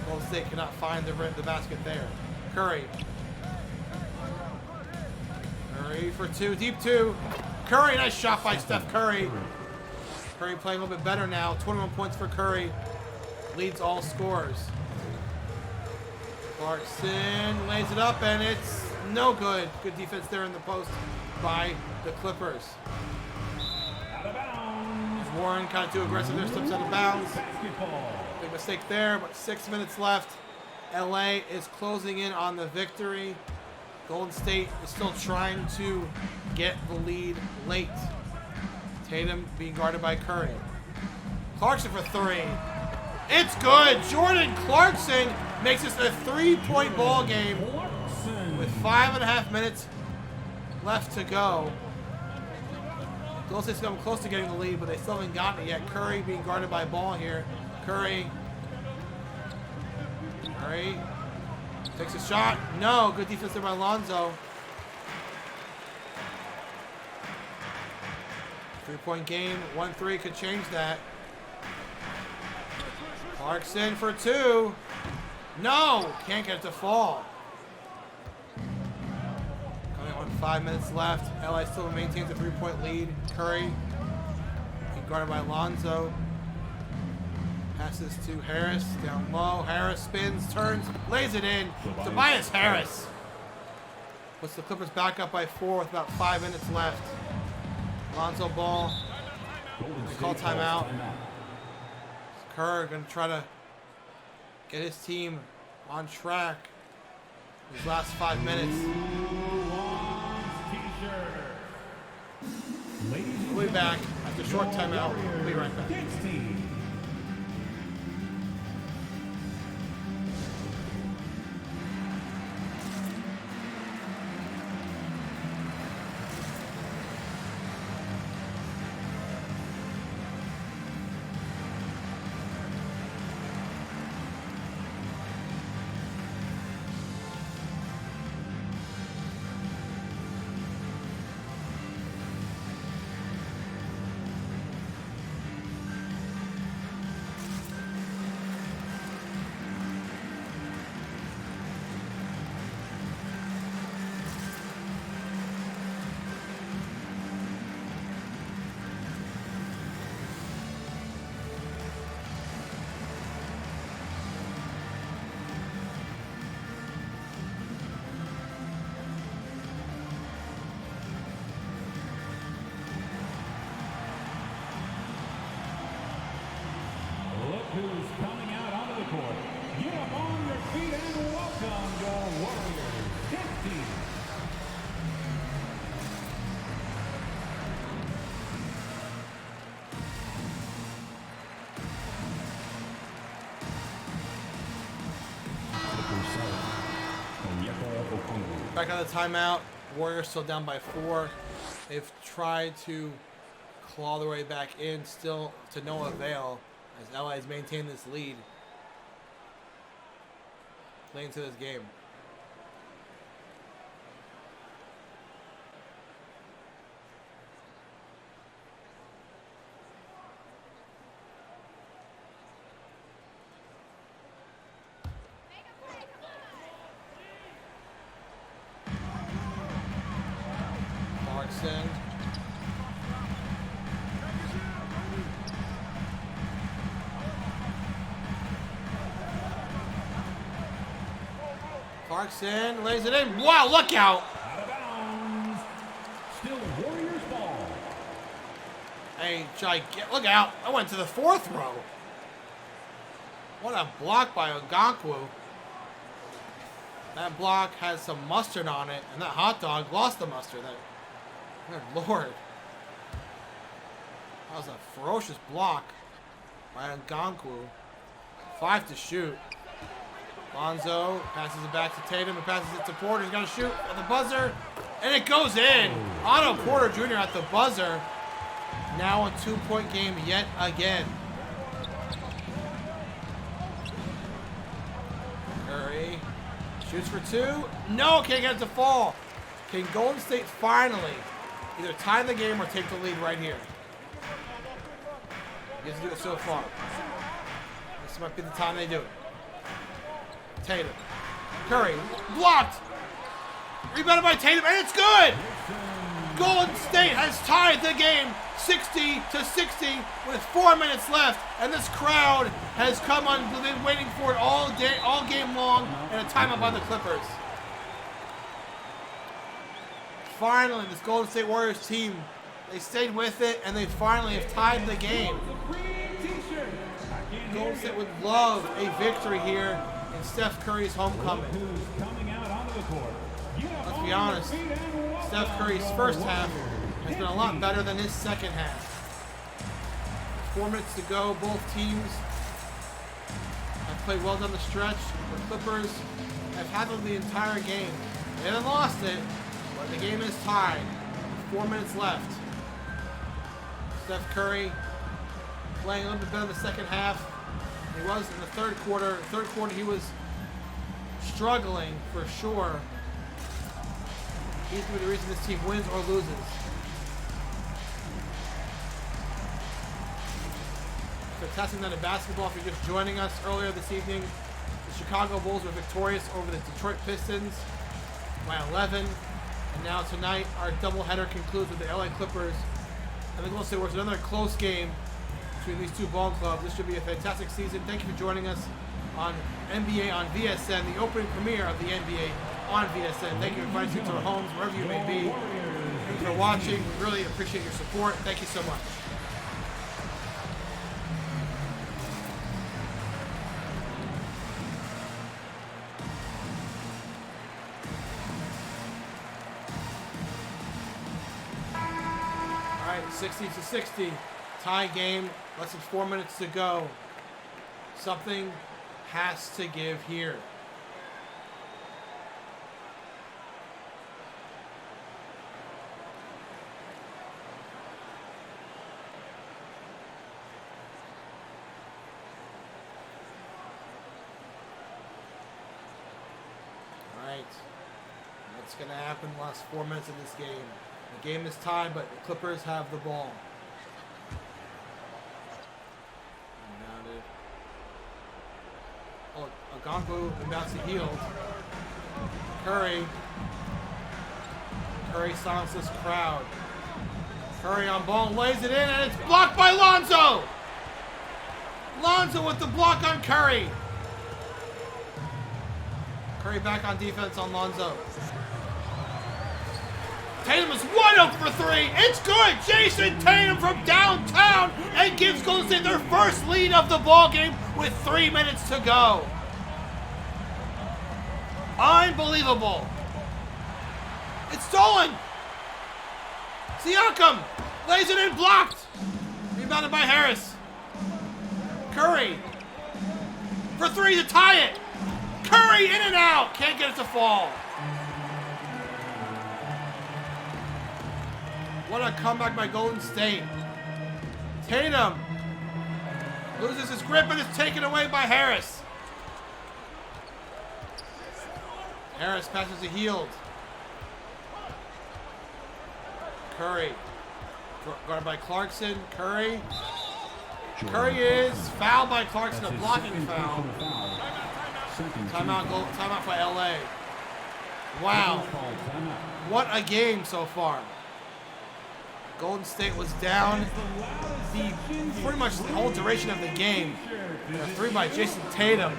Golden State cannot find the basket there. Curry. Curry for two, deep two. Curry, nice shot by Steph Curry. Curry playing a little bit better now. 21 points for Curry. Leads all scorers. Clarkson lays it up and it's no good. Good defense there in the post by the Clippers. Out of bounds. Warren kind of too aggressive there, slips out of bounds. Basketball. Big mistake there, but 6 minutes left. LA is closing in on the victory. Golden State is still trying to get the lead late. Tatum being guarded by Curry. Clarkson for three. It's good. Jordan Clarkson makes this a 3-point ball game with 5.5 minutes left to go. Golden State's coming close to getting the lead, but they still haven't gotten it yet. Curry being guarded by Ball here. Curry takes a shot. No, good defense there by Lonzo. 3-point game, 1-3 could change that. Clarkson for two. No, can't get it to fall. Coming on 5 minutes left. LA still maintains a 3-point lead. Curry being guarded by Lonzo. Passes to Harris, down low. Harris spins, turns, lays it in. Tobias Harris puts the Clippers back up by 4 with about 5 minutes left. Lonzo Ball, they call timeout. Kerr going to try to get his team on track these last 5 minutes. We'll be back after a short timeout. We'll be right back. Who's coming out onto the court? Get up on your feet and welcome your Warriors. 15. Back on the timeout. Warriors still down by 4. They've tried to claw their way back in, still to no avail. As LA has maintained this lead playing into this game. Clarkson. Clarkson lays it in. Wow, look out! Out of bounds. Still Warriors ball. Hey, look out. I went to the 4th row. What a block by Ogankwu. That block has some mustard on it, and that hot dog lost the mustard. Good Lord. That was a ferocious block by Ogankwu. 5 to shoot. Lonzo passes it back to Tatum and passes it to Porter. He's got to shoot at the buzzer, and it goes in. Otto Porter Jr. at the buzzer. Now a 2-point game yet again. Curry shoots for 2. No, can't get it to fall. Can Golden State finally either tie the game or take the lead right here? He has to do it so far. This might be the time they do it. Tatum. Curry. Blocked. Rebounded by Tatum, and it's good! Golden State has tied the game 60 to 60 with 4 minutes left, and this crowd has come on, been waiting for it all day, all game long, and a timeout by the Clippers. Finally, this Golden State Warriors team, they stayed with it, and they finally have tied the game. Golden State would love a victory here in Steph Curry's homecoming. Let's be honest, Steph Curry's first half has been a lot better than his second half. 4 minutes to go, both teams have played well down the stretch. The Clippers have handled the entire game. They haven't lost it, but the game is tied. 4 minutes left. Steph Curry playing a little bit better in the second half. He was in the third quarter. Third quarter he was struggling for sure. He's going to be the reason this team wins or loses. Fantastic night of basketball. If you're just joining us earlier this evening, the Chicago Bulls were victorious over the Detroit Pistons by 11. And now tonight, our doubleheader concludes with the LA Clippers and the Golden State Warriors. Another close game between these two ball clubs. This should be a fantastic season. Thank you for joining us on NBA on VSN, the opening premiere of the NBA on VSN. Thank you for inviting us to our homes, wherever you may be. Thank you for watching. We really appreciate your support. Thank you so much. All right, 60 to 60. Tie game. Less than 4 minutes to go. Something has to give here. Alright. What's going to happen in the last 4 minutes of this game? The game is tied, but the Clippers have the ball. Oh, Ogongu inbounds to Hield. Curry silences this crowd. Curry on ball, lays it in, and it's blocked by Lonzo! Lonzo with the block on Curry. Curry back on defense on Lonzo. Tatum is wide open for 3. It's good! Jayson Tatum from downtown and gives Golden State their first lead of the ball game with 3 minutes to go. Unbelievable. It's stolen. Siakam lays it in, blocked. Rebounded by Harris. Curry for 3 to tie it. Curry in and out. Can't get it to fall. What a comeback by Golden State. Tatum loses his grip and is taken away by Harris. Harris passes to Hield. Curry. Guarded by Clarkson. Curry. Curry is fouled by Clarkson, a blocking foul. Timeout for LA. Wow. What a game so far. Golden State was down pretty much the whole duration of the game. A 3 by Jayson Tatum.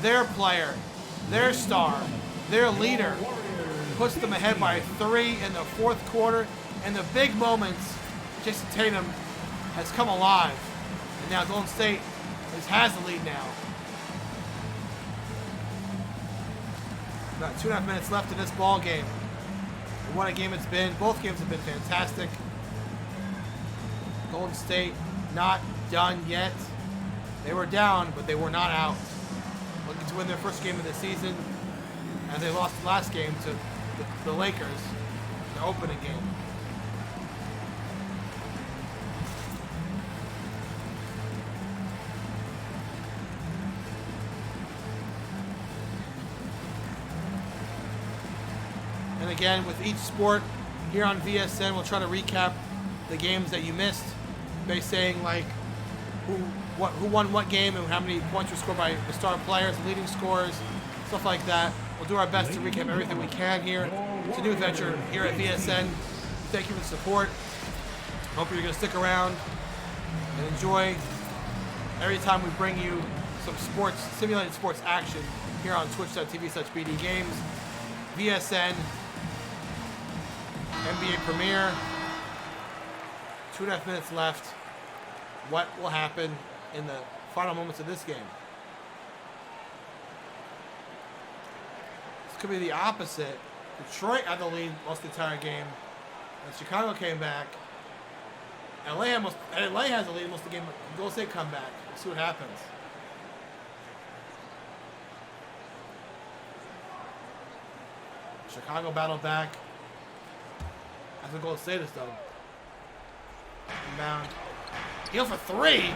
Their player, their star, their leader, puts them ahead by 3 in the fourth quarter. And the big moments, Jayson Tatum has come alive. And now Golden State has the lead now. About 2.5 minutes left in this ball game. And what a game it's been. Both games have been fantastic. Golden State not done yet. They were down, but they were not out. Looking to win their first game of the season, and they lost the last game to the Lakers, the opening game. And again, with each sport here on VSN, we'll try to recap the games that you missed by saying like who won what game and how many points were scored by the star players, leading scorers, stuff like that. We'll do our best to recap everything we can here. It's a new venture here at VSN. Thank you for the support. Hope you're going to stick around and enjoy every time we bring you some sports, simulated sports action here on twitch.tv/BD Games. VSN, NBA Premiere. 2.5 minutes left. What will happen in the final moments of this game? This could be the opposite. Detroit had the lead most of the entire game, and Chicago came back. LA has the lead most of the game. Golden State come back. We'll see what happens. Chicago battled back. That's what Golden State has done. Inbound. Heel for three.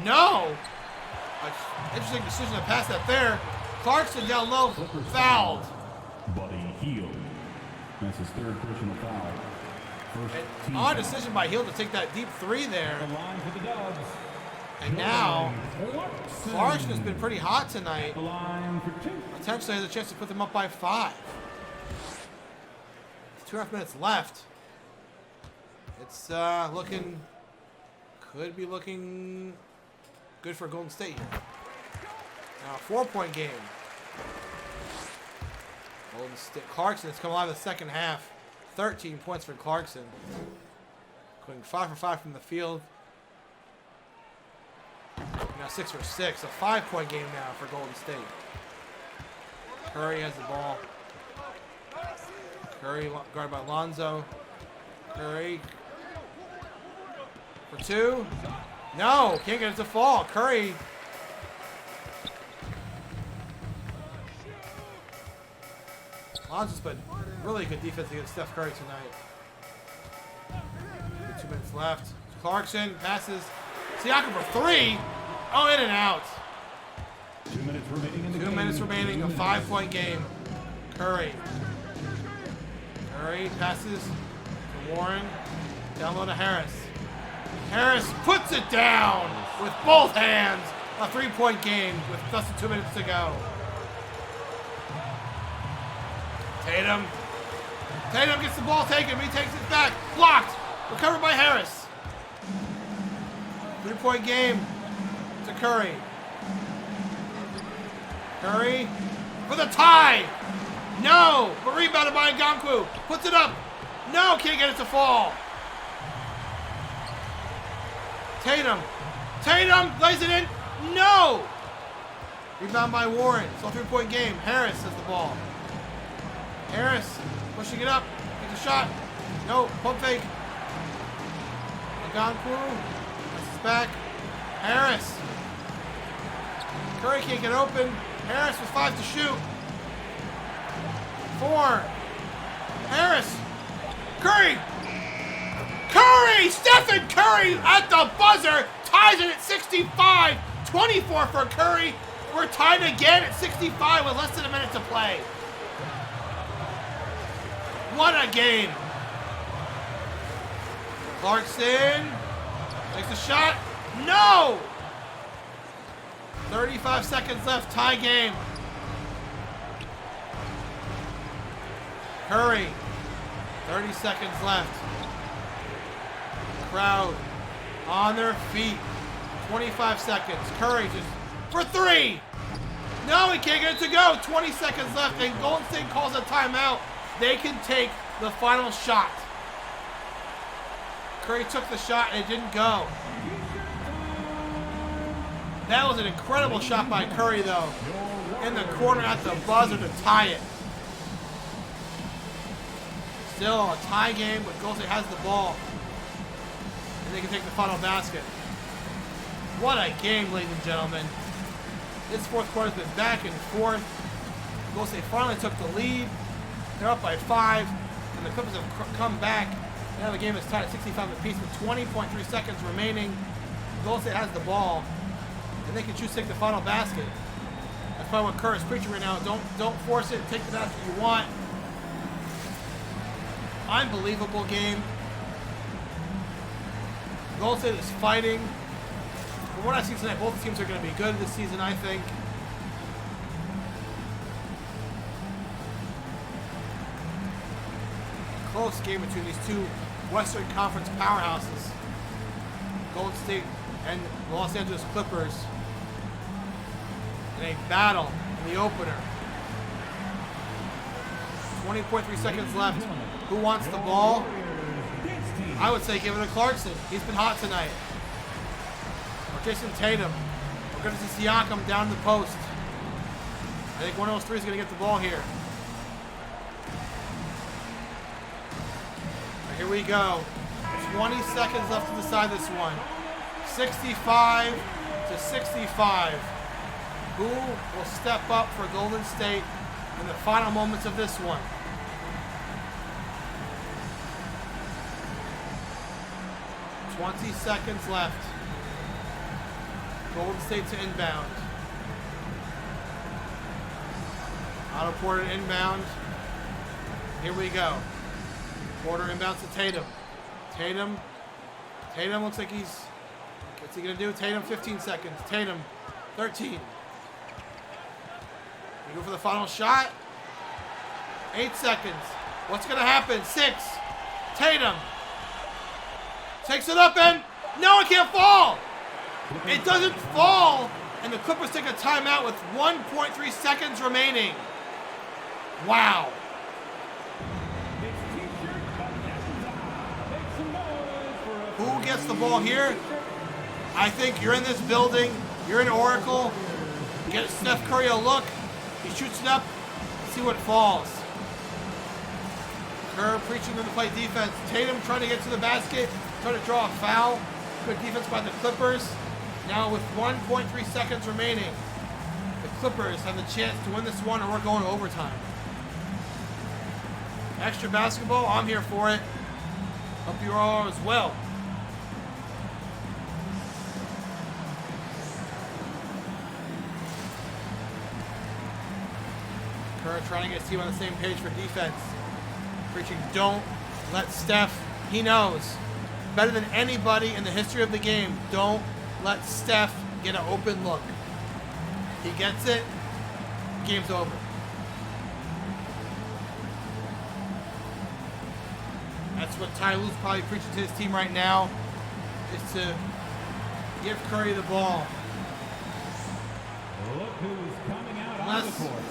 No. Interesting decision to pass that there. Clarkson down low. Fouled. Buddy Hield. That's his third personal foul. An odd decision by Hield to take that deep three there. The line for the Dubs. And now, Clarkson has been pretty hot tonight. The line for 2. Potentially has a chance to put them up by 5. 2.5 minutes left. It's looking, could be looking good for Golden State here. Now, a 4-point game. Golden State. Clarkson has come alive in the second half. 13 points for Clarkson. Going 5 for 5 from the field. Now 6 for 6. A 5-point game now for Golden State. Curry has the ball. Curry guarded by Lonzo. Curry for 2. No, can't get it to fall. Curry. Lonzo's been really good defense against Steph Curry tonight. 2 minutes left. Clarkson passes. Siakam for 3. Oh, in and out. 2 minutes remaining in the game. 2 minutes remaining. A 5-point game. Curry. Curry passes to Warren. Down low to Harris. Harris puts it down with both hands. A 3-point game with less than 2 minutes to go. Tatum. Tatum gets the ball taken. He takes it back. Blocked. Recovered by Harris. 3-point game to Curry. Curry for the tie. No, but rebounded by Ngakoue. Puts it up. No, can't get it to fall. Tatum. Tatum lays it in. No. Rebound by Warren. It's a 3-point game. Harris has the ball. Harris pushing it up. Takes a shot. No, pump fake. Ngakoue. Passes back. Harris. Curry can't get open. Harris with 5 to shoot. 4. Harris. Curry. Curry! Stephen Curry at the buzzer. Ties it at 65. 24 for Curry. We're tied again at 65 with less than a minute to play. What a game. Clarkson takes a shot. No! 35 seconds left. Tie game. Curry. 30 seconds left. Crowd on their feet. 25 seconds. Curry just for 3. No, he can't get it to go. 20 seconds left, and Golden State calls a timeout. They can take the final shot. Curry took the shot and it didn't go. That was an incredible shot by Curry, though. In the corner at the buzzer to tie it. Still a tie game, but Golden State has the ball. And they can take the final basket. What a game, ladies and gentlemen. This fourth quarter's been back and forth. Golden State finally took the lead. They're up by 5, and the Clippers have come back. Now the game is tied at 65 apiece with 20.3 seconds remaining. Golden State has the ball, and they can choose to take the final basket. That's probably what Kerr is preaching right now. Don't force it. Take the basket you want. Unbelievable game. Golden State is fighting. From what I see tonight, both teams are going to be good this season, I think. Close game between these two Western Conference powerhouses, Golden State and the Los Angeles Clippers, in a battle in the opener. 20.3 seconds left. Who wants the ball? I would say give it to Clarkson. He's been hot tonight. Or Jayson Tatum. We're going to see Siakam down the post. I think one of those three is going to get the ball here. Here we go. 20 seconds left to decide this one. 65 to 65. Who will step up for Golden State in the final moments of this one? $20 seconds left. Golden State to inbound. Otto Porter inbound. Here we go. Porter inbounds to Tatum. Tatum looks like he's... What's he going to do? Tatum, 15 seconds. Tatum, 13. We go for the final shot. 8 seconds. What's going to happen? 6. Tatum. Takes it up and... No, it can't fall! It doesn't fall! And the Clippers take a timeout with 1.3 seconds remaining. Wow. Who gets the ball here? I think you're in this building. You're in Oracle. Get Steph Curry a look. He shoots it up. See what falls. Kerr preaching them to play defense. Tatum trying to get to the basket. Trying to draw a foul. Good defense by the Clippers. Now with 1.3 seconds remaining, the Clippers have the chance to win this one, or we're going to overtime. Extra basketball, I'm here for it. Hope you are as well. Kerr trying to get his team on the same page for defense. Preaching, don't let Steph, he knows, better than anybody in the history of the game, don't let Steph get an open look. He gets it, game's over. That's what Ty Lue's probably preaching to his team right now, is to give Curry the ball. Look who's coming out Unless on the court.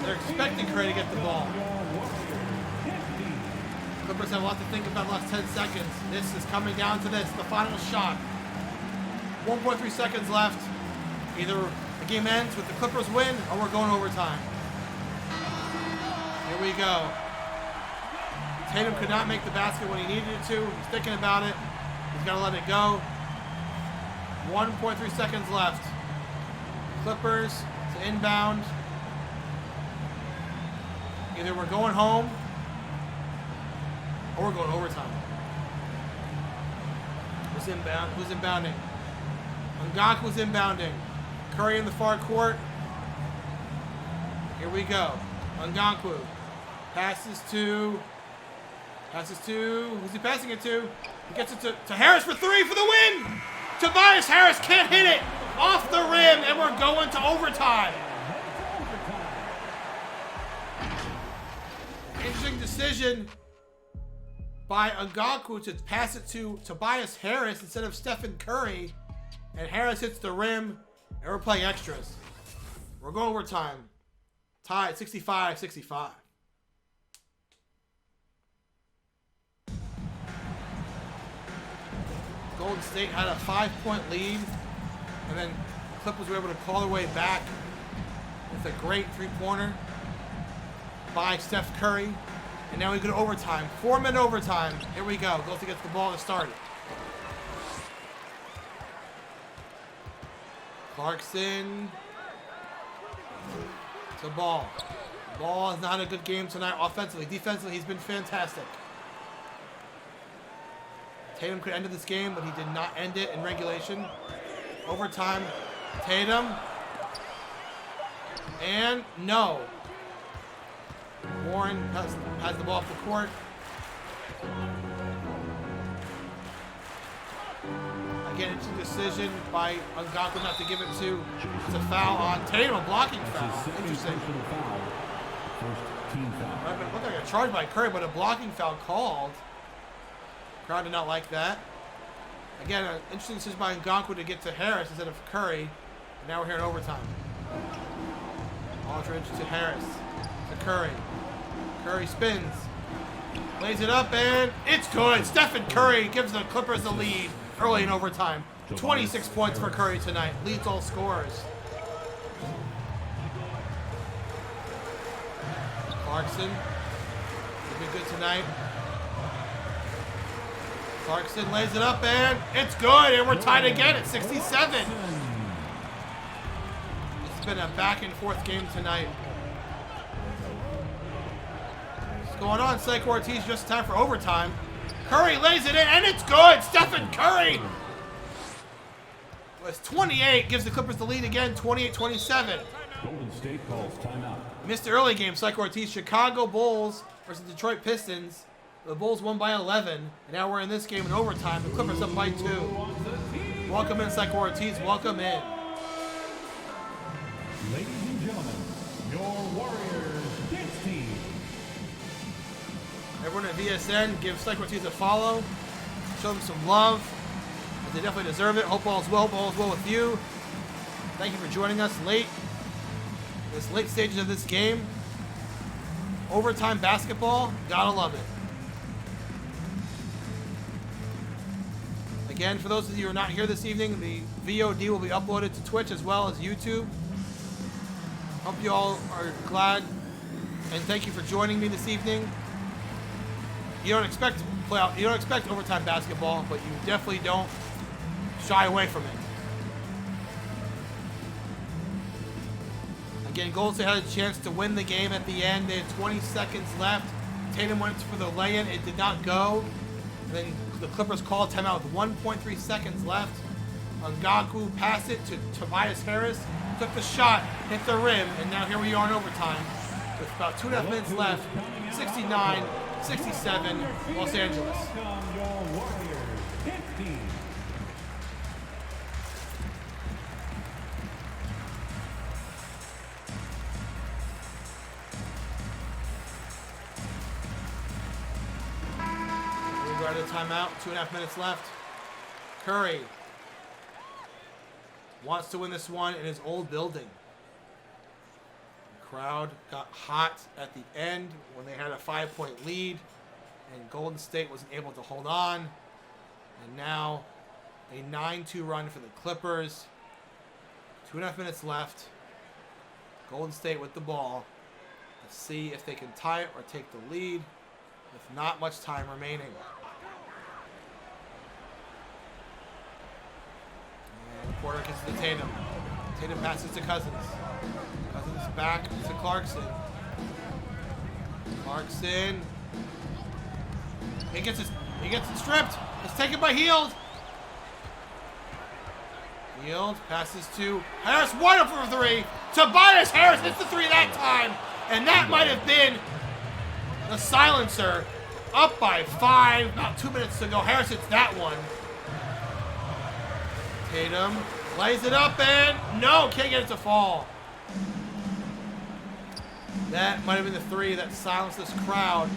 they're expecting Curry to get the ball. Clippers have a lot to think about the last 10 seconds. This is coming down to this, the final shot. 1.3 seconds left. Either the game ends with the Clippers win, or we're going overtime. Here we go. Tatum could not make the basket when he needed it to. He's thinking about it. He's got to let it go. 1.3 seconds left. Clippers to inbound. Either we're going home, or we're going overtime. Who's inbound? Who's inbounding? Ngakou's inbounding. Curry in the far court. Here we go. Ngakou. Passes to... Who's he passing it to? He gets it to Harris for 3 for the win! Tobias Harris can't hit it! Off the rim, and we're going to overtime. Interesting decision by Ngakou to pass it to Tobias Harris instead of Stephen Curry. And Harris hits the rim, and we're playing extras. We're going overtime. Tied 65-65. Golden State had a 5-point lead, and then the Clippers were able to claw their way back with a great three-pointer by Steph Curry. And now we go to overtime. 4-minute overtime. Here we go. Golden State gets the ball to start it. Clarkson to Ball. Ball has not had a good game tonight offensively. Defensively, he's been fantastic. Tatum could have ended this game, but he did not end it in regulation. Overtime, Tatum. And no. Warren has the ball off the court. Again, it's a decision by Ngakwe not to give it to. It's a foul on Tatum, a blocking foul. Interesting. First team foul. It looked like a charge by Curry, but a blocking foul called. Crowd did not like that. Again, an interesting decision by Ngakwe to get to Harris instead of Curry. And now we're here in overtime. Aldridge to Harris. To Curry. Curry spins. Lays it up, and it's good. Stephen Curry gives the Clippers the lead early in overtime. 26 points for Curry tonight. Leads all scorers. Clarkson. He's been good tonight. Clarkson lays it up, and it's good. And we're tied again at 67. It's been a back and forth game tonight. What's going on? Psych Ortiz, just in time for overtime. Curry lays it in, and it's good. Stephen Curry with 28 gives the Clippers the lead again, 28-27. Golden State calls timeout. Missed the early game, Psych Ortiz. Chicago Bulls versus Detroit Pistons. The Bulls won by 11, and now we're in this game in overtime. The Clippers up by 2. Welcome in, Psych Ortiz. Welcome in. Ladies and gentlemen, your Warriors dance team. Everyone at VSN, give Psych Ortiz a follow. Show them some love. They definitely deserve it. Hope all is well. Hope all is well with you. Thank you for joining us late. This late stages of this game. Overtime basketball. Gotta love it. Again, for those of you who are not here this evening, the VOD will be uploaded to Twitch as well as YouTube. Hope you all are glad, and thank you for joining me this evening. You don't expect overtime basketball, but you definitely don't shy away from it. Again, Golden State had a chance to win the game at the end. They had 20 seconds left. Tatum went for the lay-in. It did not go. And then the Clippers called timeout with 1.3 seconds left. Ngakwe passed it to Tobias Harris. Took the shot, hit the rim, and now here we are in overtime with about 2.5 minutes left. 69-67, Los Angeles. Welcome your Warriors dance team. We're out of timeout, 2.5 minutes left. Curry wants to win this one in his old building. The crowd got hot at the end when they had a 5-point lead, and Golden State wasn't able to hold on. And now a 9-2 run for the Clippers. 2.5 minutes left. Golden State with the ball. Let's see if they can tie it or take the lead with not much time remaining. And Porter gets to Tatum. Tatum passes to Cousins. Cousins back to Clarkson. Clarkson. He gets it stripped. It's taken by Hield. Hield passes to Harris. Wide open for 3. Tobias Harris hits the 3 that time. And that might have been the silencer. Up by 5. About 2 minutes to go. Harris hits that one. Tatum lays it up and no, can't get it to fall. That might have been the 3 that silenced this crowd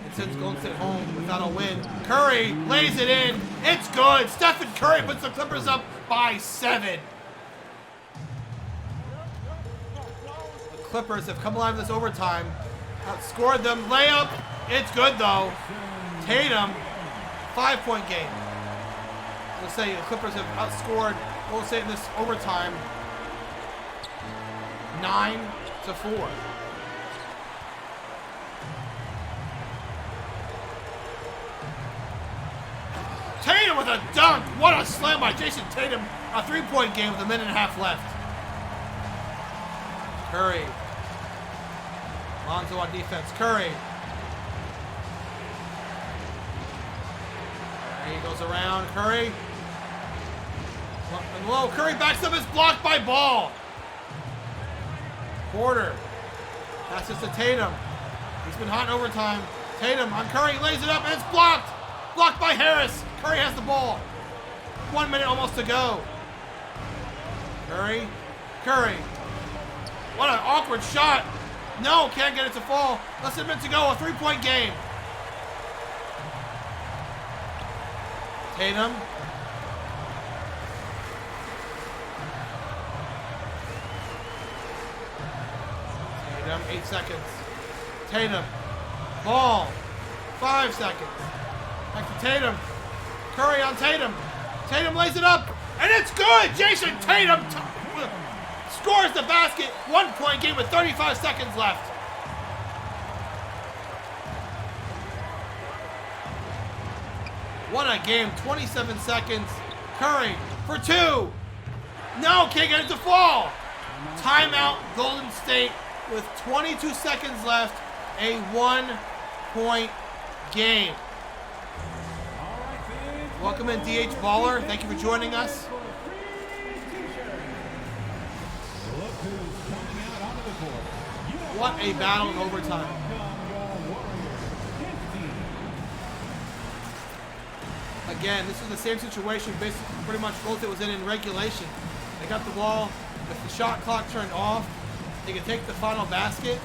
and sends Golden State home without a win. Curry lays it in. It's good. Stephen Curry puts the Clippers up by 7. The Clippers have come alive in this overtime. Outscored them. Layup. It's good though. Tatum, 5-point game. We'll say the Clippers have outscored Golden State in this overtime 9-4. Tatum with a dunk. What a slam by Jayson Tatum. a three-point game with a minute and a half left. Curry. Lonzo on defense. Curry. He goes around. Curry. And whoa, Curry backs up. It's blocked by Ball. Porter. Passes to Tatum. He's been hot in overtime. Tatum on Curry. Lays it up and it's blocked. Blocked by Harris. Curry has the ball. 1 minute almost to go. Curry. Curry. What an awkward shot. No, can't get it to fall. Less than a minute to go. A three-point game. Tatum. Tatum, 8 seconds. Tatum. Ball. 5 seconds. Back to Tatum. Curry on Tatum. Tatum lays it up. And it's good. Jayson Tatum scores the basket. 1 point game with 35 seconds left. What a game. 27 seconds. Curry for 2. No, can't get it to fall. Timeout, Golden State with 22 seconds left. A 1-point game. Welcome in, DH Baller. Thank you for joining us. What a battle in overtime. Again, this is the same situation basically pretty much Golden State was in regulation. They got the ball with the shot clock turned off. They could take the final basket.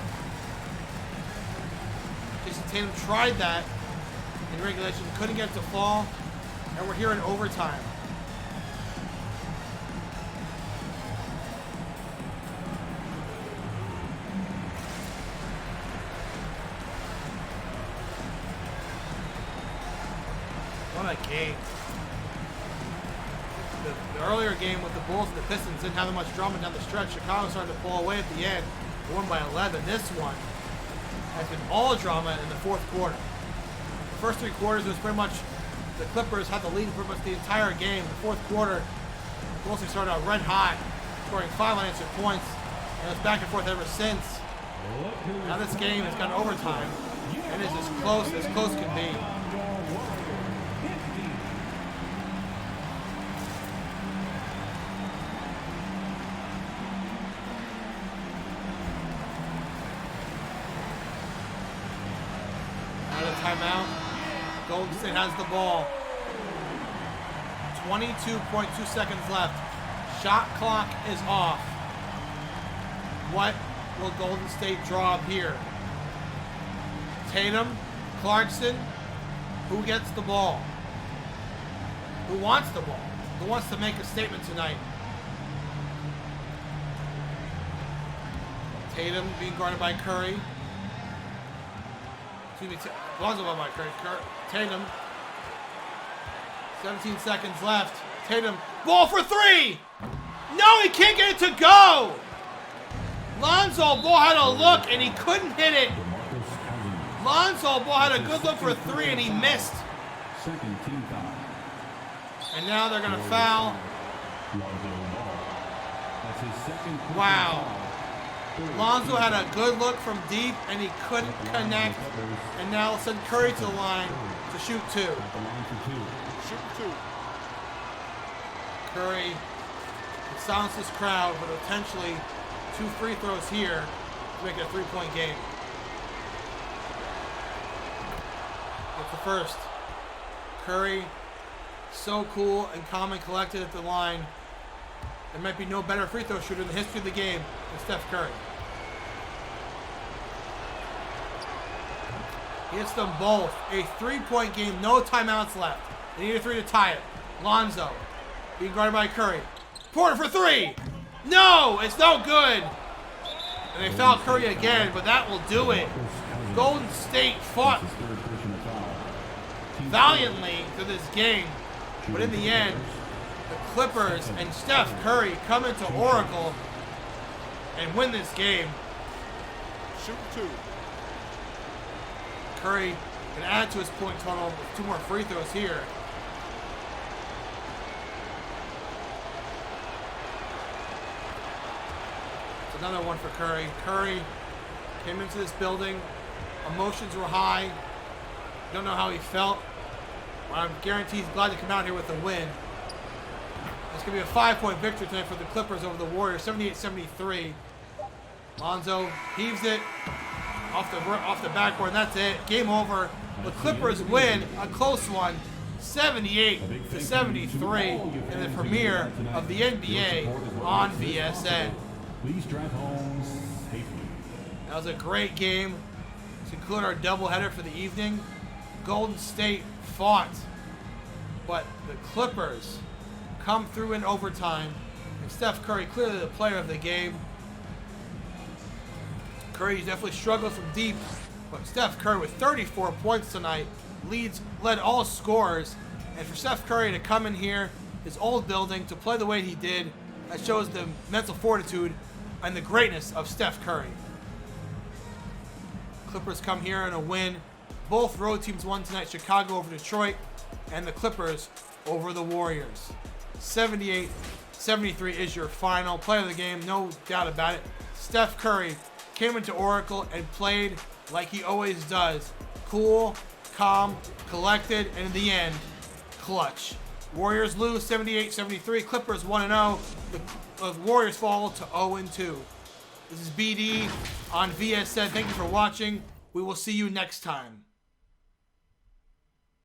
Jayson Tatum tried that in regulation, couldn't get it to fall. And we're here in overtime. What a game. The earlier game with the Bulls and the Pistons didn't have that much drama down the stretch. Chicago started to pull away at the end, won by 11. This one has been all drama in the fourth quarter. The first 3 quarters was pretty much the Clippers had the lead pretty much the entire game. The fourth quarter, the Bulls started out red hot, scoring 5 unanswered points, and it's back and forth ever since. Now this game has gone overtime, and it's as close can be. Out of timeout. Golden State has the ball. 22.2 seconds left. Shot clock is off. What will Golden State draw up here? Tatum, Clarkson, who gets the ball? Who wants the ball? Who wants to make a statement tonight? Tatum being guarded by Curry. Excuse me, Lonzo by Curry. Tatum. 17 seconds left. Tatum, ball for 3! No, he can't get it to go! Lonzo Ball had a look and he couldn't hit it. Lonzo Ball had a good look for 3 and he missed. And now they're going to foul. Wow. Lonzo had a good look from deep and he couldn't connect. And now they'll send Curry to the line to shoot 2. Shoot 2. Curry will silence this crowd, but potentially 2 free throws here to make it a 3-point game. That's the first. Curry, so cool and calm and collected at the line. There might be no better free throw shooter in the history of the game than Steph Curry. He hits them both. A 3-point game, no timeouts left. They need a 3 to tie it. Lonzo being guarded by Curry. Porter for 3. No, it's no good. And they foul Curry again, but that will do it. Golden State fought valiantly through this game, but in the end, the Clippers and Steph Curry come into Oracle and win this game. Shoot 2. Curry can add to his point total with 2 more free throws here. Another one for Curry. Curry came into this building. Emotions were high. Don't know how he felt. I guarantee he's glad to come out here with a win. It's going to be a 5-point victory tonight for the Clippers over the Warriors, 78-73. Lonzo heaves it off the backboard, and that's it. Game over. The Clippers win a close one, 78-73, in the premiere of the NBA on VSN. Please drive home safely. That was a great game. To conclude our doubleheader for the evening, Golden State fought, but the Clippers come through in overtime, and Steph Curry clearly the player of the game. Curry definitely struggled from deep, but Steph Curry with 34 points tonight led all scorers, and for Steph Curry to come in here, his old building, to play the way he did, that shows the mental fortitude and the greatness of Steph Curry. Clippers come here in a win. Both road teams won tonight, Chicago over Detroit, and the Clippers over the Warriors. 78-73 is your final. Player of the game, no doubt about it. Steph Curry came into Oracle and played like he always does. Cool, calm, collected, and in the end, clutch. Warriors lose 78-73. Clippers 1-0. The Warriors fall to 0-2. This is BD on VSN. Thank you for watching. We will see you next time.